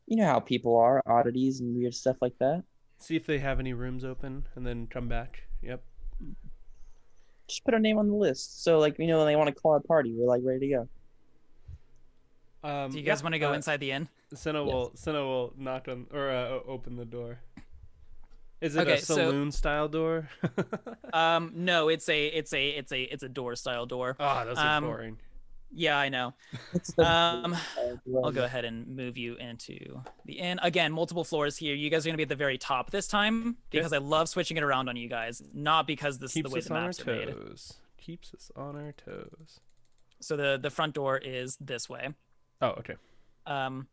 you know how people are, oddities and weird stuff like that. See if they have any rooms open, and then come back. Yep. Just put our name on the list. So like, you know, when they want to call our party, we're like ready to go. Do you guys want to go inside the inn? Senna will knock on or open the door. Is it Okay, a saloon style door? No, it's a door style door. Oh, those are boring. Yeah, I know. It's the- I'll go ahead and move you into the inn. Again, multiple floors here. You guys are going to be at the very top this time because I love switching it around on you guys, not because this is the way Keeps us the on our maps are made. toes. Keeps us on our toes. So the front door is this way. Oh, okay. And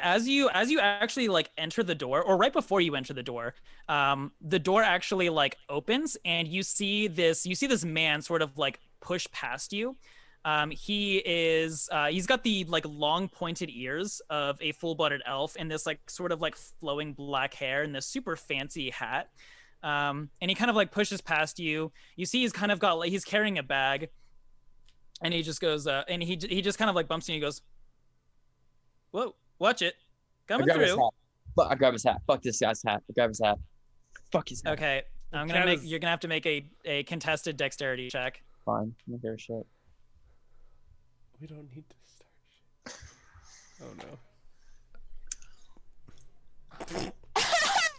as you actually like enter the door, or right before you enter the door actually like opens, and you see this man sort of like push past you. He's got the like long pointed ears of a full-blooded elf, and this like sort of like flowing black hair and this super fancy hat. And he kind of like pushes past you. You see he's kind of got like he's carrying a bag, and he just goes and he just kind of like bumps you and he goes, "Whoa, watch it, coming through." I grab his hat. Fuck this guy's hat. I grab his hat. Fuck his hat. Okay, you're gonna have to make a contested dexterity check. Fine. I don't give a shit. We don't need to start Oh no.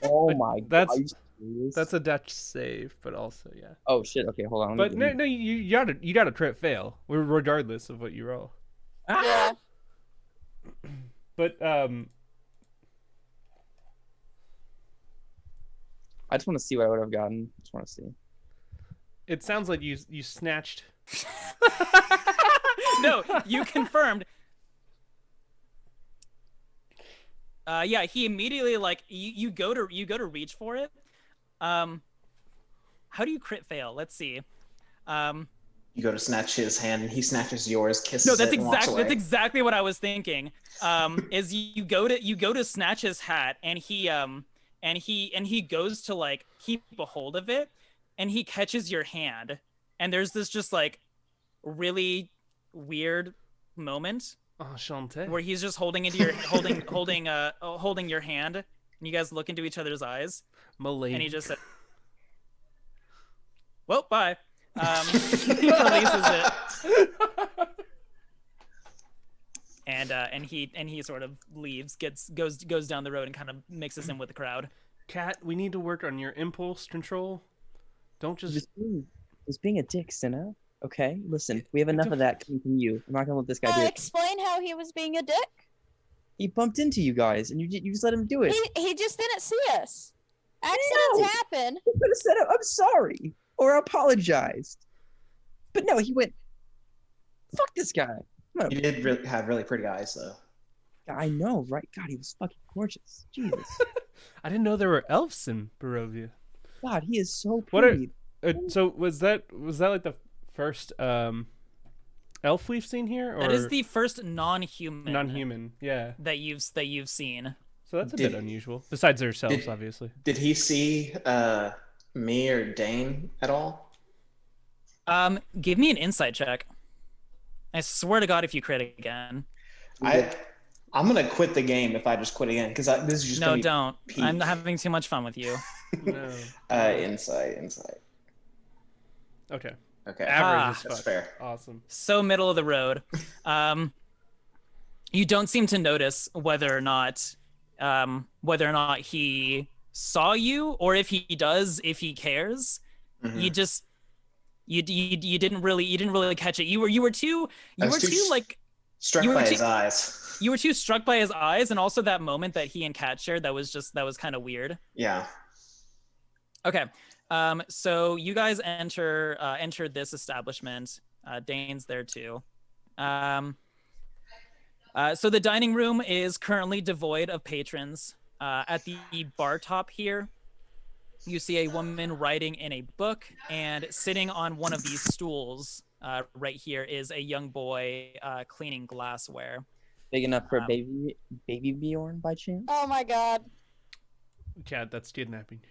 Oh But my that's- god. Are you serious? That's a Dutch save, but also yeah. Oh shit. Okay, hold on. But no, you gotta crit fail, regardless of what you roll. Yeah. But I just want to see what I would have gotten. Just want to see. it sounds like you snatched. No, you confirmed. Yeah, he immediately like you go to reach for it. How do you crit fail? Let's see. You go to snatch his hand, and he snatches yours, kisses No, it, and walks away. that's exactly what I was thinking. Is you go to snatch his hat, and he goes to like keep a hold of it, and he catches your hand, and there's this just like really weird moment Enchanté. where he's just holding into your holding your hand, and you guys look into each other's eyes, Malay. and he just said, "Well, bye." He releases it, and he sort of leaves, goes down the road, and kind of mixes in with the crowd. Cat, we need to work on your impulse control. Don't just. Just being a dick, Cinna. Okay, listen, we have enough of that coming from you. I'm not gonna let this guy do it. Explain how he was being a dick. He bumped into you guys, and you just let him do it. He just didn't see us. Accidents happen. He could have said, "I'm sorry," or apologized. But no, he went, "Fuck this guy." You did have really pretty eyes, though. I know, right? God, he was fucking gorgeous. Jesus. I didn't know there were elves in Barovia. God, he is so What are- pretty. So was that like the first elf we've seen here, or That is the first non-human. non-human? Yeah. That you've seen. So that's a bit unusual. Besides themselves, obviously. Did he see me or Dane at all? Give me an insight check. I swear to God, if you crit again. I'm gonna quit the game if I just quit again, because this is just No, gonna be don't. peak. I'm having too much fun with you. No. Insight. Okay. Okay. Average is That's fuck. fair. Awesome. So middle of the road. You don't seem to notice whether or not he saw you, or if he does, if he cares. Mhm. You just you didn't really catch it. You were too struck you were by too- his eyes. You were too struck by his eyes, and also that moment that he and Kat shared that was kind of weird. Yeah. Okay. So you guys enter this establishment. Dane's there too. So the dining room is currently devoid of patrons. At the bar top here, you see a woman writing in a book, and sitting on one of these stools right here is a young boy cleaning glassware. Big enough for baby Bjorn by chance? Oh my god. Cat, that's kidnapping.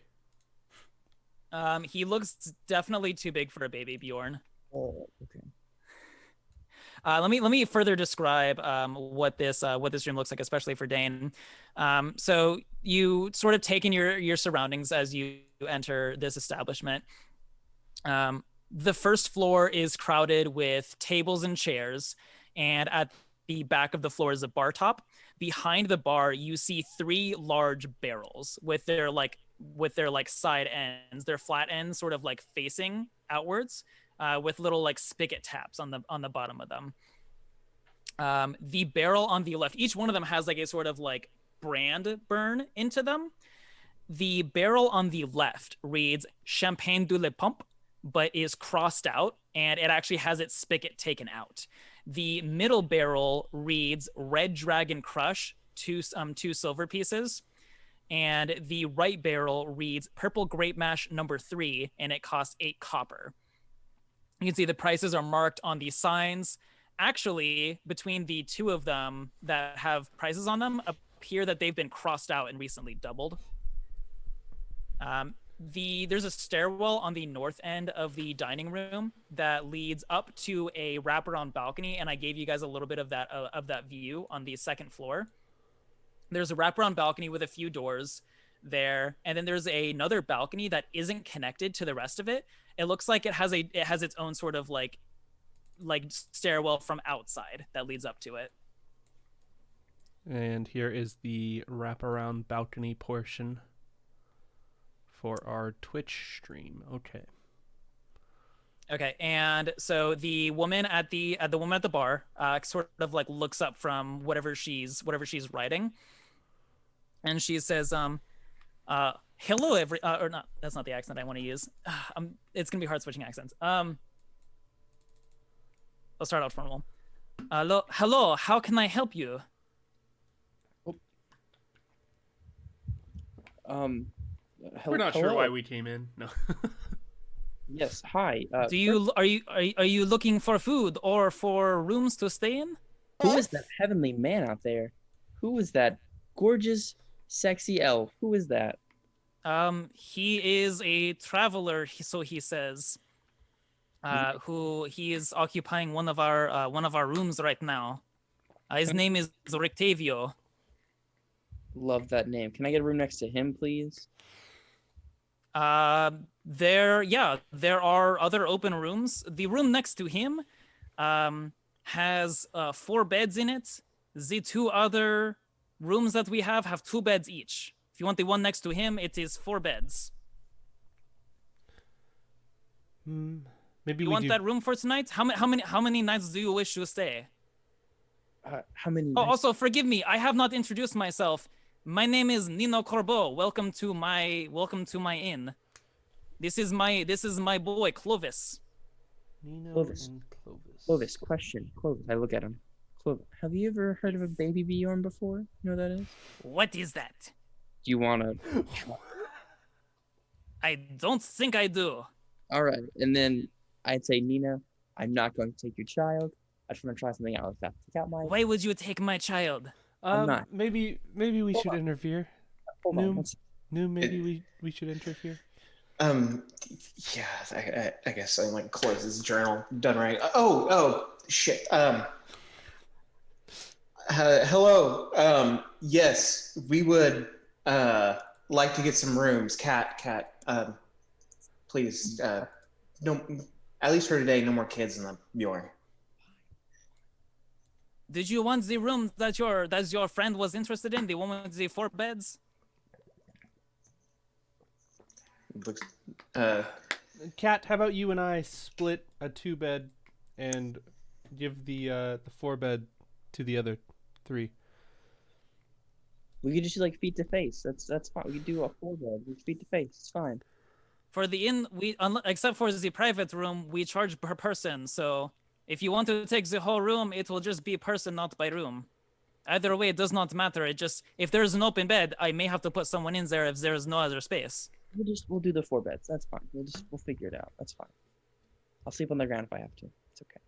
He looks definitely too big for a baby Bjorn. Oh, okay. Let me further describe what this room looks like, especially for Dane. So you sort of take in your surroundings as you enter this establishment. The first floor is crowded with tables and chairs, and at the back of the floor is a bar top. Behind the bar, you see 3 large barrels with their side ends, their flat ends sort of like facing outwards, with little like spigot taps on the bottom of them. The barrel on the left, each one of them has like a sort of like brand burn into them. The barrel on the left reads Champagne de la Pompe, but is crossed out, and it actually has its spigot taken out. The middle barrel reads Red Dragon Crush, 2 silver pieces. And the right barrel reads Purple Grape Mash number 3, and it costs 8 copper. You can see the prices are marked on the signs. Actually, between the 2 of them that have prices on them, appear that they've been crossed out and recently doubled. There's a stairwell on the north end of the dining room that leads up to a wraparound balcony, and I gave you guys a little bit of that view on the second floor. There's a wraparound balcony with a few doors there, and then there's another balcony that isn't connected to the rest of it. It looks like it has its own sort of like stairwell from outside that leads up to it. And here is the wraparound balcony portion for our Twitch stream. Okay. Okay, and so the woman at the bar sort of like looks up from whatever she's writing, and she says, "Hello, or not? That's not the accent I want to use. It's gonna be hard switching accents. Let's start out formal. Hello, how can I help you? We're not sure why we came in. No. Yes. Hi. Are you looking for food or for rooms to stay in? Who is that heavenly man out there? Who is that gorgeous, sexy elf? Who is that? He is a traveler, so he says. Who he is occupying one of our rooms right now. His name is Rictavio. Love that name. Can I get a room next to him, please? There are other open rooms. The room next to him has 4 beds in it. The 2 other rooms that we have 2 beds each. If you want the one next to him, it is 4 beds. Maybe you want that room for tonight? How many nights do you wish to stay? How many? Oh, also forgive me. I have not introduced myself. My name is Nino Corbeau. Welcome to my inn. This is my boy Clovis. Nino Clovis. and Clovis. Clovis, question. Clovis, I look at him. Clovis, have you ever heard of a baby Bjorn before? You know what that is? What is that? Do you want to? I don't think I do. All right, and then I'd say, Nina, I'm not going to take your child. I just want to try something out with that. Take out my. Why would you take my child? Maybe we should interfere. Hold on. Noom, maybe we should interfere. Yeah, I guess I like close his journal. Done right. Oh, shit. Hello. Yes, we would like to get some rooms. Cat. Please. No, at least for today. No more kids in the Bjorn. Did you want the room that your friend was interested in? The one with the 4 beds? Looks. Kat, how about you and I split a 2-bed and give the 4-bed to the other 3? We could just like feet to face. That's fine. We could do a 4-bed. We feet to face. It's fine. For the inn, except for the private room, we charge per person. So if you want to take the whole room, it will just be person, not by room. Either way, it does not matter. It just, if there's an open bed, I may have to put someone in there if there is no other space. We'll do the 4 beds. That's fine. We'll figure it out. That's fine. I'll sleep on the ground if I have to. It's okay.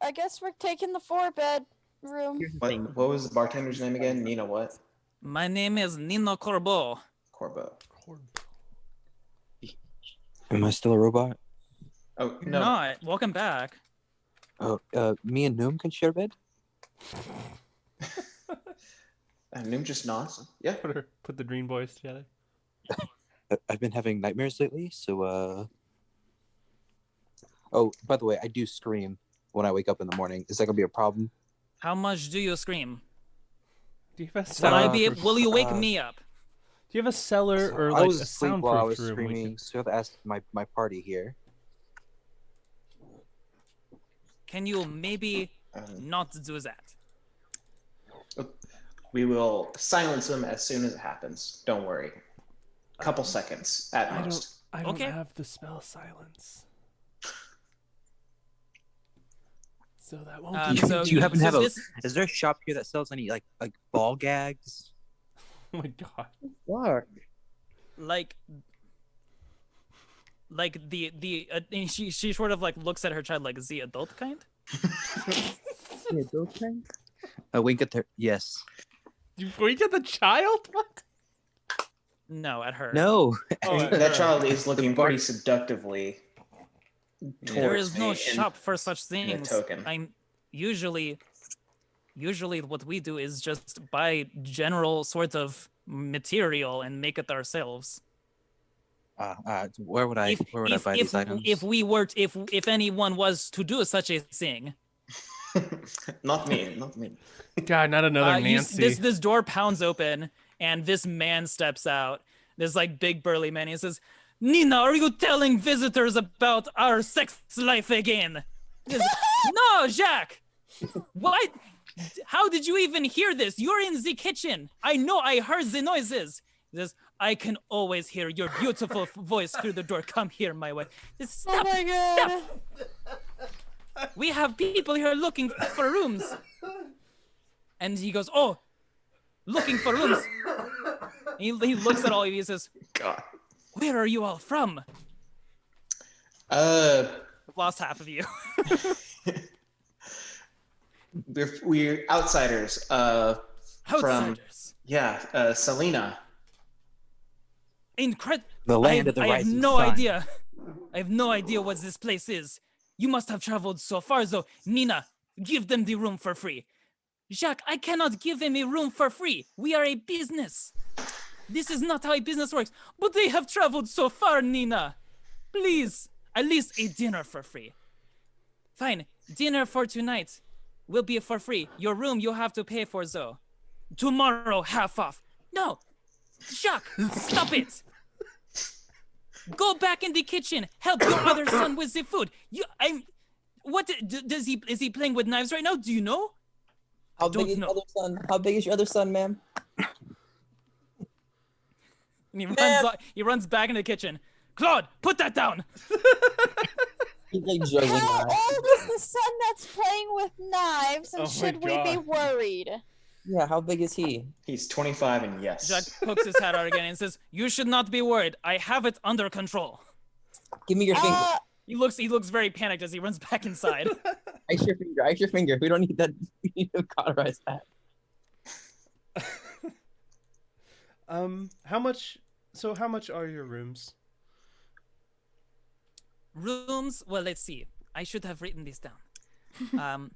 I guess we're taking the 4-bed room. What was the bartender's name again? Nina what? My name is Nino Corbeau. Corbeau. Am I still a robot? Oh, You're no. not. Welcome back. Oh, me and Noom can share a bed? Noom just nods. Yeah. Put the Dream Boys together. I've been having nightmares lately, so Oh, by the way, I do scream when I wake up in the morning. Is that gonna be a problem? How much do you scream? Do you have a cellar? Will you wake me up? Do you have a cellar or I like was a asleep while I was soundproof room? screaming, so you have to ask my party here. Can you maybe not do that? We will silence them as soon as it happens. Don't worry. Couple seconds at most. I don't have the spell silence. So that won't be. Do you happen to have is there a shop here that sells any like ball gags? Oh my god. Fuck. Like the and she sort of like looks at her child like, is the adult kind? The adult kind? A wink at her. Yes. You wink at the child? What? No, at her. No. That child is looking very seductively. There is no shop for such things. Token. I'm usually what we do is just buy general sort of material and make it ourselves. Where would I buy these items? If anyone was to do such a thing, Not me. Not me. God, not another Nancy. This door pounds open, and this man steps out. This like big burly man. He says, "Nina, are you telling visitors about our sex life again?" He says, "No, Jacques. What? How did you even hear this? You're in the kitchen. I know. I heard the noises." He says, "I can always hear your beautiful voice through the door. Come here, my wife." Stop, Oh my god. stop. We have people here looking for rooms. And he goes, "Oh, looking for rooms." He looks at all of you. He says, God. "Where are you all from?" Uh, I've lost half of you. we're outsiders. Outsiders. Selena. Incredible. The land of the I have rising no sun. idea. I have no idea what this place is. You must have traveled so far, though. Nina, give them the room for free. Jacques, I cannot give them a room for free. We are a business. This is not how a business works. But they have traveled so far, Nina. Please, at least a dinner for free. Fine, dinner for tonight will be for free. Your room you'll have to pay for, though. Tomorrow, half off. No, Jacques, stop it. Go back in the kitchen. Help your other son with the food. Is he playing with knives right now? Do you know? How big is your other son? How big is your other son, ma'am? And he runs back in the kitchen. Claude, put that down. He's like juggling How knives. old is the son that's playing with knives, and Oh my should we be God. worried? Yeah, how big is he? He's 25 and yes. Jacques pokes his head out again and says, "You should not be worried. I have it under control." Give me your finger. He looks very panicked as he runs back inside. Ice your finger. Ice your finger. We don't need that. We need to cauterize that. How much? So how much are your rooms? Rooms? Well, let's see. I should have written this down.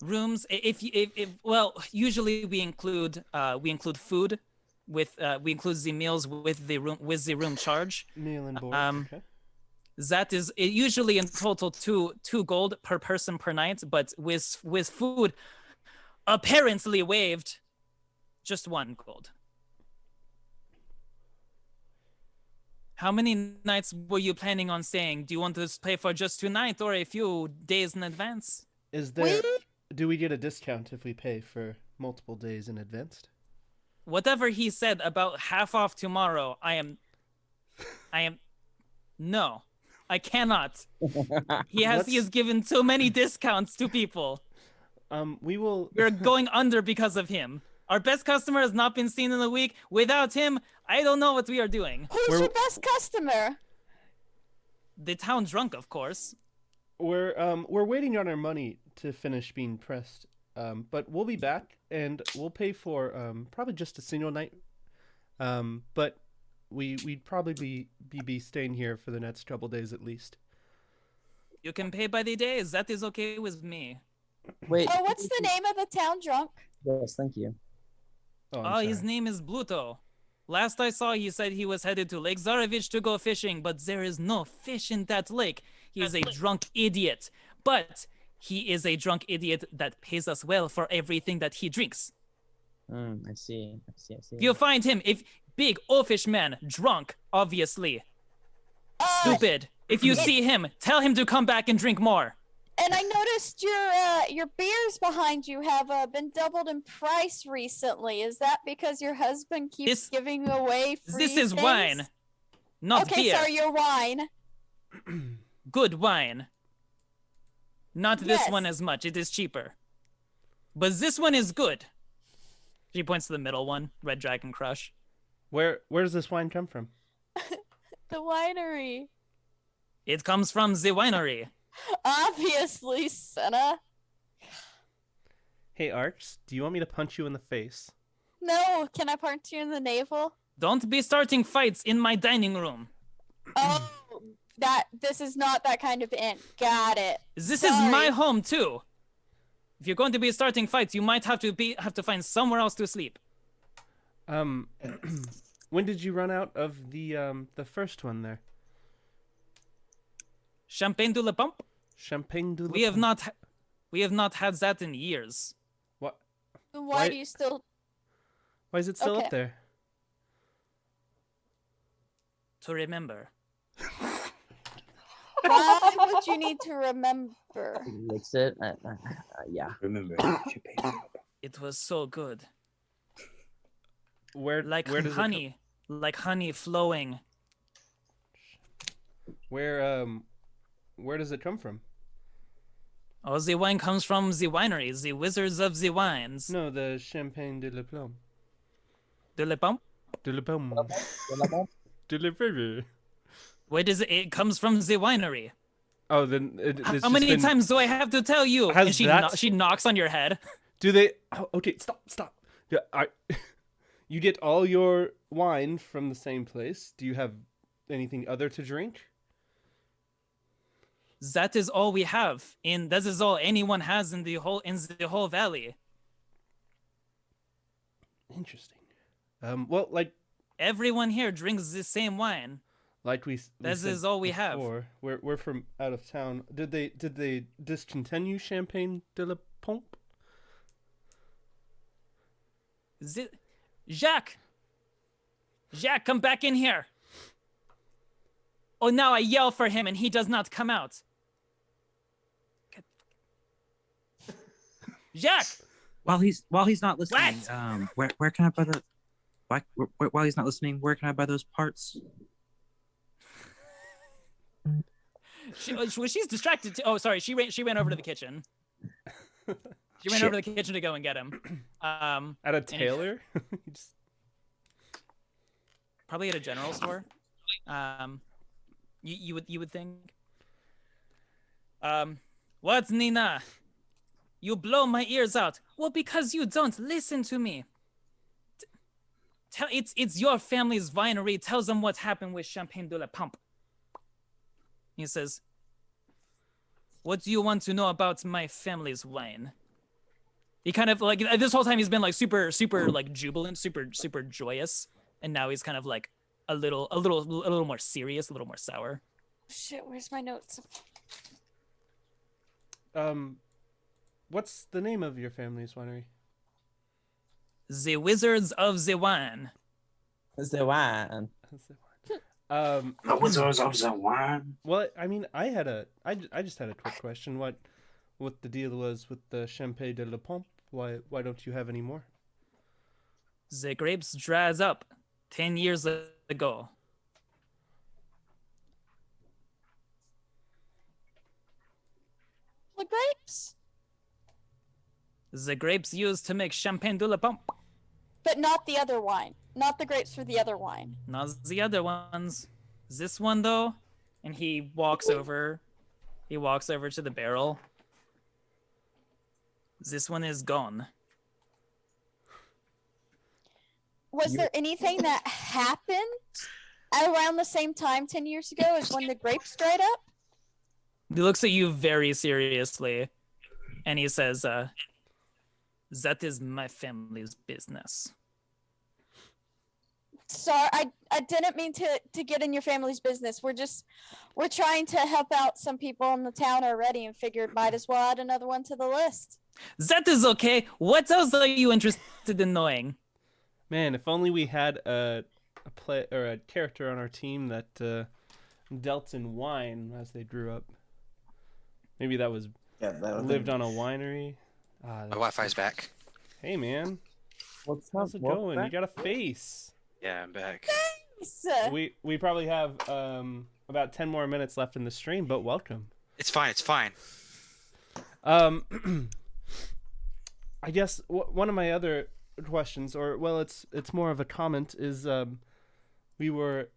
Rooms. If well, usually we include food with we include the meals with the room charge. Meal and board. Okay. That is usually in total two gold per person per night, but with food apparently waived, just 1 gold. How many nights were you planning on staying? Do you want to pay for just 2 nights or a few days in advance? Is there? Do we get a discount if we pay for multiple days in advance? Whatever he said about half off tomorrow, I am no. I cannot. He has given so many discounts to people. We will. We're going under because of him. Our best customer has not been seen in a week. Without him, I don't know what we are doing. Who's your best customer? The town drunk, of course. We're waiting on our money to finish being pressed. But we'll be back and we'll pay for probably just a single night. But we'd probably be staying here for the next couple days at least. You can pay by the days. That is okay with me. Wait. Oh, what's the name of the town drunk? Yes, thank you. Oh, his name is Bluto. Last I saw, he said he was headed to Lake Zarevich to go fishing, but there is no fish in that lake. He is a drunk idiot. But he is a drunk idiot that pays us well for everything that he drinks. I see. If you find him, big oafish man, drunk, obviously. Stupid. If you see him, tell him to come back and drink more. And I noticed your beers behind you have been doubled in price recently. Is that because your husband keeps giving away free This is things? wine, not okay, beer. sorry, your wine. Good wine. Not this Yes. one as much. It is cheaper. But this one is good. She points to the middle one, Red Dragon Crush. Where does this wine come from? The winery. It comes from the winery. Obviously, Senna. Hey, Arx, do you want me to punch you in the face? No, can I punch you in the navel? Don't be starting fights in my dining room. Oh, this is not that kind of inn. Got it. This is my home too. If you're going to be starting fights, you might have to find somewhere else to sleep. When did you run out of the first one there? Champagne de la Pompe? Champagne de la We have Pompe. not had that in years. What? Then Why- why do you still? Why is it still Okay. up there? To remember. Why would you need to remember? He licks it. Yeah. Remember, It was so good. Where Like where does honey. Like honey flowing. where does it come from? Oh, the wine comes from the winery, the wizards of the wines. No, the Champagne de la Plum. De la Pompe? De la Pomme. De la River. Where does it comes from the winery? Oh, then it's How just many been- times do I have to tell you? Has And she that- she knocks on your head. Do they? Oh, okay, stop. Yeah, you get all your wine from the same place. Do you have anything other to drink? That is all we have. That is all anyone has in the whole valley. Interesting. Well, Everyone here drinks the same wine. we This said is all we have. before, we're from out of town. Did they discontinue Champagne de la Pompe? Jacques, come back in here. Oh, now I yell for him and he does not come out. Jacques, while he's not listening, What? where can I buy the? While he's not listening, where can I buy those parts? she's distracted. Oh, sorry. She ran over to the kitchen. She ran over to the kitchen to go and get him. At a tailor? Just- Probably at a general store. You would think. What, Nina? You blow my ears out. Well, because you don't listen to me. It's your family's winery. Tell them what happened with Champagne de la Pompe. He says, "What do you want to know about my family's wine?" He kind of like this whole time he's been like super like jubilant, super joyous, and now he's kind of like a little more serious, a little more sour. Shit, where's my notes? What's the name of your family's winery? The Wizards of the Wine. The wine. The Wizards of the Wine. Well, I mean, I just had a quick question. What the deal was with the Champagne de la Pompe? Why don't you have any more? The grapes dries up 10 years ago. The grapes, The grapes used to make Champagne de la Pompe. but not the other wine. Not the grapes for the other wine. Not the other ones. This one though, and he walks over to the barrel. This one is gone. Was there anything that happened around the same time 10 years ago as when the grapes dried up? He looks at you very seriously, and he says, "That is my family's business." Sorry, I didn't mean to get in your family's business. We're trying to help out some people in the town already and figured might as well add another one to the list. That is okay. What else are you interested in knowing? Man, if only we had a play or a character on our team that dealt in wine as they grew up. Maybe that was lived on a winery. My Wi-Fi's back. Hey man, What's how's it going? You got a face. Yeah, I'm back. Nice. We probably have about 10 more minutes left in the stream, but welcome. It's fine. It's fine. I guess one of my other questions, or well, it's more of a comment, is we were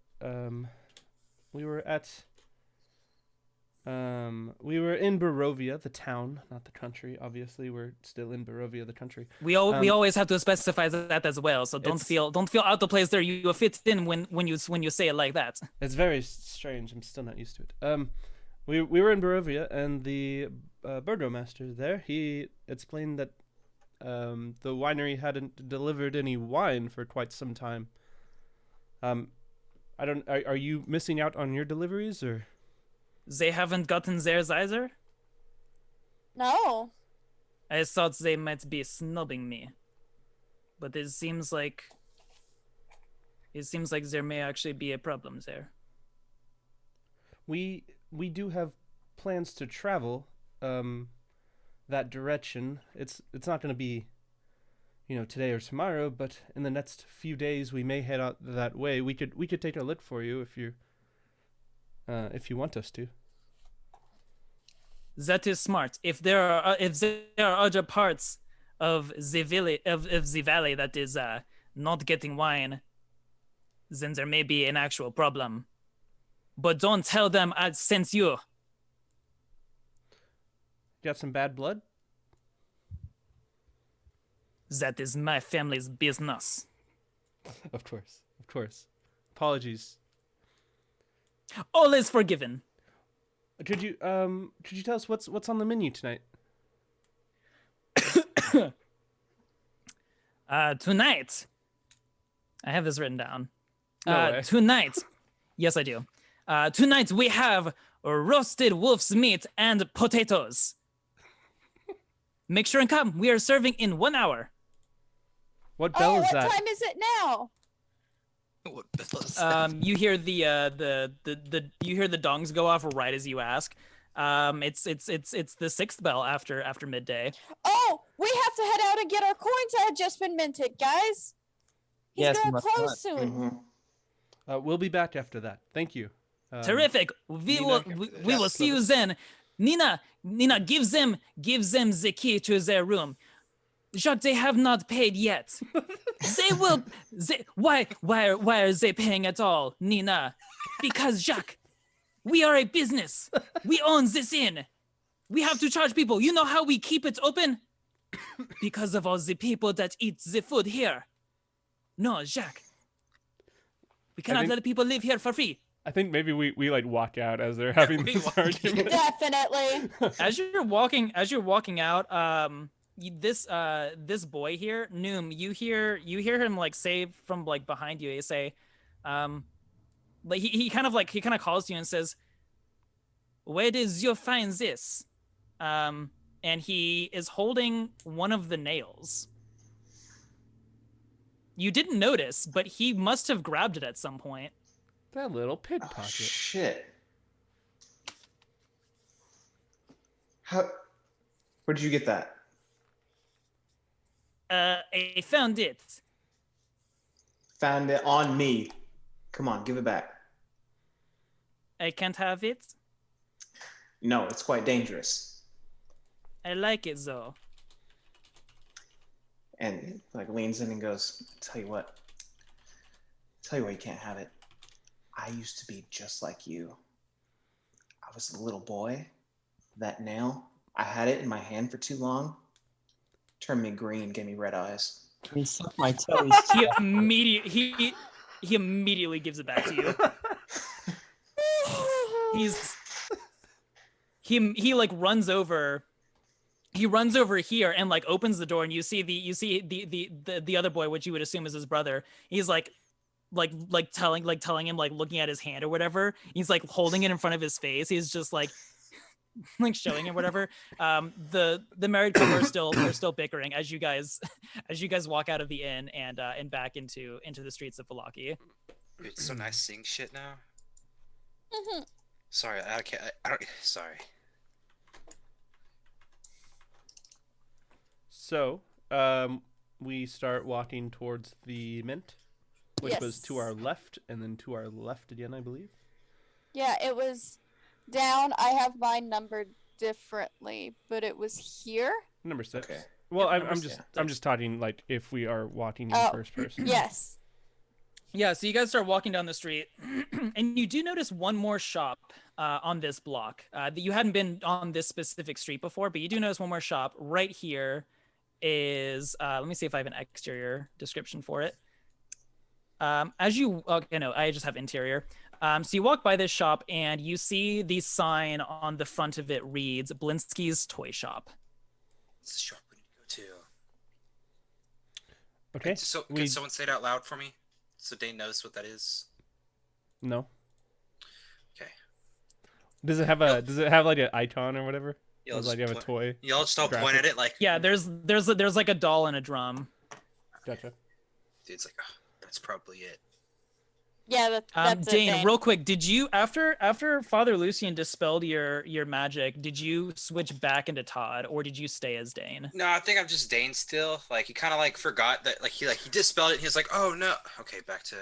in Barovia, the town, not the country. Obviously, we're still in Barovia, the country. We always have to specify that as well. So don't It's- feel out of place there. You fit in when you say it like that. It's very strange. I'm still not used to it. We were in Barovia, and the burgomaster there, he explained that the winery hadn't delivered any wine for quite some time. Are you missing out on your deliveries, or? They haven't gotten theirs either. No. I thought they might be snubbing me, but it seems like there may actually be a problem there. We do have plans to travel that direction. It's not going to be, today or tomorrow, but in the next few days we may head out that way. We could take a look for you if you want us to. That is smart. If there are other parts of the valley that is not getting wine, then there may be an actual problem. But don't tell them I sent you. Got some bad blood? That is my family's business. Of course. Apologies. All is forgiven. Could you tell us what's on the menu tonight? Tonight, I have this written down. No way. Tonight, yes, I do. Tonight we have roasted wolf's meat and potatoes. Make sure and come. We are serving in 1 hour. What bell is what that? time is it now? What bell is that? You hear the dongs go off right as you ask. It's the 6th bell after midday. Oh, we have to head out and get our coins that had just been minted, guys. He's Yes, gonna we must close not. soon. Mhm. We'll be back after that. Thank you. Terrific. We will see you then. Nina, give them the key to their room. Jacques, they have not paid yet. Why are they paying at all, Nina? Because Jacques, we are a business. We own this inn. We have to charge people. You know how we keep it open? Because of all the people that eat the food here. No, Jacques. We cannot let people live here for free. I think maybe we like walk out as they're having this argument. Definitely. As you're walking out, this boy here, Noom, you hear him like say from like behind you, he say, like he kind of calls to you and says, "Where did you find this?" And he is holding one of the nails. You didn't notice, but he must have grabbed it at some point. That little pickpocket. Oh, shit. Where did you get that? I found it. Found it on me. Come on, give it back. I can't have it. No, it's quite dangerous. I like it though. And like leans in and goes, tell you what you can't have it. I used to be just like you. I was a little boy. That nail, I had it in my hand for too long. Turned me green, gave me red eyes. He sucked my toes. He immediately gives it back to you. He like runs over. He runs over here and like opens the door, and you see the other boy, which you would assume is his brother. He's like telling him, like looking at his hand or whatever. He's like holding it in front of his face. He's just like showing him whatever. The married couple are still bickering as you guys walk out of the inn and back into the streets of Vallaki. Dude, it's so nice seeing shit now. Mm-hmm. Sorry, I don't. Sorry. So, we start walking towards the mint, which was to our left, and then to our left again, I believe. Yeah, it was down. I have mine numbered differently, but it was here. Number 6. Okay. Well, Yep, I'm just talking like if we are walking in first person. Yes. Yeah, so you guys start walking down the street, and you do notice one more shop on this block. That you hadn't been on this specific street before, but you do notice one more shop right here. Is let me see if I have an exterior description for it. I just have interior. So you walk by this shop and you see the sign on the front of it reads Blinsky's Toy Shop. It's a shop we need to go to. Okay. So can someone say it out loud for me, so Dane knows what that is? No. Okay. Does it have like an icon or whatever? Y'all Was like you have a toy. Y'all just all point graphic. at it like, Yeah, there's like a doll and a drum. Gotcha. dude's like, oh, that's probably it. Yeah, that's Dane, it, Dane. real quick, did you after Father Lucian dispelled your magic, did you switch back into Todd or did you stay as Dane? No, I think I'm just Dane still. Like he kind of like forgot that he dispelled it. And he was like, oh no. Okay, back to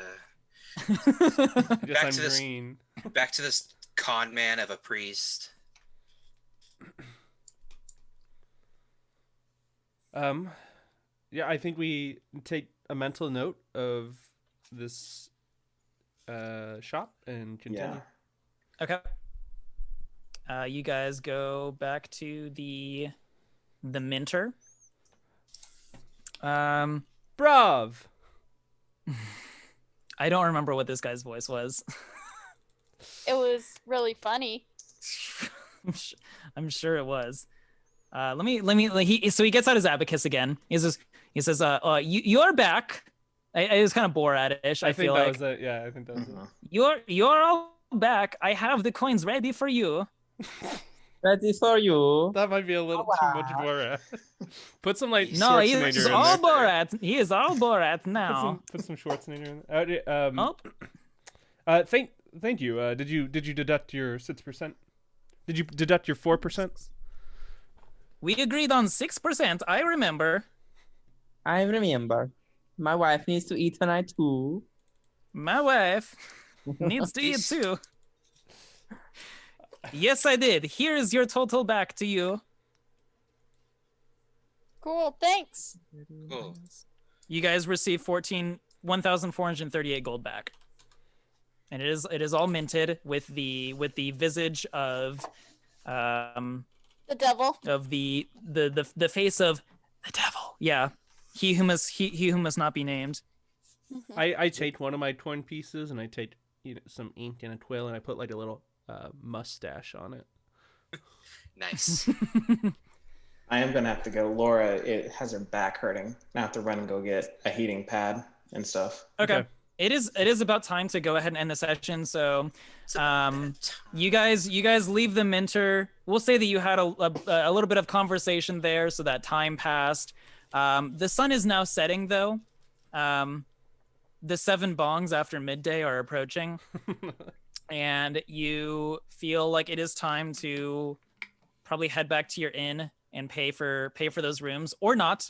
Just I'm this green. back to this con man of a priest. Yeah, I think we take a mental note of this shop and continue. Okay. You guys go back to the Minter. Brav. I don't remember what this guy's voice was. It was really funny. I'm sure it was. Let me. So he gets out his abacus again. He says, you are back. It was kind of Borat-ish. I feel like. I think that was it. You're all back. I have the coins ready for you. Ready for you. That might be a little too much Borat. Put some like No, Schwarzenegger he's in all there. Borat. He is all Borat now. Put some Schwarzenegger in there. Thank you. Did you deduct your 6%? Did you deduct your 4%? We agreed on 6%. I remember. I remember. My wife needs to eat tonight too. My wife needs to eat too. Yes, I did. Here's your total back to you. Cool, thanks. Cool. You guys receive 1,438 gold back. And it is all minted with the visage of The devil. of the face of the devil. Yeah. He who must not be named. I take one of my coin pieces and I take some ink and a twill and I put like a little mustache on it. Nice. I am gonna have to go. Laura, it has her back hurting. I have to run and go get a heating pad and stuff. Okay. It is about time to go ahead and end the session. So, you guys leave the Minter. We'll say that you had a little bit of conversation there, so that time passed. The sun is now setting, though. The 7 bongs after midday are approaching, and you feel like it is time to probably head back to your inn and pay for those rooms, or not.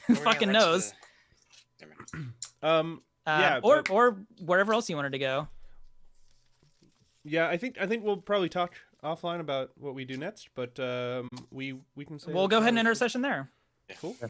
Who fucking knows? Yeah, or wherever else you wanted to go. Yeah, I think we'll probably talk offline about what we do next, but we can say We'll go ahead and end our session there. Cool.